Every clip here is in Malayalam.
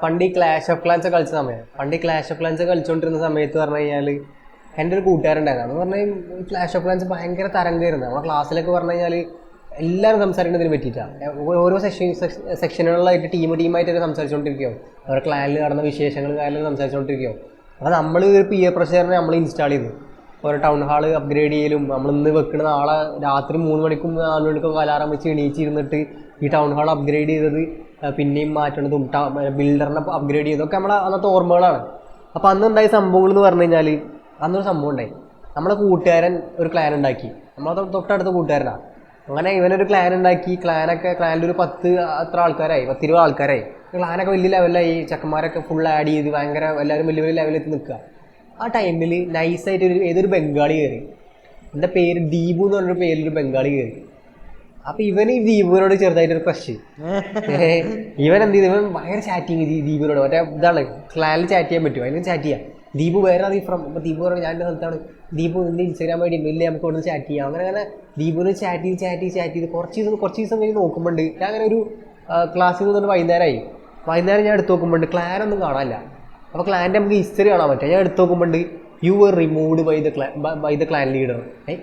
പണ്ട് ഈ ക്ലാഷ് ഓഫ് ക്ലാൻസ് കളിച്ച സമയം കളിച്ചുകൊണ്ടിരുന്ന സമയത്ത് പറഞ്ഞു കഴിഞ്ഞാൽ എൻ്റെ ഒരു കൂട്ടുകാരുണ്ടായിരുന്നു. അന്ന് പറഞ്ഞാൽ ക്ലാഷ് ഓഫ് ക്ലാൻസ് ഭയങ്കര തരംഗമായിരുന്നു. നമ്മുടെ ക്ലാസ്സിലൊക്കെ പറഞ്ഞു കഴിഞ്ഞാൽ എല്ലാവരും സംസാരിക്കുന്നതിനെ പറ്റിയിട്ടാണ്. ഓരോ സെക്ഷനുകളിലായിട്ട് ടീമായിട്ടൊക്കെ സംസാരിച്ചുകൊണ്ടിരിക്കുകയോ അവരുടെ ക്ലാനിൽ നടന്ന വിശേഷങ്ങൾ കാര്യങ്ങൾ സംസാരിച്ചുകൊണ്ടിരിക്കുകയോ. അപ്പോൾ നമ്മൾ ഒരു പിയർ പ്രഷറിനെ നമ്മൾ ഇൻസ്റ്റാൾ ചെയ്തു. ഓരോ ടൗൺ ഹാൾ അപ്ഗ്രേഡ് ചെയ്യലും നമ്മളിന്ന് വെക്കുന്ന നാളെ രാത്രി 3 മണിക്കും 4 മണിക്കൊക്കെ അലാറം വെച്ച് എണീച്ചിരുന്നിട്ട് ഈ ടൗൺ ഹാൾ അപ്ഗ്രേഡ് ചെയ്തത് പിന്നെയും മാറ്റണതും ബിൽഡറിനെ അപ്ഗ്രേഡ് ചെയ്തതൊക്കെ നമ്മളെ അന്നത്തെ ഓർമ്മകളാണ്. അപ്പോൾ അന്നുണ്ടായ സംഭവങ്ങൾ എന്ന് പറഞ്ഞു കഴിഞ്ഞാൽ അന്നൊരു സംഭവം ഉണ്ടായി. നമ്മളെ കൂട്ടുകാരൻ ഒരു ക്ലാൻ ഉണ്ടാക്കി. നമ്മളെ തൊട്ടടുത്ത കൂട്ടുകാരനാണ്. അങ്ങനെ ഇവനൊരു ക്ലാൻ ഉണ്ടാക്കി. ക്ലാനിൽ ഒരു 10 ആൾക്കാരായി, 10-20 ആൾക്കാരായി. ക്ലാനൊക്കെ വലിയ ലെവലിലായി. ചെക്കന്മാരൊക്കെ ഫുൾ ആഡ് ചെയ്ത് ഭയങ്കര എല്ലാവരും വലിയ വലിയ ലെവലിലെത്തി നിൽക്കുക. ആ ടൈമിൽ നൈസായിട്ട് ഏതൊരു ബംഗാളി കയറി. എൻ്റെ പേര് ദീപു എന്ന് പറഞ്ഞൊരു പേരിലൊരു ബംഗാളി കയറി. അപ്പം ഇവന് ഈ ദീപുവിനോട് ചെറുതായിട്ടൊരു ക്രഷ്. ഇവൻ എന്ത് ചെയ്തു? ഇവൻ ഭയങ്കര ചാറ്റിങ് ദീപുവിനോട്. മറ്റേ ഇതാണ് ക്ലാനിൽ ചാറ്റ് ചെയ്യാൻ പറ്റും, അതിന് ചാറ്റ് ചെയ്യാം. ദീപു വേറെ അറിയാം ഫ്രം. അപ്പോൾ ദീപു പറഞ്ഞു ഞാൻ എൻ്റെ സ്ഥലത്താണ്. ദീപു നിൻ്റെ ഇൻസ്റ്റാഗ്രാം ഐ ഡി ഇല്ല, നമുക്ക് ഇവിടെ ചാറ്റ് ചെയ്യാം. അങ്ങനെ ദീപുവിന് ചാറ്റ് ചെയ്ത് കുറച്ച് ദിവസം കഴിഞ്ഞ് നോക്കുമ്പോണ്ട് ഞാൻ അങ്ങനെ ഒരു ക്ലാസ്സിൽ നിന്നിട്ട് വൈകുന്നേരം ഞാൻ എടുത്ത് നോക്കുമ്പോണ്ട് ക്ലാനൊന്നും കാണാനില്ല. അപ്പോൾ ക്ലാൻ്റെ നമുക്ക് ഹിസ്റ്ററി കാണാൻ പറ്റും. ഞാൻ എടുത്ത് നോക്കുമ്പോണ്ട് you were removed by the clan leader.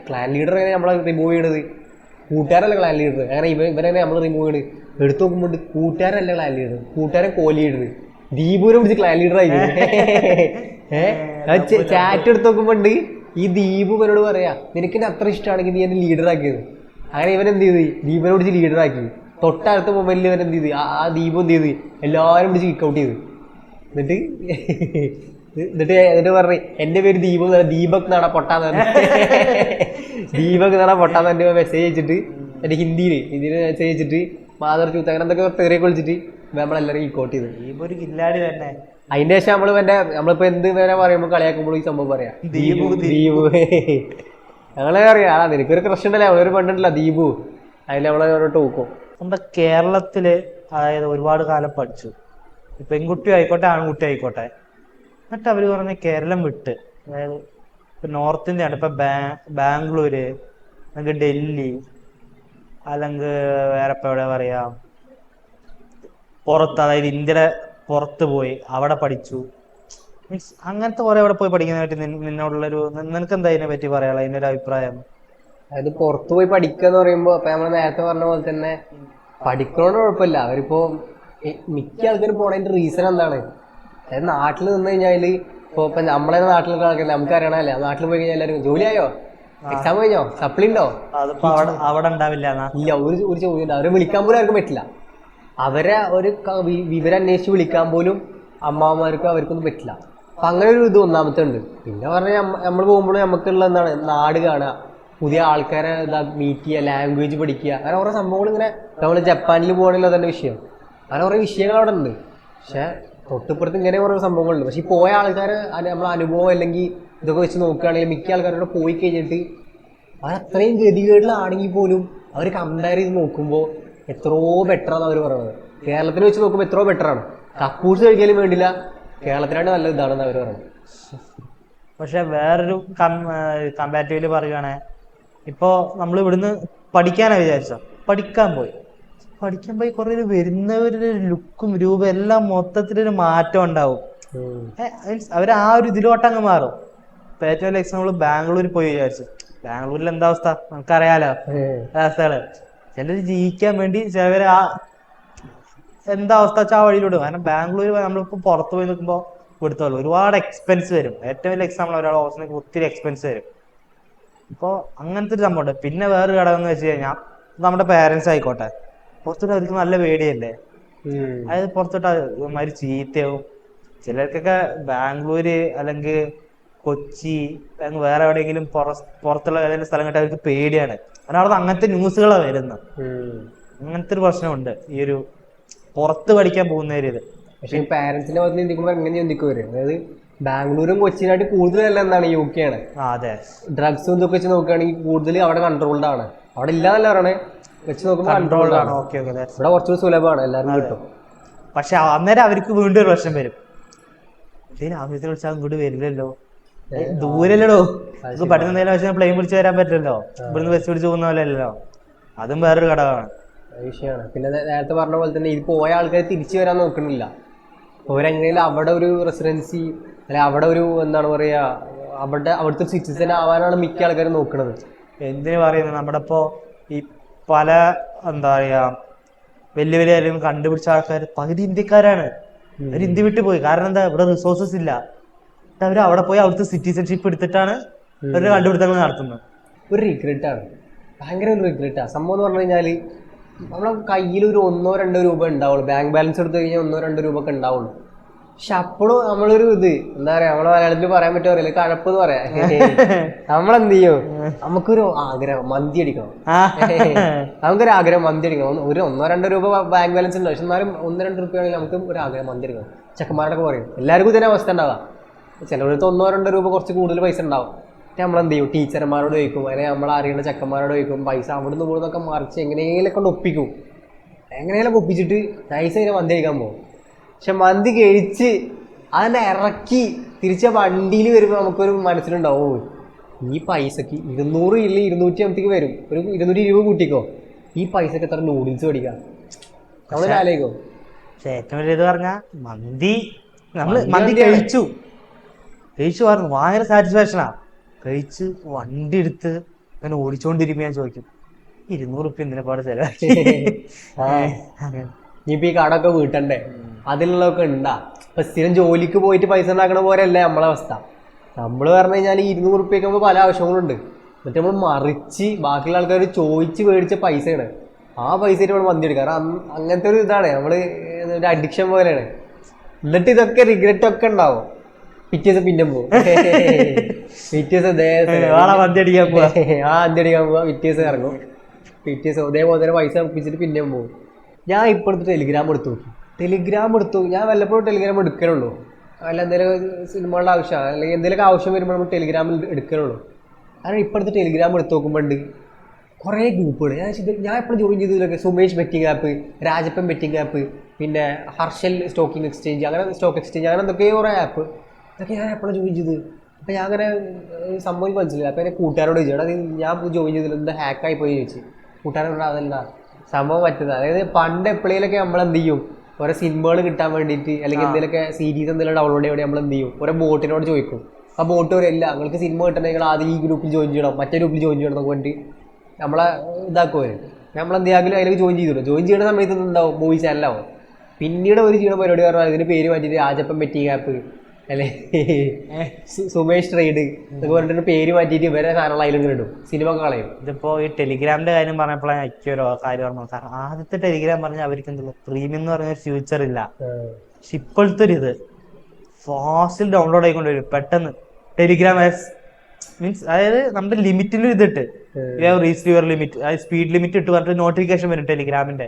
Clan leader എങ്ങനെ നമ്മളെ റിമൂവ് ചെയ്യണത്? കൂട്ടുകാരല്ല ക്ലാൻ ലീഡർ. അങ്ങനെ ഇവരെങ്ങനെ നമ്മൾ റിമൂവ് ചെയ്യണത്? എടുത്ത് നോക്കുമ്പോണ്ട് കൂട്ടുകാരല്ല ക്ലാൻ ലീഡർ, കൂട്ടുകാരൻ കോ ലീഡർ. ദീപുവിനെ പിടിച്ച് ക്ലാൻ ലീഡർ ആയി. ചാറ്റ് എടുത്ത് നോക്കുമ്പോണ്ട് ഈ ദീപു ഇവനോട് പറയാ നിനക്ക് എന്നെ അത്ര ഇഷ്ടമാണെങ്കിൽ നീ എന്നെ ലീഡറാക്കിയത്. അങ്ങനെ ഇവൻ എന്ത് ചെയ്ത് ദീപുവിനെ പിടിച്ച് ലീഡറാക്കി. തൊട്ടടുത്ത മൊബൈലിൽ ഇവൻ എന്ത് ചെയ്ത് ആ ദീപു എന്ത് ചെയ്ത് എല്ലാവരും പിടിച്ച് കിക്കൗട്ട് ചെയ്ത്. എന്നിട്ട് പറഞ്ഞു എൻ്റെ പേര് ദീപക് നാടാ പൊട്ടാന്ന് പറഞ്ഞു. ദീപക് നാടാ പൊട്ടാന്ന് എൻ്റെ മെസ്സേജ് അയച്ചിട്ട് എൻ്റെ ഹിന്ദിയിൽ മെസ്സേജ് അയച്ചിട്ട് മാതർ ചൂത്ത് അങ്ങനെ എന്തൊക്കെ തെറിയൊക്കെ വിളിച്ചിട്ട് നമ്മളെല്ലാവരും കിക്കൗട്ട് ചെയ്ത്. അതിന്റെ ശേഷം നമ്മളിപ്പോ എന്ത് വരെ പറയുമ്പോൾ കളിയാക്കുമ്പോൾ ഈ സംഭവം പറയാം ദീപു. ഞങ്ങളെ അറിയാം നിനക്കൊരു ക്രഷ് ഉണ്ടല്ലേ, അവളൊരു പെണ്ണുണ്ടല്ലോ ദീപു, അതിൽ അവളെ ഓരോ ടോക്കും. നമ്മുടെ കേരളത്തില് അതായത് ഒരുപാട് കാലം പഠിച്ചു, പെൺകുട്ടി ആയിക്കോട്ടെ ആൺകുട്ടി ആയിക്കോട്ടെ, എന്നിട്ട് അവര് പറഞ്ഞ കേരളം വിട്ട്, അതായത് ഇപ്പൊ നോർത്ത് ഇന്ത്യ ആണ്, ഇപ്പൊ ബാംഗ്ലൂര് അല്ലെങ്കിൽ ഡൽഹി അല്ലെങ്കിൽ വേറെ ഇപ്പൊ എവിടെ പറയാ പുറത്ത്, അതായത് ഇന്ത്യയുടെ പുറത്ത് പോയി അവിടെ പഠിച്ചു. മീൻസ് അങ്ങനത്തെ കുറെ അവിടെ പോയി പഠിക്കുന്നതിനെ പറ്റി നിന്നോടുള്ളൊരു, നിനക്ക് എന്താ അതിനെ പറ്റി പറയാനുള്ള അതിന്റെ ഒരു അഭിപ്രായം? അതായത് പുറത്ത് പോയി പഠിക്കുക എന്ന് പറയുമ്പോൾ ഇപ്പൊ നമ്മൾ നേരത്തെ പറഞ്ഞ പോലെ തന്നെ പഠിക്കണോണ്ട് കുഴപ്പമില്ല. അവരിപ്പോ മിക്ക ആൾക്കാരും പോണതിന്റെ റീസൺ എന്താണ്? അതായത് നാട്ടിൽ നിന്ന് കഴിഞ്ഞാല് ഇപ്പൊ നമ്മളെ നാട്ടിലുള്ള ആൾക്കാരല്ലേ, നമുക്ക് അറിയണല്ലേ, നാട്ടിൽ പോയി കഴിഞ്ഞാൽ എല്ലാവരും ജോലിയായോ, എക്സാം കഴിഞ്ഞോ, സപ്ലി ഉണ്ടോ? അവിടെ ഉണ്ടാവില്ല. ഇല്ല, ഒരു ചോദ്യം ഉണ്ട്. അവരെ വിളിക്കാൻ പോലും ആർക്കും പറ്റില്ല. അവരെ ഒരു വിവരം അന്വേഷിച്ച് വിളിക്കാൻ പോലും അമ്മാവന്മാർക്ക് അവർക്കൊന്നും പറ്റില്ല. അപ്പൊ അങ്ങനെ ഒരു ഇത് ഒന്നാമത്തെ ഉണ്ട്. പിന്നെ പറഞ്ഞാൽ നമ്മൾ പോകുമ്പോഴും നമുക്കുള്ള എന്താണ്, നാട് കാണുക, പുതിയ ആൾക്കാരെ മീറ്റ് ചെയ്യുക, ലാംഗ്വേജ് പഠിക്കുക, അങ്ങനെ കുറേ സംഭവങ്ങൾ. ഇങ്ങനെ നമ്മൾ ജപ്പാനിൽ പോകണമെങ്കിൽ അതന്നെ വിഷയം, അങ്ങനെ കുറേ വിഷയങ്ങൾ അവിടെ ഉണ്ട്. പക്ഷെ തൊട്ടിപ്പുറത്ത് ഇങ്ങനെ കുറേ സംഭവങ്ങളുണ്ട്. പക്ഷെ ഈ പോയ ആൾക്കാർ നമ്മളെ അനുഭവം അല്ലെങ്കിൽ ഇതൊക്കെ വെച്ച് നോക്കുകയാണെങ്കിൽ മിക്ക ആൾക്കാരോട് പോയി കഴിഞ്ഞിട്ട് അവരത്രയും ഗതികേടിലാണെങ്കിൽ പോലും അവർ കമ്പയർ ചെയ്ത് നോക്കുമ്പോൾ എത്രയോ ബെറ്ററാണ് അവർ പറയുന്നത്. കേരളത്തിൽ വെച്ച് നോക്കുമ്പോൾ എത്രയോ ബെറ്ററാണ്. കക്കൂസ് കഴിക്കാനും വേണ്ടില്ല, കേരളത്തിലാണ് നല്ല ഇതാണെന്ന് അവർ പറയുന്നത്. പക്ഷെ വേറൊരു കമ്പാരിറ്റീവില് പറയുകയാണെ, ഇപ്പോ നമ്മൾ ഇവിടുന്ന് പഠിക്കാനാ വിചാരിച്ചോ, പഠിക്കാൻ പോയി കുറെ വരുന്നവരുടെ ലുക്കും രൂപം എല്ലാം മൊത്തത്തിലൊരു മാറ്റം ഉണ്ടാവും. മീൻസ് അവർ ആ ഒരു ഇതിലോട്ടങ്ങ് മാറും. ഇപ്പൊ ഏറ്റവും വലിയ എക്സാമ്പിൾ ബാംഗ്ലൂരിൽ പോയി വിചാരിച്ചു. ബാംഗ്ലൂരിൽ എന്താ അവസ്ഥ നമുക്കറിയാലോ, അവസ്ഥകള്. ചിലർ ജീവിക്കാൻ വേണ്ടി ചിലവര് ആ എന്താ അവസ്ഥ വെച്ചാൽ ആ വഴിയിലോട്ട്. കാരണം ബാംഗ്ലൂർ നമ്മളിപ്പോ പുറത്ത് പോയി നിൽക്കുമ്പോൾ കൊടുത്തോളൂ ഒരുപാട് എക്സ്പെൻസ് വരും. ഏറ്റവും വലിയ എക്സാമ്പിൾ ഒരാൾ ഹോസ്റ്റലിലേക്ക് ഒത്തിരി എക്സ്പെൻസ് വരും. അപ്പോൾ അങ്ങനത്തെ ഒരു സംഭവമുണ്ട്. പിന്നെ വേറൊരു ഘടകം എന്ന് വെച്ച് കഴിഞ്ഞാൽ നമ്മുടെ പേരൻസ് ആയിക്കോട്ടെ, പുറത്തോട്ട് അവർക്ക് നല്ല പേടിയല്ലേ, അതായത് പുറത്തോട്ട് ഒരുമാതിരി ചീത്തയാവും. ചിലർക്കൊക്കെ ബാംഗ്ലൂര് അല്ലെങ്കിൽ കൊച്ചി അല്ലെങ്കിൽ വേറെ എവിടെയെങ്കിലും പുറത്തുള്ള ഏതെങ്കിലും സ്ഥലം കിട്ടാൻ അവർക്ക് പേടിയാണ്. കാരണം അവിടെ അങ്ങനത്തെ ന്യൂസുകളാണ് വരുന്നത്. അങ്ങനത്തെ ഒരു പ്രശ്നമുണ്ട് ഈ ഒരു പുറത്ത് പഠിക്കാൻ പോകുന്നവര്. ഇത് പക്ഷെ പാരന്റ്സിന്റെ ഭാഗത്ത് ചിന്തിക്കുമ്പോൾ എങ്ങനെ ചിന്തിക്കും വരും? അതായത് ബാംഗ്ലൂരും കൊച്ചിനായിട്ട് കൂടുതലല്ല എന്താണ് UK ആണ്. അതെ, ഡ്രഗ്സും ഇതൊക്കെ വെച്ച് നോക്കുകയാണെങ്കിൽ കൂടുതൽ അവിടെ കൺട്രോൾഡ് ആണ്. അവിടെ ഇല്ലാന്നല്ല പറയണേ, വെച്ച് നോക്കുമ്പോൾ കൺട്രോൾഡ് ആണ്. ഇവിടെ കുറച്ചുകൂടി സുലഭമാണ്, എല്ലാവരും കിട്ടും. പക്ഷെ അന്നേരം അവർക്ക് വീണ്ടും ഒരു പ്രശ്നം വരും. എന്തെങ്കിലും ആവശ്യത്തിൽ വിളിച്ചാൽ ഇങ്ങോട്ട് വരില്ലല്ലോ, ദൂരല്ലോ, നമുക്ക് പഠിക്കുന്നതിന് ആവശ്യം പ്ലെയിൻ പിടിച്ച് വരാൻ പറ്റില്ലല്ലോ, ഇവിടുന്ന് ബസ് പിടിച്ച് പോകുന്ന പോലെ അല്ലല്ലോ. അതും വേറൊരു ഘടകമാണ്, വിഷയമാണ്. പിന്നെ നേരത്തെ പറഞ്ഞ പോലെ തന്നെ ഇത് പോയ ആൾക്കാർ തിരിച്ചു വരാൻ നോക്കണില്ല. അവരെങ്ങനെയും അവിടെ ഒരു റെസിഡൻസി അല്ലെ അവിടെ ഒരു എന്താണ് പറയാ അവിടുത്തെ സിറ്റിസൺ ആവാനാണ് മിക്ക ആൾക്കാരും നോക്കുന്നത്. എന്തിനു പറയുന്നത്, നമ്മുടെ ഇപ്പോ ഈ പല എന്താ പറയാ വലിയ വലിയ കാര്യം കണ്ടുപിടിച്ച ആൾക്കാർ പകുതി ഇന്ത്യക്കാരാണ്. അവർ ഇന്ത്യ വിട്ടു പോയി. കാരണം എന്താ, ഇവിടെ റിസോഴ്സസ് ഇല്ല. അവർ അവിടെ പോയി അവിടുത്തെ സിറ്റിസൺഷിപ്പ് എടുത്തിട്ടാണ് അവരുടെ കണ്ടുപിടുത്തങ്ങൾ നടത്തുന്നത്. ഒരു റിഗ്രറ്റാണ്, ഭയങ്കര ഒരു റിഗ്രറ്റാണ് സംഭവം എന്ന് പറഞ്ഞു കഴിഞ്ഞാൽ. നമ്മളെ കയ്യിൽ ഒരു 1-2 രൂപ ഉണ്ടാവുള്ളൂ, ബാങ്ക് ബാലൻസ് എടുത്തു കഴിഞ്ഞാൽ 1-2 രൂപ ഒക്കെ ഉണ്ടാവുള്ളൂ. പക്ഷെ അപ്പോഴും നമ്മളൊരു ഇത് എന്താ പറയാ, നമ്മളെ മലയാളത്തിൽ പറയാൻ പറ്റുമോ അറിയില്ല, കഴപ്പ് എന്ന് പറയാ. നമ്മളെന്ത് ചെയ്യും, നമുക്കൊരു ആഗ്രഹം മന്തി അടിക്കണം. നമുക്കൊരു ആഗ്രഹം മന്തി അടിക്കണം. ഒരു 1-2 രൂപ ബാങ്ക് ബാലൻസ് ഉണ്ട്, പക്ഷെ എന്നാലും 1-2 രൂപ ആണെങ്കിൽ നമുക്ക് ഒരു ആഗ്രഹം മന്തി അടിക്കണം. ചെക്കന്മാരൊക്കെ പറയും, എല്ലാവർക്കും ഇതിനെ അവസ്ഥ ഉണ്ടാവാം. ചിലവർക്ക് 1-2 രൂപ കുറച്ച് കൂടുതൽ പൈസ ഉണ്ടാവും. നമ്മളെന്ത് ചെയ്യും, ടീച്ചർമാരോട് ചോദിക്കും, അല്ലെങ്കിൽ നമ്മളറിയുന്ന ചെക്കന്മാരോട് ചോദിക്കും, പൈസ അവിടുന്ന് ഇവിടുന്നൊക്കെ മറിച്ച് എങ്ങനെയെങ്കിലും കൊണ്ട് ഒപ്പിക്കും. എങ്ങനെയെങ്കിലും ഒപ്പിച്ചിട്ട് നൈസ് അതിനെ മന്തി കഴിക്കാൻ പോകും. പക്ഷെ മന്തി കഴിച്ച് അതിനെ ഇറക്കി തിരിച്ച വണ്ടിയിൽ വരുമ്പോൾ നമുക്കൊരു മനസ്സിലുണ്ടാവും, ഈ പൈസക്ക് 200 ഇല്ല 250 വരും, ഒരു 220 കൂട്ടിക്കോ, ഈ പൈസക്ക് എത്ര നൂഡിൽസ് മേടിക്കാം, നമ്മൾ ആലോചിക്കോ. പക്ഷെ ഏറ്റവും വലിയ ഇത് പറഞ്ഞാൽ മന്തി കഴിച്ചു പറഞ്ഞു ഭയങ്കര സാറ്റിസ്ഫാക്ഷനാ. കഴിച്ച് വണ്ടി എടുത്ത് അങ്ങനെ ഓടിച്ചോണ്ടിരിക്കുമ്പോ ഞാൻ ചോദിക്കും, 200 റുപ്യ എന്തിനെ പാട് ചെലവാക്കി. ഇനിയിപ്പോ ഈ കടമൊക്കെ വീട്ടണ്ടേ, അതിലുള്ളതൊക്കെ ഉണ്ടാ. ഇപ്പൊ സ്ഥിരം ജോലിക്ക് പോയിട്ട് പൈസ ഉണ്ടാക്കണ പോലെയല്ലേ നമ്മളെ അവസ്ഥ. നമ്മൾ പറഞ്ഞു കഴിഞ്ഞാൽ 200 റുപ്യക്ക് നമുക്ക് പല ആവശ്യങ്ങളുണ്ട്. എന്നിട്ട് നമ്മൾ മറിച്ച് ബാക്കിയുള്ള ആൾക്കാർ ചോദിച്ച് മേടിച്ച പൈസയാണ്, ആ പൈസ നമ്മൾ മന്തി എടുക്കുക. കാരണം അങ്ങനത്തെ ഒരു ഇതാണ്, നമ്മള് ഒരു അഡിക്ഷൻ പോലെയാണ്. എന്നിട്ട് ഇതൊക്കെ റിഗ്രറ്റ് ഒക്കെ ഉണ്ടാവും. പിറ്റേ ദിവസം പിന്നെ പോകും, പിറ്റേ ദിവസം മന്തി അടിക്കാൻ പോവാ, പിറ്റേ ദിവസം ഇറങ്ങും, പിറ്റേ ദിവസം അതേപോലെ തന്നെ പൈസ ഒപ്പിച്ചിട്ട് പിന്നെയും പോകും. ഞാൻ ഇപ്പോൾ എടുത്ത് ടെലിഗ്രാം എടുത്തു നോക്കി. ഞാൻ വല്ലപ്പോഴും ടെലിഗ്രാം എടുക്കലുള്ളൂ. അല്ല എന്തെങ്കിലും സിനിമകളുടെ ആവശ്യമാണ് അല്ലെങ്കിൽ എന്തെങ്കിലുമൊക്കെ ആവശ്യം വരുമ്പോൾ നമ്മൾ ടെലിഗ്രാമിൽ എടുക്കലുള്ളൂ. കാരണം ഇപ്പോൾ എടുത്ത് ടെലിഗ്രാം എടുത്ത് നോക്കുമ്പോണ്ട് കുറേ ഗ്രൂപ്പുകൾ. ഞാൻ എപ്പോഴും ജോയിൻ ചെയ്തതിലൊക്കെ Sumesh betting app, Rajappan betting app, പിന്നെ ഹർഷൽ സ്റ്റോക്കിംഗ് എക്സ്ചേഞ്ച്, അങ്ങനെ സ്റ്റോക്ക് എക്സ്ചേഞ്ച്, അങ്ങനെ എന്തൊക്കെയോ കുറേ ആപ്പ്. ഇതൊക്കെ ഞാൻ എപ്പോഴും ജോയിൻ ചെയ്ത്. അപ്പോൾ ഞാൻ അങ്ങനെ സംഭവം മനസ്സിലായി. അപ്പോൾ എൻ്റെ കൂട്ടുകാരോട് ചോദിച്ചു, എടാ ഞാൻ ജോയിൻ ചെയ്തില്ല, എന്താ ഹാക്കായി പോയി ചോദിച്ചു. കൂട്ടുകാരോട് അതല്ല സംഭവം പറ്റുന്നത്. അതായത് പണ്ട് എപ്പോഴേലൊക്കെ നമ്മളെന്ത് ചെയ്യും, ഓരോ സിനിമകൾ കിട്ടാൻ വേണ്ടിയിട്ട് അല്ലെങ്കിൽ എന്തെങ്കിലുമൊക്കെ സീരീസ് എന്തെങ്കിലും ഡൗൺലോഡ് ചെയ്യാൻ വേണ്ടി നമ്മളെന്ത് ചെയ്യും, ഓരോ ബോട്ടിനോട് ചോദിക്കും. ആ ബോട്ട് പറയില്ല, നിങ്ങൾക്ക് സിനിമ കിട്ടണമെങ്കിൽ ആദ്യം ഈ ഗ്രൂപ്പിൽ ജോയിൻ ചെയ്യണം, മറ്റേ ഗ്രൂപ്പിൽ ജോയിൻ ചെയ്യണം എന്നൊക്കെ വേണ്ടി നമ്മളെ ഇതാക്കുമോ. നമ്മളെന്തെങ്കിലും അതിലേക്ക് ജോയിൻ ചെയ്തിടും. ജോയിൻ ചെയ്യുന്ന സമയത്ത് എന്താവും, മൂവി ചാനലാവും. പിന്നീട് ഒരു ചെയ്യുന്ന പരിപാടി പറഞ്ഞാൽ ഇതിന് പേര് മാറ്റിയിട്ട് രാജപ്പൻ ബെറ്റിംഗ് ആപ്പ് അല്ലെ സുമേഷ് ട്രേഡ് എന്നൊക്കെ പറഞ്ഞിട്ട് പേര് മാറ്റിയിട്ട് ഇവരെ സാധനങ്ങൾ അതിലും ഇടും, സിനിമ കളയും. ഇതിപ്പോ ഈ ടെലിഗ്രാമിന്റെ കാര്യം പറഞ്ഞപ്പോഴാണ് എനിക്കൊരു കാര്യം പറഞ്ഞു. കാരണം ആദ്യത്തെ ടെലിഗ്രാം പറഞ്ഞാൽ അവർക്ക് എന്തുള്ളൂ, പ്രീമിയം എന്ന് പറഞ്ഞ ഫ്യൂച്ചർ ഇല്ല. പക്ഷെ ഇപ്പോഴത്തെ ഒരു ഇത് ഫാസ്റ്റിൽ ഡൗൺലോഡ് ആയിക്കൊണ്ട് വരും പെട്ടെന്ന്. ടെലിഗ്രാം മീൻസ് അതായത് നമ്മുടെ ലിമിറ്റിൽ ഇതിട്ട് reach your limit, speed limit ഇട്ട് പറഞ്ഞിട്ട് നോട്ടിഫിക്കേഷൻ വരും ടെലിഗ്രാമിന്റെ.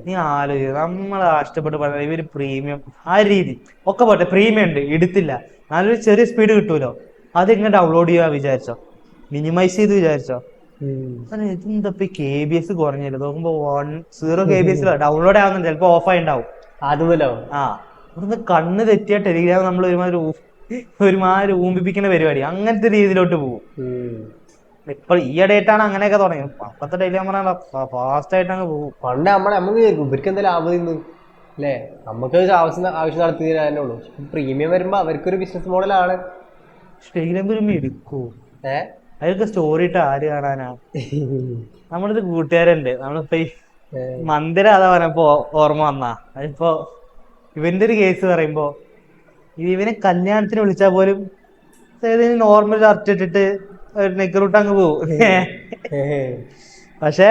നീ ആലോചിക്കും, നമ്മളെ ഇഷ്ടപ്പെട്ട് പറഞ്ഞ ഇവര് പ്രീമിയം ആ രീതി ഒക്കെ പോട്ടെ, പ്രീമിയം ഉണ്ട് എടുത്തില്ല, നല്ലൊരു ചെറിയ സ്പീഡ് കിട്ടൂലോ, അതിങ്ങനെ ഡൗൺലോഡ് ചെയ്യാ വിചാരിച്ചോ, മിനിമൈസ് ചെയ്ത് വിചാരിച്ചോ. ഇതെന്തപ്പോ KBS കുറഞ്ഞില്ല നോക്കുമ്പോ 10 KBS ഡൗൺലോഡ് ആവുന്നുണ്ട്, ചിലപ്പോ ഓഫ് ആയി ഉണ്ടാവും. അതുമല്ലോ ഇവിടുന്ന് കണ്ണ് തെറ്റിയ ടെലിഗ്രാം നമ്മൾ ഒരുമാതിരി ഊമ്പിപ്പിക്കുന്ന പരിപാടി, അങ്ങനത്തെ രീതിയിലോട്ട് പോകും. ഇപ്പൊ ഈ ഇടയായിട്ടാണ് അങ്ങനെയൊക്കെ തുടങ്ങി. അപ്പത്തെ ടെലിഗ്രാം പറഞ്ഞാൽ ഫാസ്റ്റ് ആയിട്ട് അങ്ങ് പോകും. പണ്ട് നമുക്ക് ഇവർക്ക് എന്തായാലും ലാഭം നിന്ന് അല്ലേ, നമുക്ക് ആവശ്യം നടത്തി തരാനേ ഉള്ളൂ. പ്രീമിയം വരുമ്പോ അവർക്കൊരു ബിസിനസ് മോഡലാണ്. ടെലിഗ്രാം വരുമ്പോ എടുക്കൂ, അതൊക്കെ സ്റ്റോറി ഇട്ട് ആര് കാണാനാ. നമ്മളിത് കൂട്ടുകാരുണ്ട്, നമ്മളിപ്പോ ഈ മന്ദിര അതാ പറഞ്ഞപ്പോ ഓർമ്മ വന്നാ. അതിപ്പോ ഇവന്റെ ഒരു കേസ് പറയുമ്പോ ഇവനെ കല്യാണത്തിന് വിളിച്ചാൽ പോലും നോർമൽ ഷർട്ട് ഇട്ടിട്ട് നെക്കറൂട്ട് അങ്ങ് പോവും. പക്ഷെ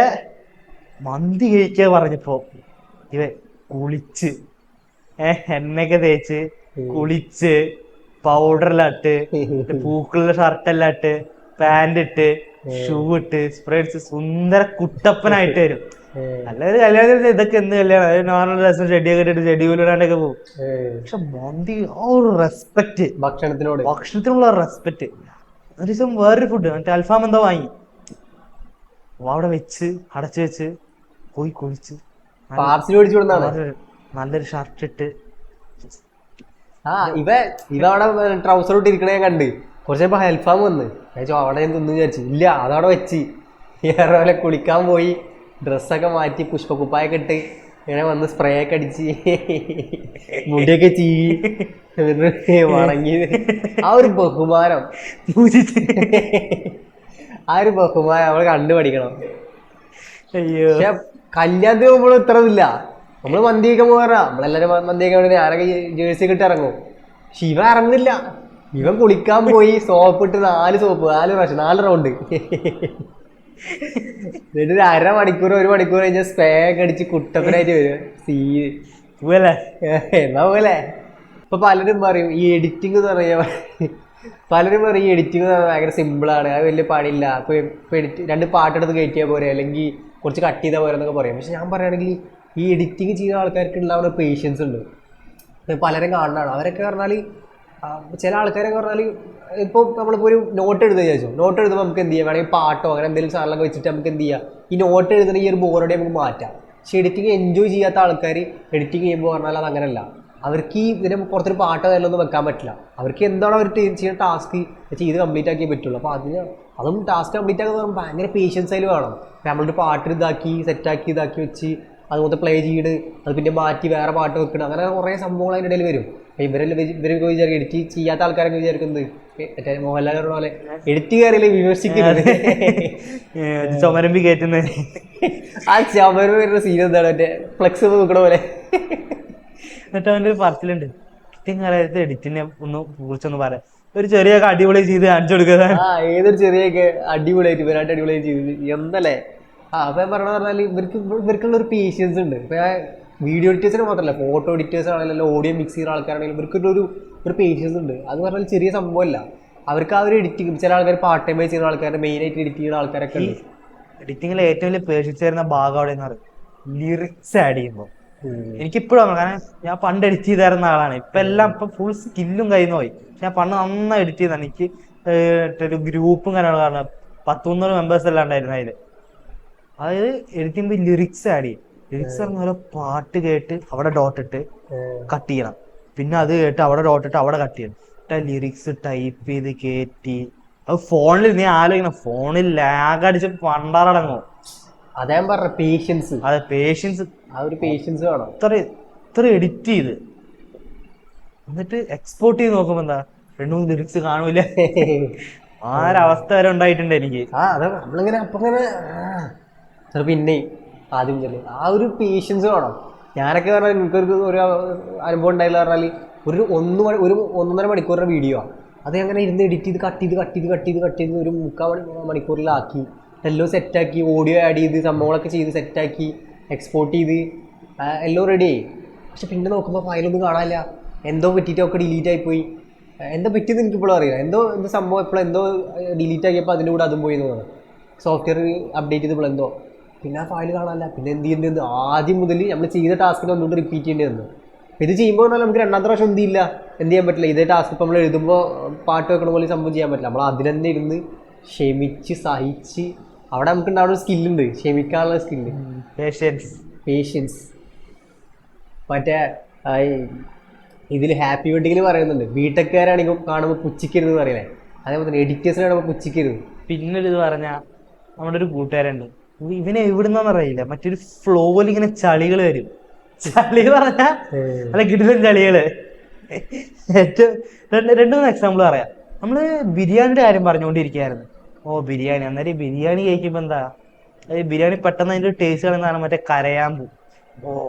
മന്തി കഴിക്കുക പറഞ്ഞപ്പോ ഇവ കുളിച്ച് എണ്ണയൊക്കെ തേച്ച് കുളിച്ച് പൗഡറെല്ലാം ഇട്ട് പൂക്കളുടെ ഷർട്ടെല്ലാം ഇട്ട് പാന്റ് ഇട്ട് ഷൂ ഇട്ട് സ്പ്രേ അടിച്ച് സുന്ദര കുട്ടപ്പനായിട്ട് വരും. അല്ലാതെ കല്യാണത്തിന് ഇതൊക്കെ എന്ത് കല്യാണം, നോർമൽ ഡ്രസ്സും ചെടിയൊക്കെ ഇട്ടിട്ട് ചെടിയിലൂടാണ്ടൊക്കെ പോകും. പക്ഷെ മന്തി ആ ഒരു റെസ്പെക്ട്, ഭക്ഷണത്തിനുള്ള റെസ്പെക്ട്. ഒരു ദിവസം വേറൊരു ഫുഡ് മറ്റേ അൽഫാം എന്തോ വാങ്ങി അവിടെ വെച്ച് അടച്ചു വെച്ച് പോയി കുളിച്ച് നല്ലൊരു ഷർട്ട് ഇട്ട് ഇവ അവിടെ ട്രൗസർ ഇട്ടിരിക്കണേ കണ്ട് കുറച്ച് കഴിയുമ്പോ അൽഫാം വന്ന് അവിടെ ഞാൻ തിന്നു വിചാരിച്ചു. ഇല്ല, അതവിടെ വെച്ച് വേറെ പോലെ കുളിക്കാൻ പോയി, ഡ്രസ്സൊക്കെ മാറ്റി പുഷ്പക്കുപ്പായൊക്കെ ഇട്ട് ഇങ്ങനെ വന്ന് സ്പ്രേ ഒക്കെ അടിച്ച് മുടിയൊക്കെ ചീവി വണങ്ങി ആ ഒരു ബഹുമാനം ആ ഒരു ബഹുമാനം നമ്മൾ കണ്ടുപഠിക്കണം. അയ്യോ പക്ഷെ കല്യാണത്തിന് പോകുമ്പോൾ ഇത്ര ഇല്ല. നമ്മള് മന്തി കഴിക്കാൻ പോകാറാ, നമ്മളെല്ലാരും മന്തി കഴിക്കാൻ വേണ്ടി ഞാനൊക്കെ ജേഴ്സി ഒക്കെ ഇട്ട് ഇറങ്ങും. പക്ഷെ ഇവ ഇറങ്ങുന്നില്ല. ഇവൻ കുളിക്കാൻ പോയി സോപ്പ് ഇട്ട് 4 റൗണ്ട് എന്നിട്ട് 1/2 മണിക്കൂർ 1 മണിക്കൂർ കഴിഞ്ഞാൽ സ്പ്രേ ഒക്കെ അടിച്ച് കുട്ടപ്പനായിട്ട് വരും. എന്നാ പോലെ ഇപ്പൊ പലരും പറയും ഈ എഡിറ്റിംഗ് എന്ന് പറഞ്ഞാൽ ഭയങ്കര സിമ്പിളാണ്, അത് വലിയ പണിയില്ല, ഇപ്പൊ 2 പാട്ടെടുത്ത് കയറ്റിയാൽ പോരെ, അല്ലെങ്കിൽ കുറച്ച് കട്ട് ചെയ്താൽ പോരെ എന്നൊക്കെ പറയും. പക്ഷെ ഞാൻ പറയുകയാണെങ്കിൽ ഈ എഡിറ്റിംഗ് ചെയ്യുന്ന ആൾക്കാർക്ക് ഉണ്ടാവുന്ന പേഷ്യൻസ് ഉണ്ട്. പലരും കാണുന്നതാണ്. അവരൊക്കെ പറഞ്ഞാൽ ചില ആൾക്കാരൊക്കെ പറഞ്ഞാൽ ഇപ്പോൾ നമ്മളിപ്പോൾ ഒരു നോട്ട് എഴുതുക വിചാരിച്ചു, നോട്ട് എഴുതുമ്പോൾ നമുക്ക് എന്ത് ചെയ്യാം, വേണമെങ്കിൽ പാട്ടോ അങ്ങനെ എന്തെങ്കിലും സാധനങ്ങളൊക്കെ വെച്ചിട്ട് നമുക്ക് എന്ത് ചെയ്യാം, ഈ നോട്ട് എഴുതുന്ന ഈ ഒരു ബോറടി നമുക്ക് മാറ്റാം. പക്ഷെ എഡിറ്റിംഗ് എൻജോയ് ചെയ്യാത്ത ആൾക്കാർ എഡിറ്റിംഗ് ചെയ്യുമ്പോൾ പറഞ്ഞാൽ അത് അങ്ങനെയല്ല. അവർക്ക് ഈ ഇതിനെ പുറത്തൊരു പാട്ടോ എല്ലാം വെക്കാൻ പറ്റില്ല. അവർക്ക് എന്താണ് അവർ ചെയ്യുന്ന ടാസ്ക് ചെയ്ത് കംപ്ലീറ്റ് ആക്കിയേ പറ്റുള്ളൂ. അപ്പോൾ അതും ടാസ്ക് കംപ്ലീറ്റ് ആക്കുക ഭയങ്കര പേഷ്യൻസ് ആയാലും വേണം. നമ്മളൊരു പാട്ട് ഇതാക്കി സെറ്റാക്കി വെച്ച് അതുപോലെ പ്ലേ ചെയ്ത് അത് പിന്നെ മാറ്റി വേറെ പാട്ട് വെക്കണം, അങ്ങനെ കുറേ സംഭവങ്ങൾ അതിൻ്റെ ഇടയിൽ വരും. ഇവരൊക്കെ വിചാരിക്കും എഡിറ്റ് ചെയ്യാത്ത ആൾക്കാരൊക്കെ വിചാരിക്കുന്നത് മറ്റേ മോഹൻലാൽ പോലെ എഡിറ്റ് കയറിയില്ലേ വിമർശിക്കുന്നത്. ചുമരമ്പി കയറ്റുന്നത് ആ ചുമരം വരുന്ന സീൻ എന്താണ്, മറ്റേ ഫ്ലെക്സ് നോക്കണ പോലെ. എന്നിട്ട് അവൻ്റെ ഒരു പറച്ചിലുണ്ട്, എഡിറ്റിംഗ് അറിയാത്ത എഡിറ്റിനെ കുറിച്ചൊന്ന് പറയാം, ഒരു ചെറിയ അടിപൊളി ചെയ്ത് കാണിച്ചു കൊടുക്കുക. ഏതൊരു ചെറിയൊക്കെ അടിപൊളിയായിട്ട് വരാണ്ട് അടിപൊളിയായിട്ട് ചെയ്ത് എന്തല്ലേ. അപ്പൊ ഞാൻ പറഞ്ഞാൽ ഇവർക്കുള്ള ഒരു പേഷ്യൻസ് ഉണ്ട്. ഇപ്പൊ വീഡിയോ എഡിറ്റേഴ്സിന് മാത്രമല്ല, ഫോട്ടോ എഡിറ്റേഴ്സ് ആണെങ്കിലും ഓഡിയോ മിക്സ് ചെയ്യുന്ന ആൾക്കാരാണെങ്കിലും ഇവർക്കൊരു പേഷ്യൻസ് ഉണ്ട്. അത് പറഞ്ഞാൽ ചെറിയ സംഭവമല്ല. അവർക്ക് ആ ഒരു എഡിറ്റിംഗ്, ചില ആൾക്കാർ പാർട്ട് ടൈമായി ചെയ്യുന്ന ആൾക്കാരുടെ മെയിനായിട്ട് എഡിറ്റ് ചെയ്യുന്ന ആൾക്കാരൊക്കെ ഉണ്ട്. എഡിറ്റിംഗിൽ ഏറ്റവും വലിയ പേഷ്യൻസ് വരുന്ന ഭാഗം അവിടെ എന്ന് പറയും ലിറിക്സ് ആഡ് ചെയ്യുമ്പോൾ. എനിക്കിപ്പോഴും കാരണം ഞാൻ പണ്ട് എഡിറ്റ് ചെയ്തായിരുന്ന ആളാണ്. ഇപ്പൊ ഫുൾ സ്കില്ലും കയ്യിൽ പോയി. ഞാൻ പണ്ട് നന്നായി എഡിറ്റ് ചെയ്താണ്. എനിക്ക് ഒരു ഗ്രൂപ്പും കാര്യങ്ങളും കാരണം 100-300 മെമ്പേഴ്സ് എല്ലാം ഉണ്ടായിരുന്നു അതില്. അതായത് എഡിറ്റിംഗ് ലിറിക്സ് ആഡ് ചെയ്യും. ലിറിക്സ് പറഞ്ഞ പോലെ പാട്ട് കേട്ട് അവിടെ ഡോട്ട് ഇട്ട് കട്ട് ചെയ്യണം, പിന്നെ അത് കേട്ട് അവിടെ ഡോട്ട് ഇട്ട് അവിടെ കട്ട് ചെയ്യണം. ലിറിക്സ് ടൈപ്പ് ചെയ്ത് കയറ്റി അത് ഫോണിൽ നീ ആലോചിക്കണം, ഫോണിൽ ലാഗ് അടിച്ച് പണ്ടാറടങ്ങും. അതാ ഞാൻ പറഞ്ഞ പേഷ്യൻസ്. അതെ പേഷ്യൻസ്, ആ ഒരു പേഷ്യൻസ് വേണം. ഇത്ര എഡിറ്റ് ചെയ്ത് എന്നിട്ട് എക്സ്പോർട്ട് ചെയ്ത് നോക്കുമ്പോ എന്താ 2-3 ലിറിക്സ് കാണൂല. ആരവസ്ഥ വരെ ഉണ്ടായിട്ടുണ്ട് എനിക്ക്. അതെ നമ്മളിങ്ങനെ പിന്നെ ആദ്യം മുതൽ ആ ഒരു പേഷ്യൻസ് വേണം. ഞാനൊക്കെ പറഞ്ഞാൽ എനിക്കൊരു അനുഭവം ഉണ്ടായില്ല പറഞ്ഞാൽ ഒരു 1.5 മണിക്കൂറിൻ്റെ വീഡിയോ ആണ്. അത് അങ്ങനെ ഇരുന്ന് എഡിറ്റ് ചെയ്ത് കട്ട് ചെയ്ത് ഒരു 3/4 മണിക്കൂറിലാക്കി എല്ലാം സെറ്റാക്കി, ഓഡിയോ ആഡ് ചെയ്ത് സംഭവങ്ങളൊക്കെ ചെയ്ത് സെറ്റാക്കി എക്സ്പോർട്ട് ചെയ്ത് എല്ലാം റെഡിയായി. പക്ഷെ പിന്നെ നോക്കുമ്പോൾ ഫയലൊന്നും കാണാനില്ല, എന്തോ പറ്റിയിട്ടൊക്കെ ഡിലീറ്റ് ആയിപ്പോയി. എന്താ പറ്റിയെന്ന് എനിക്കിപ്പോഴും അറിയില്ല. എന്തോ സംഭവം എന്തോ ഡിലീറ്റ് ആക്കിയപ്പോൾ അതിൻ്റെ കൂടെ അതും പോയി എന്ന് തോന്നുന്നു. സോഫ്റ്റ്വെയർ അപ്ഡേറ്റ് ചെയ്തപ്പോൾ എന്തോ പിന്നെ ആ ഫയൽ കാണാനില്ല. പിന്നെ എന്ത് ചെയ്യേണ്ടത്, ആദ്യം മുതൽ നമ്മൾ ചെയ്ത ടാസ്കിനെ ഒന്നുകൊണ്ട് റിപ്പീറ്റ് ചെയ്യേണ്ടി വന്നു. ഇത് ചെയ്യുമ്പോൾ പറഞ്ഞാൽ നമുക്ക് 2ാമത്തെ പ്രാവശ്യം എന്ത് ചെയ്യാൻ പറ്റില്ല. ഇതേ ടാസ്ക് ഇപ്പോൾ നമ്മൾ എഴുതുമ്പോൾ പാട്ട് വെക്കണ പോലെ സംഭവം ചെയ്യാൻ പറ്റില്ല. നമ്മൾ അതിൽ തന്നെ ഇരുന്ന് ക്ഷമിച്ച് സഹിച്ച് അവിടെ നമുക്ക് ഉണ്ടാവുന്ന സ്കില്ലുണ്ട്, ക്ഷമിക്കാനുള്ള സ്കില്ല്, പേഷ്യൻസ്. മറ്റേ ഇതിൽ ഹാപ്പി വെഡിങ്ങിൽ പറയുന്നുണ്ട്, ബിടെക്കാരാണെങ്കിൽ കാണുമ്പോൾ പുച്ഛിക്കരുത് പറയില്ലേ, അതേപോലെ തന്നെ എഡിറ്റേഴ്സിനെ കാണുമ്പോൾ പുച്ഛിക്കരുത്. പിന്നൊരു ഇത് പറഞ്ഞാൽ നമ്മുടെ ഒരു കൂട്ടുകാരുണ്ട്, ഇവനെ എവിടുന്നറിയില്ല, മറ്റൊരു ഫ്ലോയിൽ ഇങ്ങനെ ചളികൾ വരും. ചളി പറഞ്ഞാ അല്ല കിടിലൻ ചളികള്. ഏറ്റവും 2-3 എക്സാമ്പിൾ പറയാം. നമ്മള് ബിരിയാണിയുടെ കാര്യം പറഞ്ഞുകൊണ്ടിരിക്കുകയായിരുന്നു. ബിരിയാണി, അന്നേരം ബിരിയാണി കഴിക്കുമ്പോ എന്താ, ബിരിയാണി പെട്ടെന്ന് അതിന്റെ ടേസ്റ്റ് കളയുന്നതാണ് മറ്റേ കരയാമ്പൂ.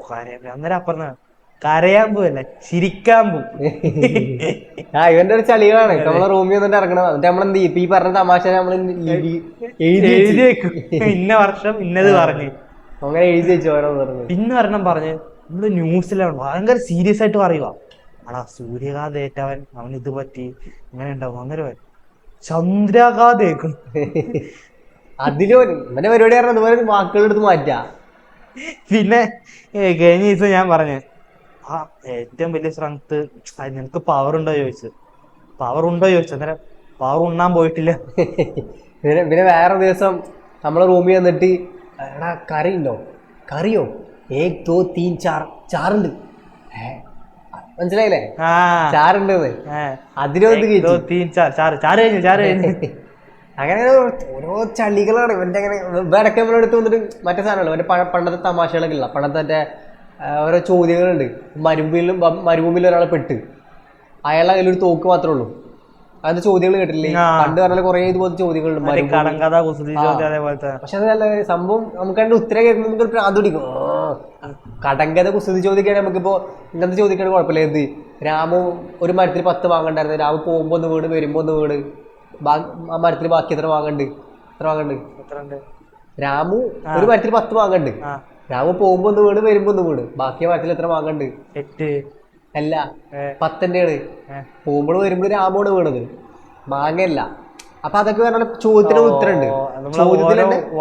കരയാമ്പൂ അന്നേരം അപ്പുറം കരയാമ്പൂ അല്ല ചിരിക്കാമ്പൂ. ഇവന്റെ ഒരു ചളികളാണ്. നമ്മളെ റൂമിൽ വന്നിട്ട് ഇറങ്ങണം. എന്നിട്ട് നമ്മളെന്ത് ചെയ്യും, ഈ പറഞ്ഞ തമാശ നമ്മൾ എഴുതി വെക്കും, ഇന്ന വർഷം ഇന്നത് പറഞ്ഞു അങ്ങനെ എഴുതി വെച്ചു ഓരോന്ന് പറഞ്ഞു. പിന്നെ ഒരെണ്ണം പറഞ്ഞ് നമ്മള് ന്യൂസിലാണ് ഭയങ്കര സീരിയസ് ആയിട്ട് പറയുക, സൂര്യഘാതം ഏറ്റവൻ അവൻ ഇത് പറ്റി ഇങ്ങനെ ഉണ്ടാവും, അങ്ങനെ ചന്ദ്രാഘാതേക്കും. അതിലും ഇവന്റെ പരിപാടി പറഞ്ഞ അതുപോലെ വാക്കുകൾ എടുത്ത് മാറ്റാ. പിന്നെ കഴിഞ്ഞ ദിവസം ഞാൻ പറഞ്ഞു ഏറ്റവും വലിയ സ്ട്രെങ്ത് നിനക്ക് പവർ ഉണ്ടോ ചോദിച്ചു. അന്നേരം പവർ ഉണ്ണാൻ പോയിട്ടില്ല. പിന്നെ വേറെ ദിവസം നമ്മളെ റൂമിൽ വന്നിട്ട് കറി ഉണ്ടോ, കറിയോ 1 2 3 4 മനസ്സിലായില്ലേ, ചാറുണ്ടെന്ന്. അങ്ങനെ ഓരോ ചളികളാണ് ഇവന്റെ. അങ്ങനെ ഇടയ്ക്ക് നമ്മളെടുത്ത് വന്നിട്ട് മറ്റേ സാധനമല്ലോ, മറ്റേ പണ്ടത്തെ തമാശകളൊക്കെ ഇല്ല, പണ്ടത്തെ ഓരോ ചോദ്യങ്ങളുണ്ട്. മരുഭൂമിയിൽ ഒരാളെ പെട്ട് അയാളുടെ കയ്യിലൊരു തോക്ക് മാത്രമേ ഉള്ളൂ. അങ്ങനത്തെ ചോദ്യങ്ങൾ കേട്ടില്ലേ? പണ്ട് പറഞ്ഞാൽ കുറെ ഇതുപോലത്തെ ചോദ്യങ്ങളുണ്ട്. കടങ്കഥ കുസൃതി ചോദ്യം അതേപോലത്തെ. പക്ഷെ അത് നല്ല സംഭവം നമുക്ക് അതിന്റെ ഉത്തരം കേൾക്കുമ്പോൾ നമുക്ക് ഭ്രാന്ത് പിടിക്കും. കടങ്കഥ കുസൃതി ചോദിക്കുകയാണെങ്കിൽ നമുക്കിപ്പോ ഇങ്ങനത്തെ ചോദിക്കുകയാണെങ്കിൽ കുഴപ്പമില്ല. എന്ത് രാമു ഒരു മരത്തിൽ 10 മാങ്ങണ്ടായിരുന്നു, രാമു പോകുമ്പോ ഒന്ന് വീട് വരുമ്പോ ഒന്ന് വീട്, ആ മരത്തിൽ ബാക്കി എത്ര മാങ്ങണ്ട്? രാമു ഒരു മരത്തിൽ 10 മാങ്ങണ്ട്, രാമു പോകുമ്പോ ഒന്ന് വീട് വരുമ്പോ ഒന്ന് വീട്, ബാക്കി മരത്തിൽ എത്ര മാങ്ങണ്ട്? അല്ല 10 പോകുമ്പോൾ വരുമ്പോൾ രാമോട് വീണത് മാങ്ങയല്ല. അപ്പൊ അതൊക്കെ പറഞ്ഞാൽ ചോദ്യത്തിന് ഉത്തരമുണ്ട്,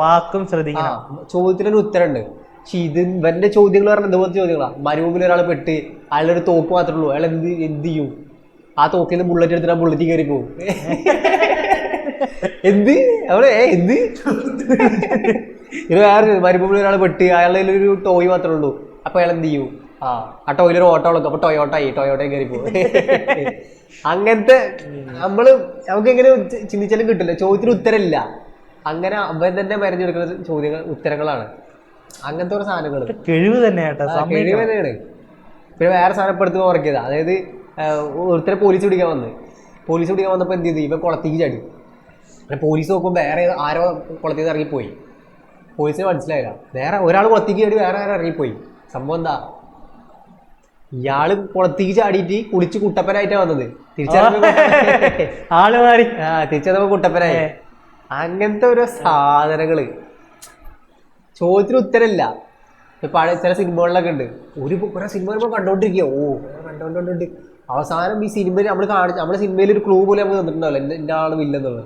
വാക്കും ശ്രദ്ധിക്കണം, ചോദ്യത്തിന് ഉത്തരമുണ്ട്. പക്ഷെ ഇവന്റെ ചോദ്യങ്ങൾ പറഞ്ഞാൽ എന്തുപോലത്തെ ചോദ്യങ്ങളാ? മരുഭൂമിയിൽ ഒരാളെ പെട്ട് അയാളൊരു തോക്ക് മാത്രമേ ഉള്ളൂ, അയാൾ എന്ത് ചെയ്യും? ആ തോക്കിൽ നിന്ന് ബുള്ളറ്റ് എടുത്തിട്ട് ആ ബുള്ളറ്റ് കയറി പോകും. എന്ത് അവിടെ എന്ത് ഇത് വേറെ മരുഭൂമിയിൽ ഒരാളെ പെട്ട് അയാളുടെ ഒരു ടോയ് മാത്രമേ ഉള്ളൂ, അപ്പൊ അയാൾ എന്ത് ചെയ്യും? ആ ടോയിലൊരു ഓട്ടോ ഉള്ളു, അപ്പൊ ടൊയോട്ടയിൽ കയറി പോകും. അങ്ങനത്തെ നമുക്ക് എങ്ങനെ ചിന്തിച്ചാലും കിട്ടില്ല, ചോദ്യത്തിന് ഉത്തരമില്ല. അങ്ങനെ അവൻ തന്നെ മരഞ്ഞെടുക്കുന്ന ചോദ്യങ്ങൾ ഉത്തരങ്ങളാണ്. അങ്ങനത്തെ ഒരു സാധനങ്ങൾ കഴിവ് തന്നെയാണ്. പിന്നെ വേറെ സാധനം ഇപ്പൊ എടുത്ത് ഉറക്കിയതാ. അതായത് ഒരുത്തരെ പോലീസ് പിടിക്കാൻ വന്നപ്പോ എന്ത് ചെയ്തു? ഇവ കുളത്തേക്ക് ചാടി. പോലീസ് നോക്കുമ്പോൾ വേറെ ആരോ കുളത്തേക്ക് ഇറങ്ങിപ്പോയി. പോലീസിന് മനസ്സിലായില്ല, വേറെ ഒരാൾ കുളത്തേക്ക് ചാടി വേറെ ആരോ ഇറങ്ങിപ്പോയി. സംഭവം എന്താ? ഇയാള് കുളത്തേക്ക് ചാടിയിട്ട് കുളിച്ച് കുട്ടപ്പനായിട്ടാ വന്നത്. തിരിച്ചറിഞ്ഞപ്പോ കുട്ടപ്പനായി. അങ്ങനത്തെ ഓരോ സാധനങ്ങള്. ചോദ്യത്തിന് ഉത്തരമില്ല. പഴയ ചില സിനിമകളിലൊക്കെ ഉണ്ട്, കുറെ സിനിമ കണ്ടോണ്ടിരിക്കുക. കണ്ടോണ്ട് അവസാനം ഈ സിനിമയിൽ നമ്മുടെ സിനിമയിൽ ഒരു ക്ലൂ പോലെ നമുക്ക് തന്നിട്ടുണ്ടാവില്ല, എന്റെ ആള് വില്ലെന്നുള്ളത്.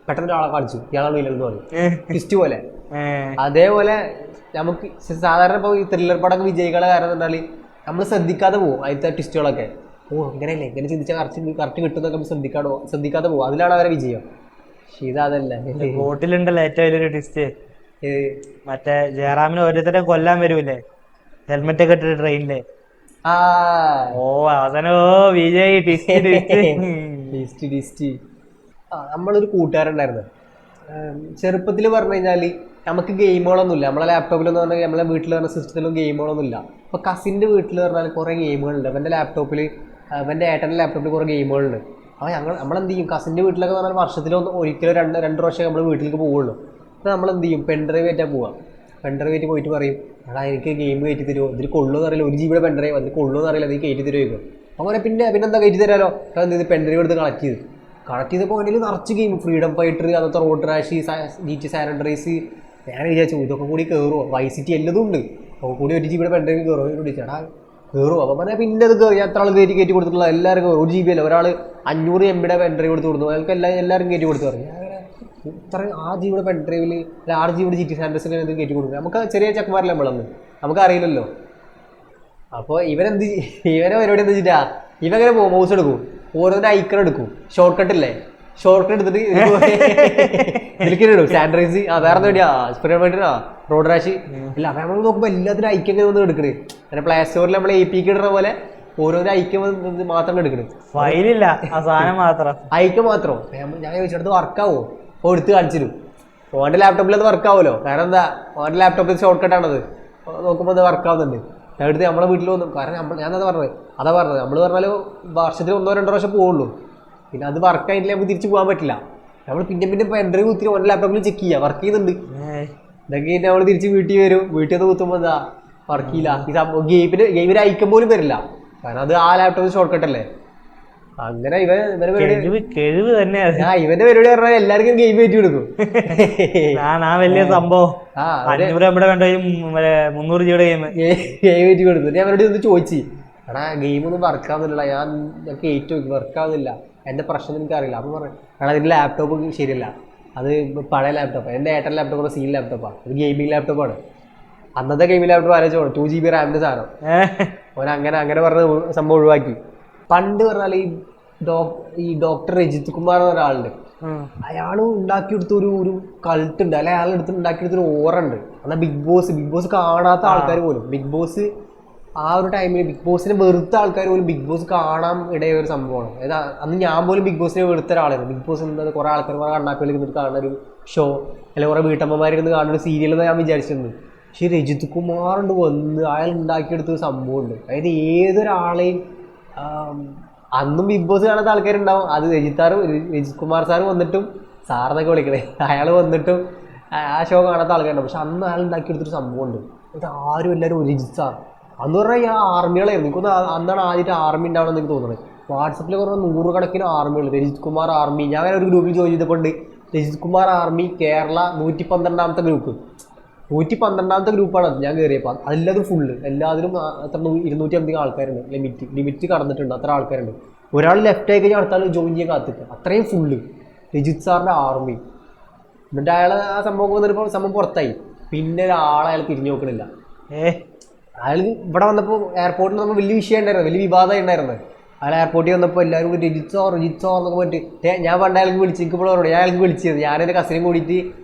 പെട്ടെന്ന് ഒരാളെ കാണിച്ചു ഇയാളാണ് വില്ലെന്ന് പറഞ്ഞു, ട്വിസ്റ്റ് പോലെ. അതേപോലെ നമുക്ക് സാധാരണ ഇപ്പൊ ഈ ത്രില്ലർ പടം വിജയികളെ കാരണം എന്നാൽ നമ്മൾ ശ്രദ്ധിക്കാതെ പോകും അതിലത്തെ ട്വിസ്റ്റുകളൊക്കെ. അങ്ങനെയല്ലേ, ഇങ്ങനെ ചിന്തിച്ചാൽ കറക്റ്റ് കിട്ടുന്നൊക്കെ ശ്രദ്ധിക്കാതെ പോകും. അതിലാണ് അവരെ വിജയം. പക്ഷെ ഇതല്ല. ബോട്ടിലുണ്ടല്ലോ ഏറ്റവും വലിയൊരു ട്വിസ്റ്റ്, മറ്റേ ജയറാമിന് ഓരോരുത്തരെ കൊല്ലാൻ വരൂലേ ഹെൽമെറ്റ് ഒക്കെ ഇട്ടിട്ട് ട്രെയിനില്. അവസാനോ വിജയ് ട്വിസ്റ്റ്. നമ്മളൊരു കൂട്ടുകാരുണ്ടായിരുന്നു ചെറുപ്പത്തിൽ. പറഞ്ഞു കഴിഞ്ഞാൽ നമുക്ക് ഗെയിമുകളൊന്നുമില്ല നമ്മളെ ലാപ്ടോപ്പിലെന്ന് പറഞ്ഞാൽ, നമ്മളെ വീട്ടിൽ പറഞ്ഞ സിസ്റ്റത്തിലും ഗെയിമുകളൊന്നുമില്ല. അപ്പൊ കസിന്റെ വീട്ടിൽ പറഞ്ഞാൽ കുറെ ഗെയിമുകളുണ്ട്. അവന്റെ ലാപ്ടോപ്പിൽ, അവന്റെ ഏട്ടന്റെ ലാപ്ടോപ്പിൽ കുറെ ഗെയിമുകളുണ്ട്. അപ്പോൾ നമ്മളെന്ത് ചെയ്യും? കസിന്റെ വീട്ടിലൊക്കെ പറഞ്ഞാൽ വർഷത്തിലൊന്ന് ഒരിക്കലും രണ്ട് പ്രാവശ്യം നമ്മൾ വീട്ടിലേക്ക് പോവുള്ളൂ. അപ്പോൾ നമ്മളെന്ത് ചെയ്യും? പെൻഡ്രൈവ് ആയിട്ടാ പോവാം. പെൻഡ്രൈവ് ആയിട്ട് പോയിട്ട് പറയും, എടാ എനിക്ക് ഗെയിം കയറ്റി തരുമോ? ഇതിൽ കൊള്ളുമെന്ന് അറിയില്ല, 1 GB പെൻഡ്രൈവ് അതിൽ കൊള്ളുമെന്ന് അറിയില്ല, അത് കയറ്റി തരുമോ? അങ്ങനെ പിന്നെന്താ കയറ്റി തരാമല്ലോ. എന്ത് ചെയ്ത് പെൻഡ്രൈവ് എടുത്ത് കളക്ട് ചെയ്തപ്പോൾ അതിൽ നിറച്ച് ഗെയിം, ഫ്രീഡം ഫൈറ്റർ, അന്നത്തെ road rash, GTA San Andreas. ഞാൻ വിചാരിച്ചു ഇതൊക്കെ കൂടി കയറുമോ, വൈസ് സിറ്റി എല്ലതും ഉണ്ട്, അപ്പോൾ കൂടി 1 GB പെൻഡ്രൈവ് കയറുമോ? ചേട്ടാ കയറുമോ? അപ്പം പറഞ്ഞാൽ പിന്നെ അത് എത്ര ആൾ കയറ്റി കൊടുത്തിട്ടുള്ള എല്ലാവരും കയറും. 1 GB അല്ല, ഒരാൾ 500 MB പെൻഡ്രൈവ് കൊടുത്തു അവർക്ക് എല്ലാവരും കയറ്റി കൊടുത്തു പറഞ്ഞു. ഇത്ര 6 GB പെൻഡ്രൈവിൽ 6 GB GTA സാൻ ആൻഡ്രിയാസിൽ കയറ്റി കൊടുക്കുക. നമുക്ക് ചെറിയ ചെക്കന്മാരല്ലേ നമ്മളന്ന്, നമുക്ക് അറിയില്ലല്ലോ. അപ്പോൾ ഇവരെ പരിപാടി എന്താ വെച്ചിട്ടാ, ഇവങ്ങനെ പോകും, മൗസ് എടുക്കും, ഓരോന്നിന്റെ ഐക്കൺ എടുക്കും, ഷോർട്ട് കട്ട് ഇല്ലേ, ഷോർട്ട് കട്ട് എടുത്തിട്ട് ഇതിലേക്കിടും. സാൻഡ്രൈസ് വേറെ എന്താ സ്പിരിറ്റ്, റോഡ് റാഷ് ഇല്ല. അപ്പൊ നമ്മൾ നോക്കുമ്പോൾ എല്ലാത്തിനും ഐക്യം വന്ന് എടുക്കണേ. അങ്ങനെ പ്ലേ സ്റ്റോറിൽ നമ്മൾ APK ഇടുന്ന പോലെ ഓരോരോ ഐക്യം മാത്രം എടുക്കണേ, ഫയലില്ല മാത്രം ഐക്യം മാത്രം. ഞാൻ ചോദിച്ചെടുത്ത് വർക്കാവോ? അപ്പോൾ എടുത്ത് കാണിച്ചിരും. ഓൻ്റെ ലാപ്ടോപ്പിൽ അത് വർക്കാവുമല്ലോ, കാരണം എന്താ, ഓൻ്റെ ലാപ്ടോപ്പിൽ ഷോർട്ട് കട്ടാണത്. നോക്കുമ്പോൾ അത് വർക്കാവുന്നുണ്ട്. എടുത്ത് നമ്മളെ വീട്ടിൽ വന്നു. കാരണം ഞാനതാ പറഞ്ഞത് നമ്മൾ പറഞ്ഞാൽ വർഷത്തിൽ 1-2 പ്രാവശ്യം പോവുള്ളൂ. പിന്നെ അത് വർക്കായിട്ടില്ല, നമുക്ക് തിരിച്ചു പോകാൻ പറ്റില്ല. നമ്മൾ പിന്നെ പെൻഡ്രൈവ് കുത്തി ഓൻ്റെ ലാപ്ടോപ്പിൽ ചെക്ക് ചെയ്യുക, വർക്ക് ചെയ്യുന്നുണ്ട്. ഇതൊക്കെ നമ്മൾ തിരിച്ച് വീട്ടിൽ വരും, വീട്ടിൽ നിന്ന് കുത്തുമ്പോൾ എന്താ വർക്ക് ചെയ്യില്ല. ഈ സംഭവം ഗെയിമിന് ഐക്കം പോലും വരില്ല, കാരണം അത് ആ ലാപ്ടോപ്പിൽ ഷോർട്ട് കട്ടല്ലേ. അങ്ങനെ ഇവന്റെ പരിപാടി പറഞ്ഞാൽ എല്ലാവർക്കും ഗെയിം കയറ്റി കൊടുക്കും. വലിയ സംഭവം 300 GB ഗെയിം കയറ്റി കൊടുത്തു. ഞാൻ അവരോട് ഒന്ന് ചോദിച്ചു, എടാ ഗെയിമൊന്നും വർക്കാവുന്നില്ല, ഞാൻ കയറ്റി നോക്കി വർക്കാവുന്നില്ല, എന്റെ പ്രശ്നം എനിക്കറിയില്ല. അപ്പം പറഞ്ഞു, എടാ അതിന്റെ ലാപ്ടോപ്പ് ശരിയല്ല, അത് പഴയ ലാപ്ടോപ്പാണ്, എൻ്റെ ഏട്ടൻ ലാപ്ടോപ്പ് സീൽ ലാപ്ടോപ്പാണ്, അത് ഗെയിമിംഗ് ലാപ്ടോപ്പാണ്. അന്നത്തെ ഗെയിമിംഗ് ലാപ്ടോപ്പ് ആലോചിച്ചോളൂ, 2 GB റാമിന്റെ സാധനം. അങ്ങനെ പറഞ്ഞ സംഭവം ഒഴിവാക്കി. പണ്ട് പറഞ്ഞാൽ ഈ ഡോക്ടർ രജിത് കുമാർ എന്ന ഒരാളുണ്ട്, അയാൾ ഉണ്ടാക്കിയെടുത്ത ഒരു കൾട്ട് ഉണ്ട്, അല്ലെ അയാൾ ഉണ്ടാക്കിയെടുത്തൊരു ഓറ ഉണ്ട്. എന്നാൽ ബിഗ് ബോസ് കാണാത്ത ആൾക്കാർ പോലും, ബിഗ് ബോസ് ആ ഒരു ടൈമിൽ ബിഗ് ബോസിനെ വെറുത്ത ആൾക്കാർ പോലും ബിഗ് ബോസ് കാണാൻ ഇടയ ഒരു സംഭവമാണ്. അതായത് അന്ന് ഞാൻ പോലും ബിഗ് ബോസിനെ വെറുത്ത ഒരാളായിരുന്നു. ബിഗ് ബോസ് എന്നത് കുറെ ആൾക്കാർ കുറെ കണ്ണാപ്പിലേക്ക് നിന്നിട്ട് കാണുന്ന ഒരു ഷോ, അല്ലെങ്കിൽ കുറെ വീട്ടമ്മമാരിരുന്ന് കാണുന്ന ഒരു സീരിയൽ എന്ന് ഞാൻ വിചാരിച്ചിരുന്നു. പക്ഷെ രജിത് കുമാർ കൊണ്ട് വന്ന് അയാൾ ഉണ്ടാക്കിയെടുത്തൊരു സംഭവമുണ്ട്. അതായത് ഏതൊരാളെയും അന്നും ബിഗ് ബോസ് കാണാത്ത ആൾക്കാരുണ്ടാവും. അത് രജിത് കുമാർ സാറ് വന്നിട്ടും സാറിനൊക്കെ വിളിക്കണേ, അയാൾ വന്നിട്ടും ആ ഷോ കാണാത്ത ആൾക്കാരുണ്ടാവും. പക്ഷെ അന്ന് അയാൾ ഉണ്ടാക്കിയെടുത്തൊരു സംഭവമുണ്ട്. അത് ആരും എല്ലാവരും രജിത് സാർ അന്ന് പറഞ്ഞാൽ ഈ ആർമികളായിരുന്നു. എനിക്കൊന്ന് അന്നാണ് ആദ്യമായിട്ട് ആർമി ഉണ്ടാവണമെന്ന് എനിക്ക് തോന്നുന്നത്. വാട്സപ്പിൽ കുറേ 100 കണക്കിന് ആർമികൾ, രജിത് കുമാർ ആർമി. ഞാൻ ഒരു ഗ്രൂപ്പിൽ ജോയിൻ ചെയ്തപ്പോണ്ട് രജിത് കുമാർ ആർമി കേരള 112ാമത്തെ ഗ്രൂപ്പ്, 112ാമത്തെ ഗ്രൂപ്പാണ് അത്. ഞാൻ കയറിയപ്പോൾ അതിലത് ഫുള്ള് എല്ലാത്തിലും എത്ര 250 ആൾക്കാരുണ്ട്. ലിമിറ്റ് കടന്നിട്ടുണ്ട്, അത്ര ആൾക്കാരുണ്ട്. ഒരാൾ ലെഫ്റ്റ് ആയി കഴിഞ്ഞാൽ അടുത്ത ജോയിൻ ചെയ്യാൻ കാത്തിക്കുക, അത്രയും ഫുള്ള് രജിത് സാറിൻ്റെ ആർമി. എന്നിട്ട് അയാൾ ആ സംഭവം വന്നപ്പോൾ സംഭവം പുറത്തായി. പിന്നെ ഒരാളെ അയാൾ തിരിഞ്ഞു നോക്കണില്ല. അയാൾ ഇവിടെ വന്നപ്പോൾ എയർപോർട്ടിൽ നമ്മൾ വലിയ വിഷയം ഉണ്ടായിരുന്നു, വലിയ വിവാദം ഉണ്ടായിരുന്നു. അയാൾ എയർപോർട്ടിൽ വന്നപ്പോൾ എല്ലാവരും രജിത് സാർ എന്നൊക്കെ പറഞ്ഞിട്ട് ഞാൻ പണ്ട് അയാൾക്ക് വിളിച്ചു, എനിക്ക് ഇപ്പോൾ ഞാൻ അയാൾക്ക് വിളിച്ചത്. ഞാനെൻ്റെ കസിനും കൂടിയിട്ട്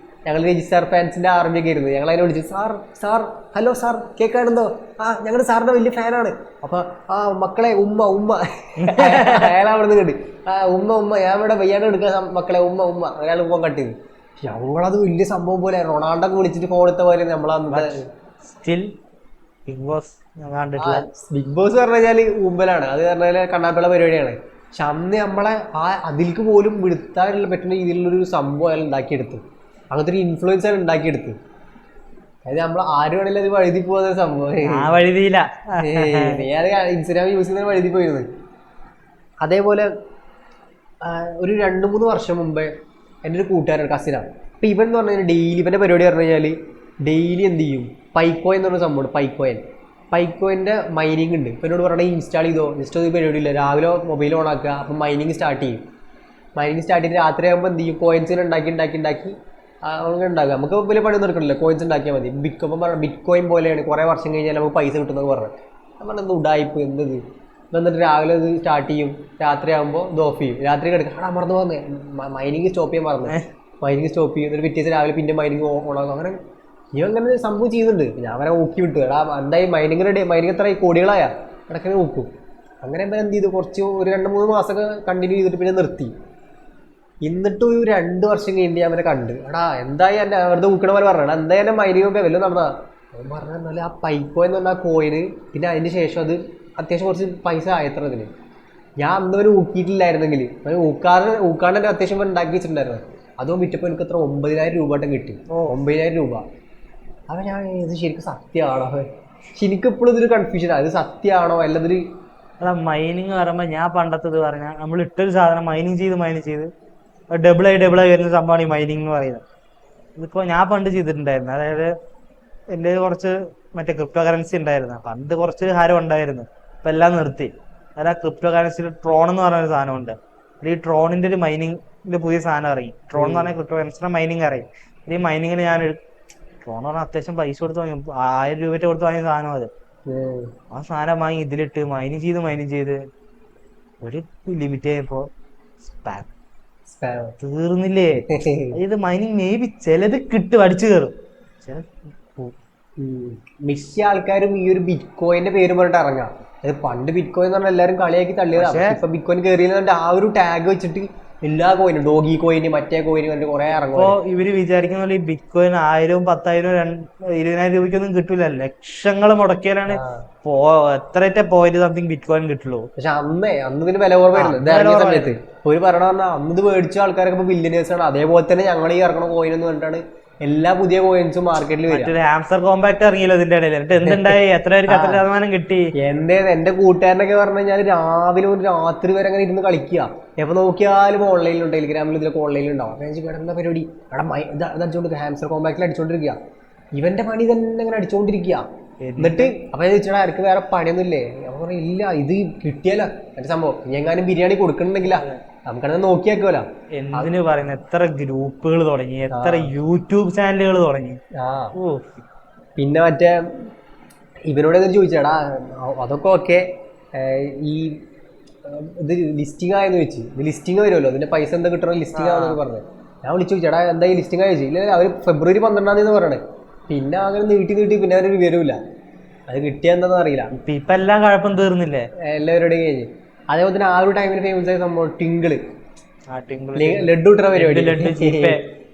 ഞങ്ങൾ രജിത് സാർ ഫാൻസിൻ്റെ ആർമിയൊക്കെ ആയിരുന്നു. ഞങ്ങൾ അതിനെ വിളിച്ചു, സാർ ഹലോ സാർ കേൾക്കാണെന്തോ, ഞങ്ങളുടെ സാറിൻ്റെ വലിയ ഫാനാണ്. അപ്പോൾ മക്കളെ ഉമ്മ അയാൾ അവിടെ നിന്ന് കണ്ട് ഉമ്മ ഞാൻ ഇവിടെ വയ്യാണ്ട് എടുക്കാൻ മക്കളെ ഉമ്മ അയാൾ ഉമ്മ കട്ട് ചെയ്തു. ഞങ്ങളത് വലിയ സംഭവം പോലെ റൊണാൾഡോ വിളിച്ചിട്ട് ഫോൺ എടുത്ത പോലെ നമ്മളന്ന് സ്റ്റിൽ ബിഗ് ബോസ് കണ്ടിട്ടില്ല. ബിഗ് ബോസ് പറഞ്ഞു കഴിഞ്ഞാൽ ഊമ്പലാണ്, അത് പറഞ്ഞാൽ കണ്ണാപ്പിള്ള പരിപാടിയാണ്. പക്ഷെ അന്ന് നമ്മളെ അതിലേക്ക് പോലും വിടുത്താനുള്ള പറ്റുന്ന രീതിയിലുള്ളൊരു സംഭവം അയാൾ ഉണ്ടാക്കിയെടുത്ത്, അങ്ങനത്തെ ഒരു ഇൻഫ്ലുവൻസ് ആണ് ഉണ്ടാക്കിയെടുത്ത്. അതായത് നമ്മൾ ആരും വേണമെങ്കിലും അത് വഴുതി പോകുന്ന സംഭവം. നീ അത് ഇൻസ്റ്റാഗ്രാം യൂസ് ചെയ്യുന്ന വഴുതി പോയിരുന്നു. അതേപോലെ ഒരു 2-3 വർഷം മുമ്പേ എൻ്റെ ഒരു കൂട്ടുകാരൻ കസിനാണ്. അപ്പോൾ ഇവൻ എന്ന് പറഞ്ഞു കഴിഞ്ഞാൽ ഡെയിലി ഇവൻ്റെ പരിപാടി പറഞ്ഞു കഴിഞ്ഞാൽ ഡെയിലി എന്ത് ചെയ്യും, പൈക്കോയിൻ എന്ന് പറഞ്ഞ സംഭവമുണ്ട്. പൈക്കോയിൻ്റെ മൈനിങ് ഉണ്ട്. ഇപ്പോൾ എന്നോട് പറഞ്ഞാൽ ഇൻസ്റ്റാൾ ചെയ്തോ, ജസ്റ്റ് ഒരു പരിപാടിയില്ല, രാവിലെ മൊബൈൽ ഓൺ ആക്കുക, അപ്പം മൈനിങ് സ്റ്റാർട്ട് ചെയ്യും. മൈനിങ് സ്റ്റാർട്ട് ചെയ്ത് രാത്രി ആകുമ്പോൾ എന്ത് ചെയ്യും, കോയിൻസിന് ഉണ്ടാക്കി അങ്ങനെ ഉണ്ടാക്കുക. നമുക്ക് വലിയ പണിയൊന്നും എടുക്കണില്ല, കോയിൻസ് ഉണ്ടാക്കിയാൽ മതി. ബിറ്റ് കോയിൻ പോലെയാണ്, കുറേ വർഷം കഴിഞ്ഞാൽ നമുക്ക് പൈസ കിട്ടുന്നൊക്കെ പറഞ്ഞു. നമ്മൾ എന്ത് ഉടായ്പ് എന്തത്. എന്നിട്ട് രാവിലെ ഇത് സ്റ്റാർട്ട് ചെയ്യും, രാത്രി ആകുമ്പോൾ ഇത് ഓഫ് ചെയ്യും. രാത്രി കിടക്കുക മറന്നു പോകുന്നേ, മൈനിങ് സ്റ്റോപ്പ് ചെയ്യാൻ മറന്നു, മൈനിങ് സ്റ്റോപ്പ് ചെയ്യും. എന്നിട്ട് പിറ്റേന്ന് രാവിലെ പിന്നെ മൈനിങ് ഓണാകും. അങ്ങനെ അങ്ങനെ സംഭവം ചെയ്യുന്നുണ്ട്. ഞാൻ അവരെ ഊക്കി വിട്ടു, എന്തായി മൈനിങ് എത്ര കോടികളായ ഇടയ്ക്ക് നോക്കും. അങ്ങനെ എന്ത് ചെയ്തു, ഒരു 2-3 മാസമൊക്കെ കണ്ടിന്യൂ ചെയ്തിട്ട് പിന്നെ നിർത്തി. എന്നിട്ട് ഒരു 2 വർഷം കഴിഞ്ഞ് ഞാൻ അവരെ കണ്ട്, എന്തായി എന്നെ വെറുതെ ഊക്കണ പോലെ പറഞ്ഞാൽ എന്തായാലും എൻ്റെ മൈനിങ്ങൊക്കെ വല്ലതും നടന്നതാ. അവൻ പറഞ്ഞാൽ ആ പൈക്കോ എന്ന് പറഞ്ഞാൽ കോയിന്, പിന്നെ അതിന് ശേഷം അത് അത്യാവശ്യം കുറച്ച് പൈസ ആയത്രതിന്. ഞാൻ അന്നവരെ ഊക്കിയിട്ടില്ലായിരുന്നെങ്കിൽ ഊക്കാണ്ട് എൻ്റെ അത്യാവശ്യം ഉണ്ടാക്കി വെച്ചിട്ടുണ്ടായിരുന്നു. അതും വിറ്റപ്പോൾ എനിക്ക് എത്ര 9,000 രൂപ കിട്ടി. 9,000 രൂപ. അപ്പം ഞാൻ ഇത് ശരിക്കും സത്യമാണോ? പക്ഷെ എനിക്കിപ്പോഴും ഇതൊരു കൺഫ്യൂഷനാണ്, ഇത് സത്യമാണോ അല്ലതൊരു. മൈനിങ് പറയുമ്പോൾ ഞാൻ പണ്ടത്തത് പറഞ്ഞാൽ നമ്മൾ ഇട്ടൊരു സാധനം മൈനിങ് ചെയ്ത് ഡബിളായി വരുന്ന സംഭവമാണ് ഈ മൈനിങ് എന്ന് പറയുന്നത്. ഇതിപ്പോൾ ഞാൻ പണ്ട് ചെയ്തിട്ടുണ്ടായിരുന്നു. അതായത് എൻ്റെ കുറച്ച് മറ്റേ ക്രിപ്റ്റോ കറൻസി ഉണ്ടായിരുന്നു, പണ്ട് കുറച്ച് ഹരം ഉണ്ടായിരുന്നു. ഇപ്പം എല്ലാം നിർത്തി. അതായത് ആ ക്രിപ്റ്റോ കറൻസിയിൽ ട്രോൺ എന്ന് പറയുന്നൊരു സാധനമുണ്ട്. ഈ ട്രോണിൻ്റെ ഒരു മൈനിങ്ങിൻ്റെ പുതിയ സാധനം ഇറങ്ങി. ട്രോൺ എന്ന് പറഞ്ഞാൽ ക്രിപ്റ്റോ കറൻസിയുടെ മൈനിങ് ഇറങ്ങി. ഈ മൈനിങ്ങിന് ഞാൻ ട്രോൺ പറഞ്ഞാൽ അത്യാവശ്യം പൈസ കൊടുത്ത് വാങ്ങി, 1000 രൂപ കൊടുത്ത് വാങ്ങിയ സാധനം അത്. ആ സാധനം വാങ്ങി ഇതിലിട്ട് മൈനിങ് ചെയ്ത് ഒരു ലിമിറ്റ് ആയപ്പോ തീർന്നില്ലേ. ഇത് മൈനിങ് മേ ബി ചിലത് കിട്ടും, അടിച്ചു കയറും. മിക്ക ആൾക്കാരും ഈ ഒരു ബിറ്റ് കോയിന്റെ പേര് പറഞ്ഞിട്ട് ഇറങ്ങാം. അത് പണ്ട് ബിറ്റ് കോയിൻ എന്ന് പറഞ്ഞാൽ എല്ലാവരും കളിയാക്കി തള്ളിയതാണ്. ഇപ്പൊ ബിറ്റ് കോയിൻ കയറിയെന്നുണ്ട് ആ ഒരു ടാഗ് വെച്ചിട്ട് എല്ലാ കോയിനും, ഡോഗി കോയിന്, മറ്റേ കോയിന് കണ്ട് കുറെ ഇറങ്ങും. അപ്പോ ഇവര് വിചാരിക്കുന്ന ഈ ബിറ്റ് കോയിൻ 1000, 10,000, 20,000 രൂപയ്ക്കൊന്നും കിട്ടൂല. ലക്ഷങ്ങൾ മുടക്കിയാലാണ് എത്ര പോയിന്റ് സംതിങ് ബിറ്റ് കോയിൻ കിട്ടുള്ളൂ. പക്ഷെ അന്ന് ഇതിന് വില കുറവായിരുന്നു. ഇത് ഇറങ്ങിയ സമയത്ത് ഒരു പറയണ പറഞ്ഞാൽ അന്ന് ഇത് മേടിച്ച ആൾക്കാരൊക്കെ ഇപ്പൊ ബില്യനേഴ്സ് ആണ്. അതേപോലെ തന്നെ ഞങ്ങൾ ഈ ഇറങ്ങണ കോയിൻ എന്ന് പറഞ്ഞിട്ടാണ് എല്ലാ പുതിയ കോയിൻസും മാർക്കറ്റിൽ വരും. ഹാംസ്റ്റർ കോമ്പാക്ട് ഇറങ്ങിയല്ലോ ഇതിന്റെ ഇടയിൽ. എന്നിട്ട് എന്തുണ്ടായി, എത്ര ശതമാനം കിട്ടി? എന്റെ കൂട്ടുകാരനൊക്കെ പറഞ്ഞു കഴിഞ്ഞാൽ രാവിലെ ഒരു രാത്രി വരെ അങ്ങനെ ഇരുന്ന് കളിക്കുക. എപ്പൊ നോക്കിയാലും ഓൺലൈനിലുണ്ട്, ടെലിഗ്രാമിൽ ഇതിലൊക്കെ ഓൺലൈനിലുണ്ടാവും. അപ്പൊ കിടന്ന പരിപാടി അത് അടിച്ചോണ്ടിരിക്കുക, ഹാംസ്റ്റർ കോമ്പാക്റ്റിൽ അടിച്ചോണ്ടിരിക്കുക. ഇവന്റെ പണി തന്നെ അങ്ങനെ അടിച്ചോണ്ടിരിക്കുക. എന്നിട്ട് അപ്പൊ ചോദിച്ചാൽ ആർക്ക് വേറെ പണിയൊന്നും ഇല്ലേ? അപ്പൊ പറയും ഇല്ല, ഇത് കിട്ടിയല്ല എന്റെ സംഭവം. ഇനി എങ്ങാനും ബിരിയാണി കൊടുക്കണമെങ്കിലാ നമുക്കത് നോക്കിയാക്കോല. എന്തിനു പറയുന്നത്, എത്ര ഗ്രൂപ്പുകൾ തുടങ്ങി, എത്ര യൂട്യൂബ് ചാനലുകൾ തുടങ്ങി. പിന്നെ മറ്റേ ഇവരോട് ചോദിച്ചാടാ അതൊക്കെ ഓക്കെ, ഈ ഇത് ലിസ്റ്റിംഗ് ആയെന്ന് ചോദിച്ചു. ഇത് ലിസ്റ്റിംഗ് വരുമല്ലോ, ഇതിന്റെ പൈസ എന്താ കിട്ടണം, ലിസ്റ്റിംഗ് ആണെന്നൊക്കെ പറഞ്ഞു. ഞാൻ വിളിച്ചു ചോദിച്ചാടാ എന്താ ഈ ലിസ്റ്റിംഗ് ആയി ചോദിച്ചു. ഇല്ല അവർ ഫെബ്രുവരി 12 പറയണേ. പിന്നെ അങ്ങനെ നീട്ടി പിന്നെ അവരൊരു വിവരമില്ല, അത് കിട്ടിയ എന്താണെന്ന് അറിയില്ല. ഇപ്പൊ എല്ലാം കുഴപ്പം തീർന്നില്ലേ എല്ലാവരുടെയും കഴിഞ്ഞ്. അതേപോലെ തന്നെ ആ ഒരു ടൈമിൽ ഫേമസ് ആയ സംഭവം ടിങ്കിള്, ലഡ്ഡു ഇട്ട പരിപാടി.